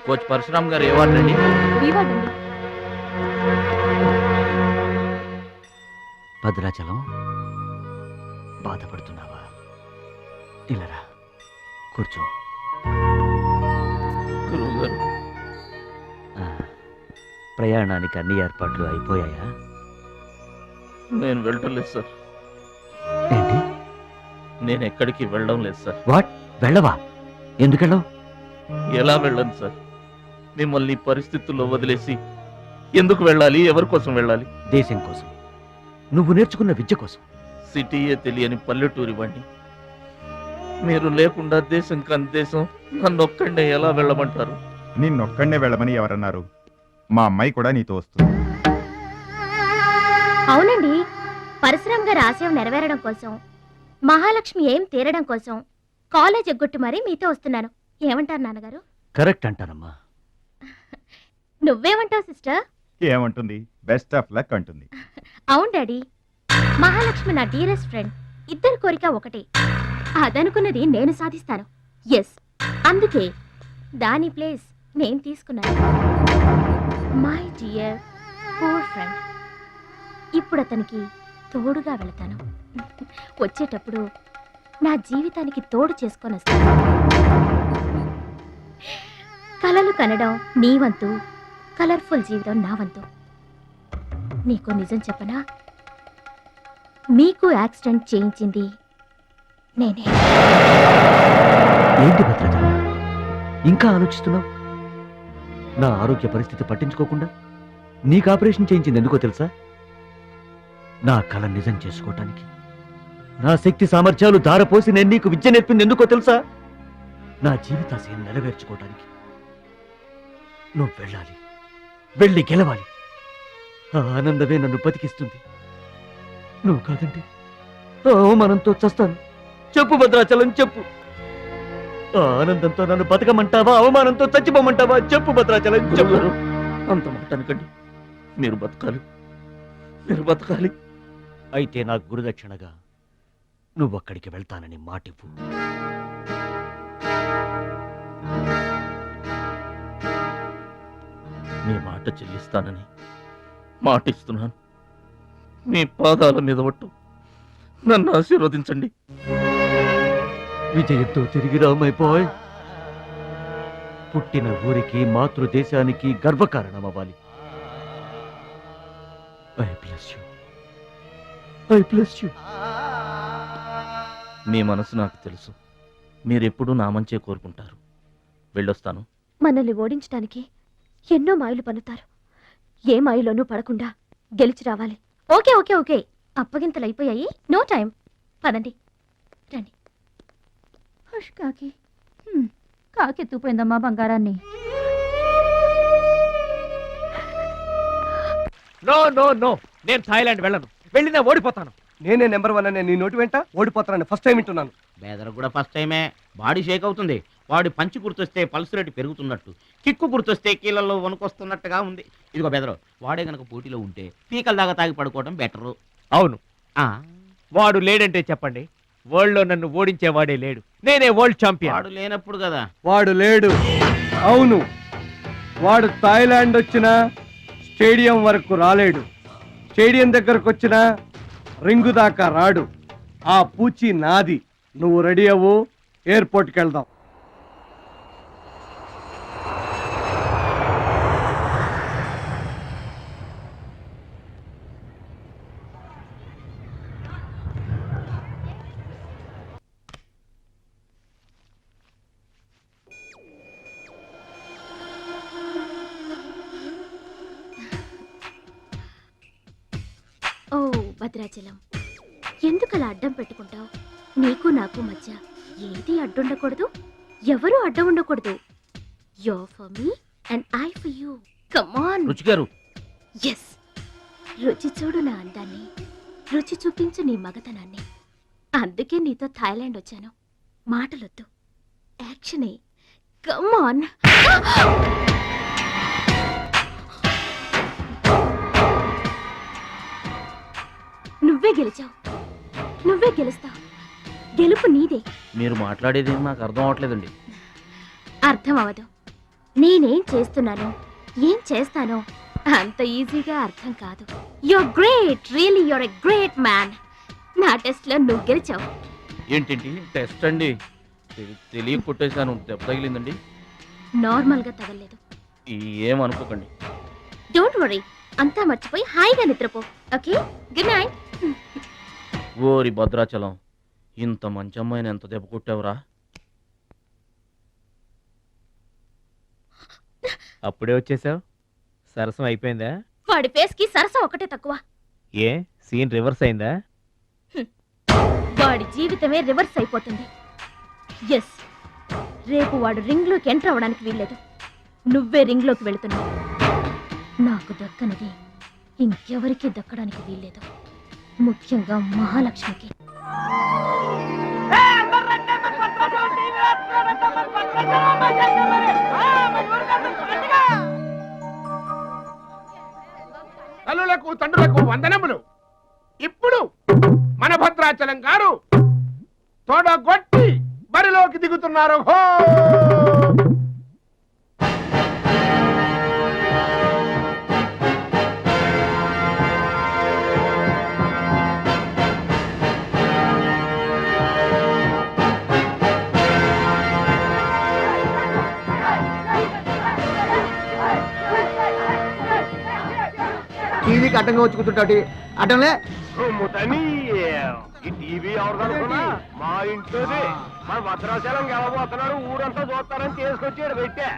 కోచ్ పరశురామ్ గారు ఏ వార్డు అండి? భద్రాచలం, బాధపడుతున్నావా? ఇలారా కూర్చో. గురువు గారు, ప్రయాణానికి అన్ని ఏర్పాట్లు అయిపోయాయా? నేను వెళ్ళటం లేదు సార్. ఏంటి? నేను ఎక్కడికి వెళ్ళడం లేదు సార్. వాట్? వెళ్ళవా? ఎందుకెళ్ళవు? ఎలా వెళ్ళను సార్? మిమ్మల్ని పరిస్థితుల్లో వదిలేసి ఎందుకు వెళ్ళాలి? ఎవరి కోసం వెళ్ళాలి? దేశం కోసం, నువ్వు నేర్చుకున్న విద్య కోసం. సిటీయే తెలియని పల్లెటూరి వాణ్ణి. మీరు లేకుండా దేశం కాని దేశం నన్నొక్కడే ఎలా వెళ్ళమంటారు? నిన్నొక్కడే వెళ్ళమని ఎవరన్నారు? మా అమ్మాయి కూడా నీతో వస్తుంది. అవునండి, పరశురామ్ గారి ఆశయం నెరవేరడం కోసం, మహాలక్ష్మి ఏం తీరడం కోసం కాలేజ్ ఎగ్గొట్టి మరీ మీతో వస్తున్నాను. ఏమంటారు నాన్నగారు? కరెక్ట్ అంటానమ్మా. నువ్వేమంటావు సిస్టర్? ఏమంటుంది? బెస్ట్ ఆఫ్ లక్ అంటుంది. అవును డాడీ, మహాలక్ష్మి నా డీరెస్ట్ ఫ్రెండ్. ఇద్దరి కోరిక ఒకటే. అదనుకున్నది నేను సాధిస్తాను. ఎస్, అందుకే దాని ప్లేస్ నేను తీసుకున్నాను. My dear poor friend. ఇప్పుడు అతనికి తోడుగా వెళతాను. వచ్చేటప్పుడు నా జీవితానికి తోడు చేసుకొని వస్తాను. కలలు కనడం నీ వంతు, కలర్ఫుల్ జీవితం నా వంతు. నీకు నిజం చెప్పనా? మీకు యాక్సిడెంట్ చేయించింది నేనే. ఏంటి భద్రాచలం, ఇంకా ఆలోచిస్తున్నావు? నా ఆరోగ్య పరిస్థితి పట్టించుకోకుండా నీకు ఆపరేషన్ చేయించింది ఎందుకో తెలుసా? నా కళ నిజం చేసుకోవటానికి. నా శక్తి సామర్థ్యాలు ధారపోసి నేను నీకు విద్య నేర్పింది ఎందుకో తెలుసా? నా జీవితాశయం నెరవేర్చుకోవటానికి. నువ్వు వెళ్ళాలి, వెళ్ళి గెలవాలి. ఆ ఆనందమే నన్ను బతికిస్తుంది. నువ్వు కాదంటే అవమానంతో చస్తాను. చెప్పు భద్రాచలం, చెప్పు. ఆ ఆనందంతో నన్ను బతకమంటావా, అవమానంతో చచ్చిపోమంటావా? చెప్పు భద్రాచలం, చెప్పు. అంత మాట అనకండి. మీరు బతకాలి, మీరు బతకాలి. అయితే నా గురుదక్షిణగా నువ్వు అక్కడికి వెళ్తానని మాటివ్వు. నీ మాట చెల్లిస్తానని మాటిస్తున్నాను. మీ పాదాల మీద ఒట్టు. నన్ను ఆశీర్వదించండి. విజయంతో తిరిగి రా మై బాయ్. పుట్టిన ఊరికి మాతృదేశానికి గర్వకారణమవ్వాలి. I bless you. I bless you. మీ మనసు నాకు తెలుసు. మీరెప్పుడూ నా మంచే కోరుకుంటారు. వెళ్ళొస్తాను. మనల్ని ఓడించడానికి ఎన్నో మాయలు పన్నుతారు. ఏ మాయలోనూ పడకుండా గెలిచి రావాలి. ఓకే ఓకే ఓకే, అప్పగింతలు అయిపోయాయి. No time. పదండి, రండి. హుష్ కాకి. కాకెత్తుపోయిందమ్మా బంగారాన్ని. నో నో నో, నేను థాయిలాండ్ వెళ్ళను. వెళ్ళినా ఓడిపోతాను. నేనే నెంబర్ 1 అనే నీ నోటి వెంట ఓడిపోతానని ఫస్ట్ టైం వింటున్నాను. బేదర్ కూడా ఫస్ట్ టైమే. బాడీ షేక్ అవుతుంది. వాడి పంచి గుర్తొస్తే పల్స్ రేటు పెరుగుతున్నట్టు, కిక్కు గుర్తొస్తే కీళ్ళల్లో వణుకొస్తున్నట్టుగా ఉంది. ఇదిగో బెదరు, వాడే గనక పోటీలో ఉంటే పీకల దాకా తాగి పడుకోవడం బెటరు. అవును, వాడు లేడంటే చెప్పండి. వరల్డ్ లో నన్ను ఓడించేవాడే లేడు. నేనే వరల్డ్ ఛాంపియన్. వాడు లేనప్పుడు కదా. వాడు లేడు. అవును, వాడు థాయిలాండ్ వచ్చినా స్టేడియం వరకు రాలేడు. స్టేడియం దగ్గరకు వచ్చినా రింగు దాకా రాడు. ఆ పూచి నాది. నువ్వు రెడీ అవ్వు, ఎయిర్పోర్ట్కి వెళ్దాం. ఓ భద్రాచలం, ఎందుకలా అడ్డం పెట్టుకుంటావు? నీకు నాకు మధ్య ఏది అడ్డుండకూడదు, ఎవరు అడ్డం ఉండకూడదు. You for me and I for you. Come on రుచి గారు. ఎస్, రుచి చూడు నా అందాన్ని, రుచి చూపించు నీ మగతనాన్ని. అందుకే నీతో థాయిలాండ్ వచ్చాను. మాటలొద్దు, యాక్షనే. Come on. నువ్వే గెలిచావు, నువ్వే గెలుస్తావు. గెలుపు నీదే. మీరు మాట్లాడేది నాకు అర్థం అవట్లేదండి. అర్థం అవదు. నేనేం చేస్తున్నానో, ఏం చేస్తానో అంత ఈజీగా అర్థం కాదు. You're great, really you're a great man. నా టెస్ట్ లో నువ్వు గెలిచావు. ఏంటండి టెస్ట్ అండి? తెలియ కొట్టేశాను. దెబ్బ తగిలిందండి. నార్మల్ గా తగలేదు. ఏమనుకోకండి. డోంట్ వరీ, అంతా మర్చిపోయి హాయిగా నిద్రపో. Okay, good night. ఓరి భద్రాచలం, ఇంత మంచి అమ్మాయిని ఎంత దెబ్బ కొట్టావురా? అప్పుడే వచ్చేసావు. సరసం అయిపోయిందా? వాడి ఫేస్ కి సరసం ఒకటే తక్కువ. ఏ సీన్ రివర్స్ అయిందా? వాడి జీవితమే రివర్స్ అయిపోతుంది. ఎస్, రేపు వాడు రింగ్ లోకి ఎంటర్ అవ్వడానికి వీల్లేదు. నువ్వే రింగ్ లోకి వెళుతున్నావు. నాకు దక్కనిది ఇంకెవరికి దక్కడానికి వీల్లేదు, ముఖ్యంగా మహాలక్ష్మికి. తల్లులకు తండ్రులకు వందనములు. ఇప్పుడు మన భద్రాచలం గారు తోడగొట్టి బరిలోకి దిగుతున్నారు. హో! టీవీకి అడ్డంగా వచ్చి కూర్చుంటాడు. అడ్డంలే ఈ టీవీ ఎవరిదనుకున్నా మా ఇంట్లోది. మన భద్రాచలం గెలబోతున్నారు, ఊరంతా చూస్తారని తీసుకొచ్చాడు పెట్టే.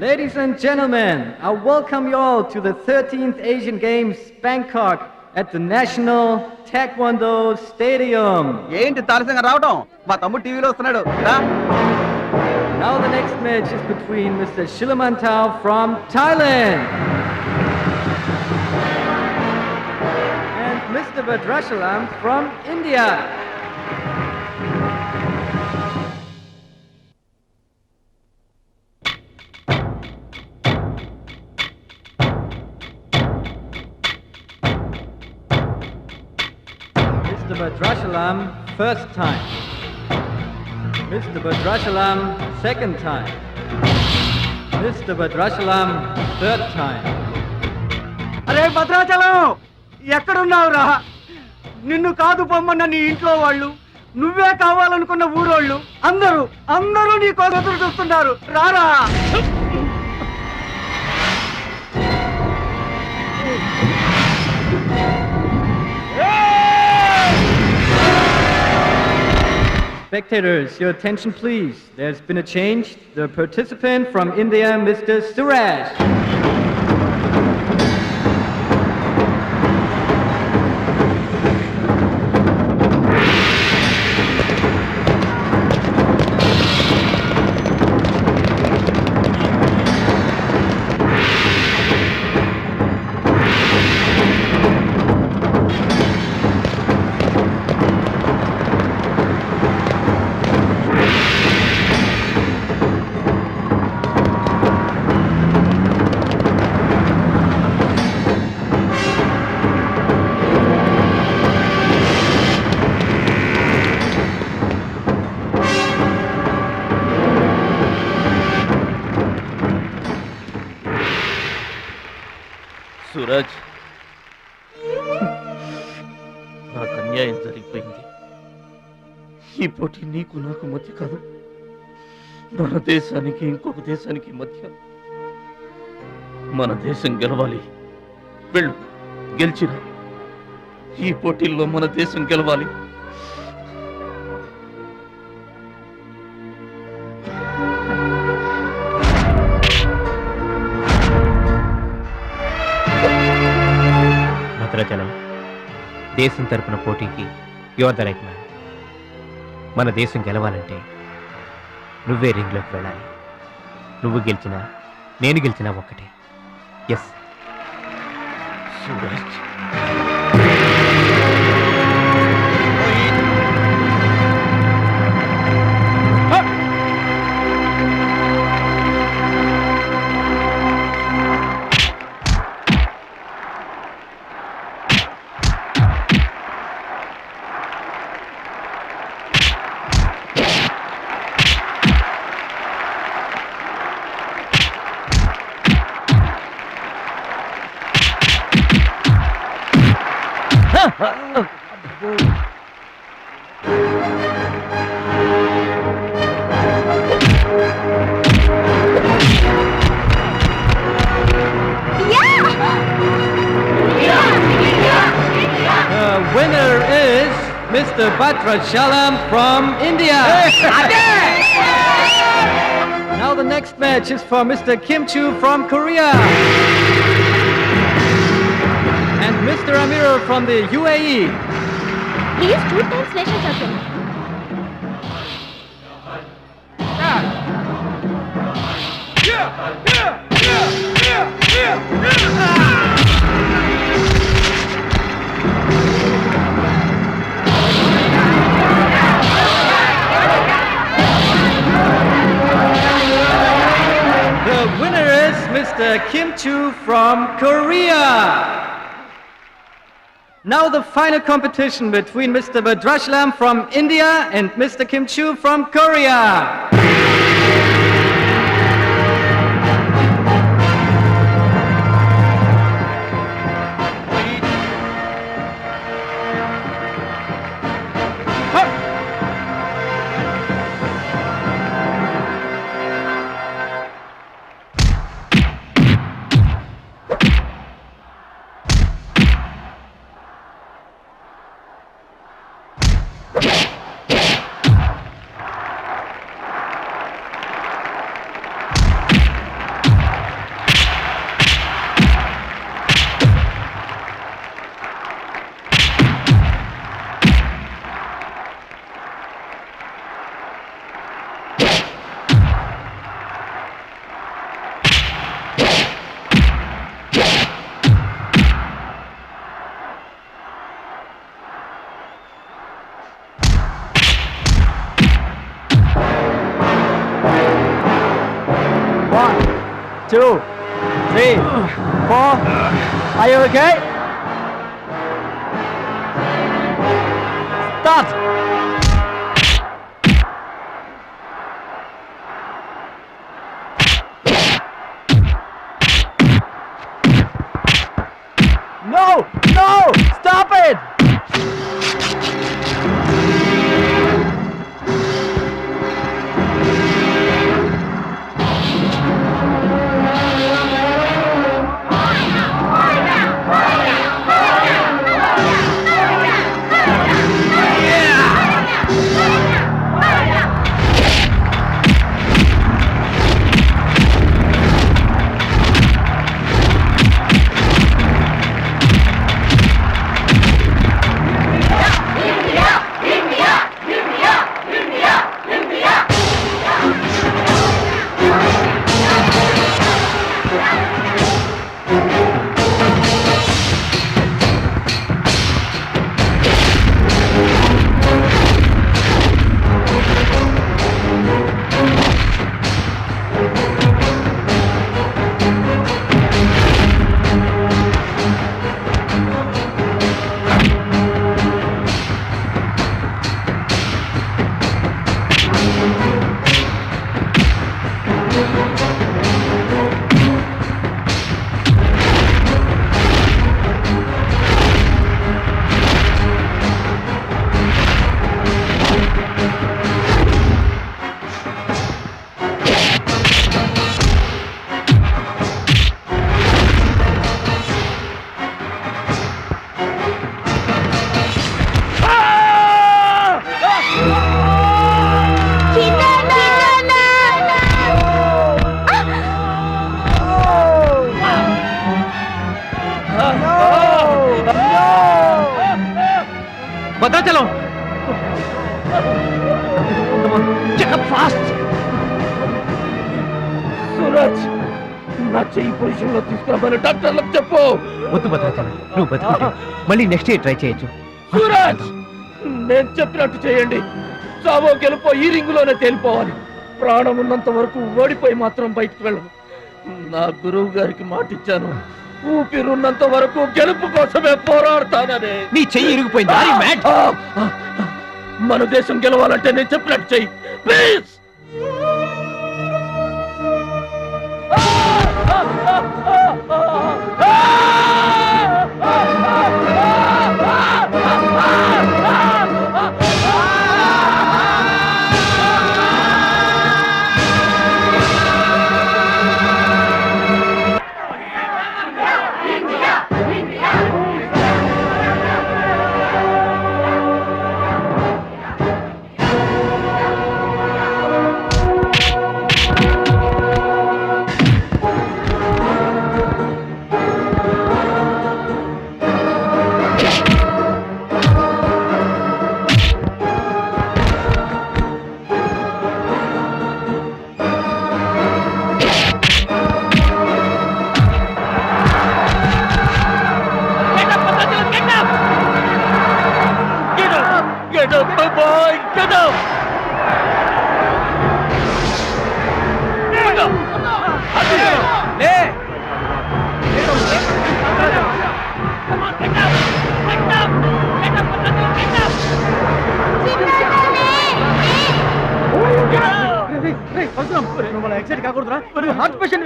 Ladies and gentlemen, I welcome you all to the 13th Asian Games, Bangkok, at the National Taekwondo Stadium. ఏంటి తారసంగా రావడం? మా తమ్ముడు టీవీలో వస్తున్నాడు. Now the next match is between Mr. Shilamantau from Thailand and Mr. Bhadrachalam from India. Mr. Bhadrachalam, first time. Mr. Bhadrachalam, second time. Mr. Bhadrachalam, third time. అరే భద్రాచలం ఎక్కడున్నావురా? నిన్ను కాదు పొమ్మన్న నీ ఇంట్లో వాళ్ళు, నువ్వే కావాలనుకున్న ఊరోళ్ళు అందరూ నీ కోసం ఎదురు చూస్తున్నారు. రారా. Spectators, your attention please. There's been a change. The participant from India, Mr. Suraj. Suraj, నాకు అన్యాయం జరిగిపోయింది. ఈ పోటీ నీకు నాకు మధ్య కాదు, మన దేశానికి ఇంకొక దేశానికి మధ్య. మన దేశం గెలవాలి. వెళ్ళు, గెలిచిరా. ఈ పోటీల్లో మన దేశం గెలవాలి. భద్రాచలం, దేశం తరపున పోటీకి యువర్ ద రైట్ మ్యాన్. మన దేశం గెలవాలంటే నువ్వే రింగ్లోకి వెళ్ళాలి. నువ్వు గెలిచినా నేను గెలిచినా ఒక్కటే. Yes Suraj. The winner is Mr. Bhadrachalam from India. Now the next match is for Mr. Kim Chu from Korea. And Mr. Amir from the UAE. He is 2 times national champion. The winner is Mr. Kim Chu from Korea. Now the final competition between Mr. Bhadrachalam from India and Mr. Kim Chu from Korea. Two, three, four. Are you okay? start. No! No! Stop it! Bhadrachalam Suraj నా చెయ్యి పొజిషన్ లో తీసుకురామని డాక్టర్లకు చెప్పు. వద్దు భద్రాచలం, నువ్వు బతుకుంటే మళ్ళీ నెక్స్ట్ ఇయర్ ట్రై చేయొచ్చు. సూరజ్ నేను చెప్పినట్టు చేయండి. చావో గెలుపో ఈ రింగులోనే తేలిపోవాలి. ప్రాణం ఉన్నంత వరకు ఓడిపోయి మాత్రం బయటకు వెళ్ళను. నా గురువు గారికి మాటిచ్చాను, ఊపిరున్నంత వరకు గెలుపు కోసమే పోరాడతానని. నీ చెయ్యి ఇరిగిపోయింది. మన దేశం గెలవాలంటే నేను చెప్పినట్టు చెయ్యి please. Get up, my boy! Get up! Get up! Hey! Get up! Come on, get up! Get up! Get up! Get up! నువ్వు మన ఎక్సైట్ కాకూడదురా, నువ్వు హార్ట్ పేషెంట్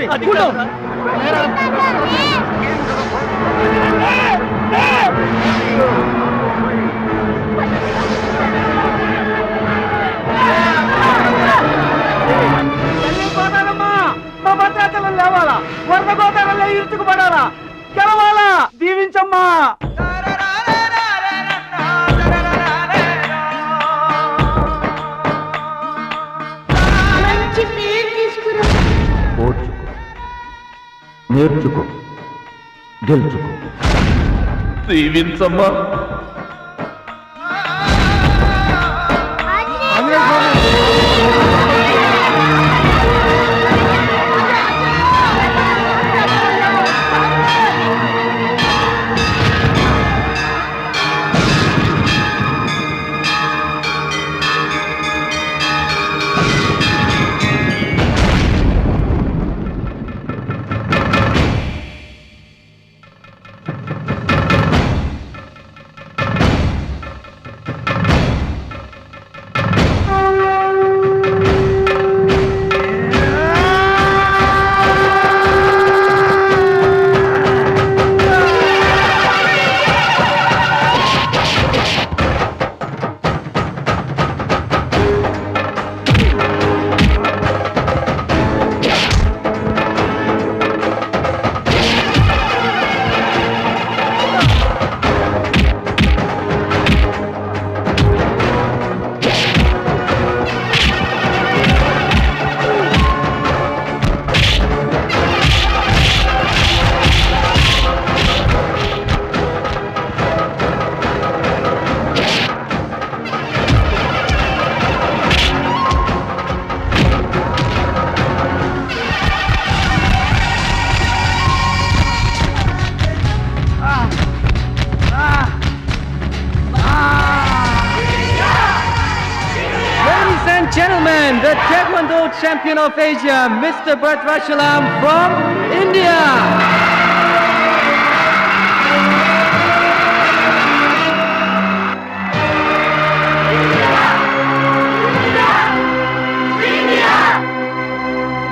మా భద్రాచలం లేవాలా, వరద గోదావరిలో ఇరుచుకుపడాలా, గెలవాలా, దీవించమ్మా. నేర్చుకో, గెలుచుకో, దీవించమ్మా. gentlemen, the Taekwondo champion of Asia, Mr. Bhadrachalam from India.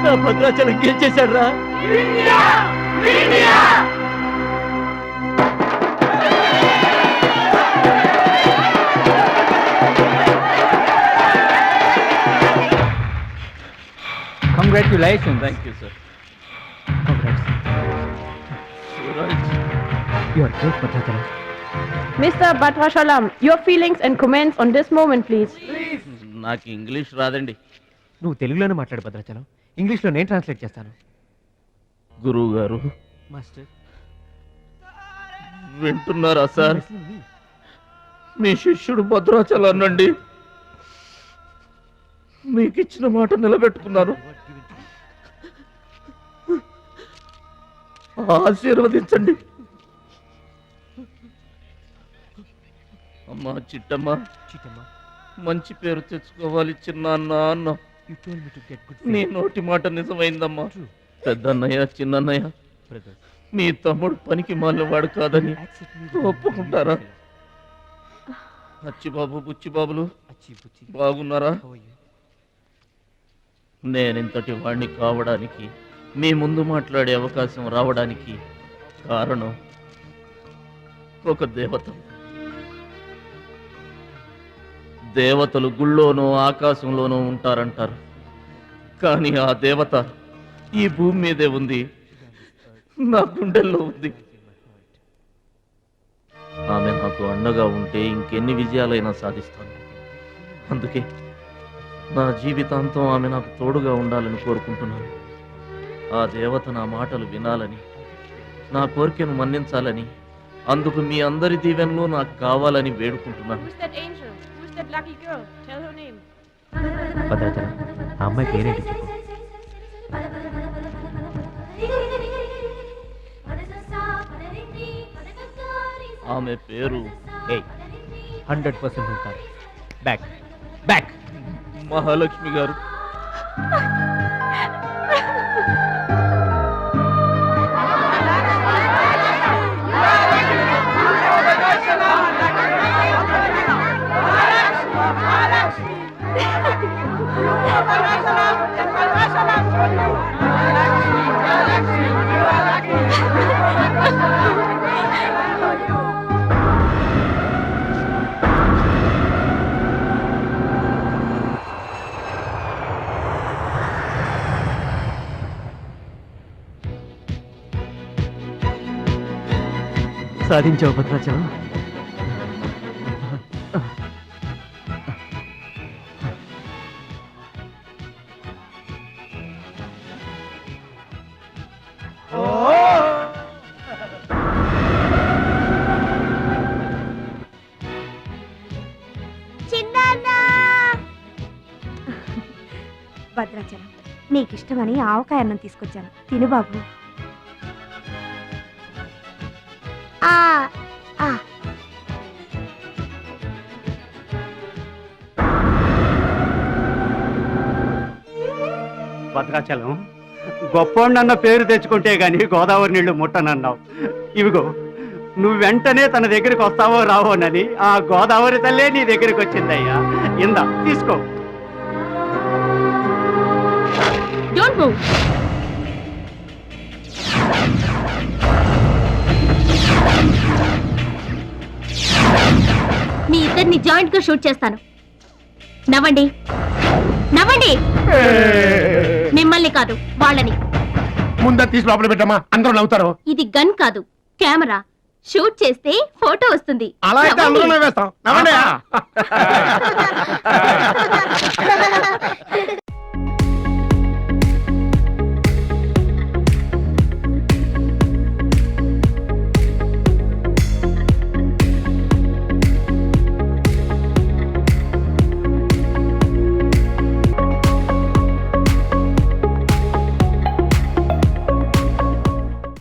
నా భద్రాచలం గెలిచేశాడు రా. Congratulations. Thank you, sir. Congrats. Suraj. You are great, Bhadrachalam. Mr. Bhadrachalam, your feelings and comments on this moment, please. నాకు ఇంగ్లీష్ రాదండి. నువ్వు తెలుగులోనే మాట్లాడు భద్రాచలం, ఇంగ్లీష్లో నేను ట్రాన్స్లేట్ చేస్తాను. గురువు గారు మాస్టర్ వింటున్నారా సార్? మీ శిష్యుడు భద్రాచలాన్నండి. మీకు ఇచ్చిన మాట నిలబెట్టుకున్నాను. ఆశీర్వదించండి. అమ్మా చిట్టమ్మ, మంచి పేరు తెచ్చుకోవాలి చిన్నాన్న అన్న. నీ నోటి మాట నిజమైందమ్మా. పెద్దన్నయ్య, చిన్నన్నయ్య, మీ తమ్ముడు పనికి మాలినవాడు కాదని ఒప్పుకుంటారా? అచ్చిబాబు, బుచ్చిబాబులు బాగున్నారా? నేనింతటి వాణ్ణి కావడానికి, మీ ముందు మాట్లాడే అవకాశం రావడానికి కారణం ఒక దేవత. దేవతలు గుళ్ళోనూ ఆకాశంలోనూ ఉంటారంటారు, కానీ ఆ దేవత ఈ భూమి మీదే ఉంది, నా గుండెల్లో ఉంది. ఆమె నాకు అండగా ఉంటే ఇంకెన్ని విజయాలైనా సాధిస్తాను. అందుకే నా జీవితాంతం ఆమె నాకు తోడుగా ఉండాలని కోరుకుంటున్నాను. ఆ దేవత నా మాటలు వినాలని, నా కోరికను మన్నించాలని, అందుకు మీ అందరి దీవెనలు నాకు కావాలని వేడుకుంటున్నాను. Who's that angel? Who's that lucky girl? Tell her name. Bhadrachalam, ఆ అమ్మాయి పేరేంటి చెప్పు. ఆమె పేరు 100% ఉంటారు. బ్యాక్ బ్యాక్ మహాలక్ష్మి గారు. సాధించావు భద్రాచలం. భద్రాచలం, నీకిష్టమని ఆవకాయ అన్నం తీసుకొచ్చాను, తిను బాబు. భద్రాచలం, గొప్పోండన్న పేరు తెచ్చుకుంటే గాని గోదావరి నీళ్లు ముట్టనన్నావు. ఇవిగో నువ్వు వెంటనే తన దగ్గరికి వస్తావో రావోనని ఆ గోదావరి తల్లే నీ దగ్గరికి వచ్చిందయ్యా. ఇందా తీసుకో. Don't move. మీ ఇద్దరిని జాయింట్ గా షూట్ చేస్తాను. నవ్వండి, నవ్వండి. మిమ్మల్ని కాదు, వాళ్ళని. ముందా తీసి లోపల పెట్టమ్మా, అందరూ నవ్వుతారు. ఇది గన్ కాదు, కెమెరా. షూట్ చేస్తే ఫోటో వస్తుంది. అలా అయితే అందరూ నవ్వేస్తాం. నవ్వండి.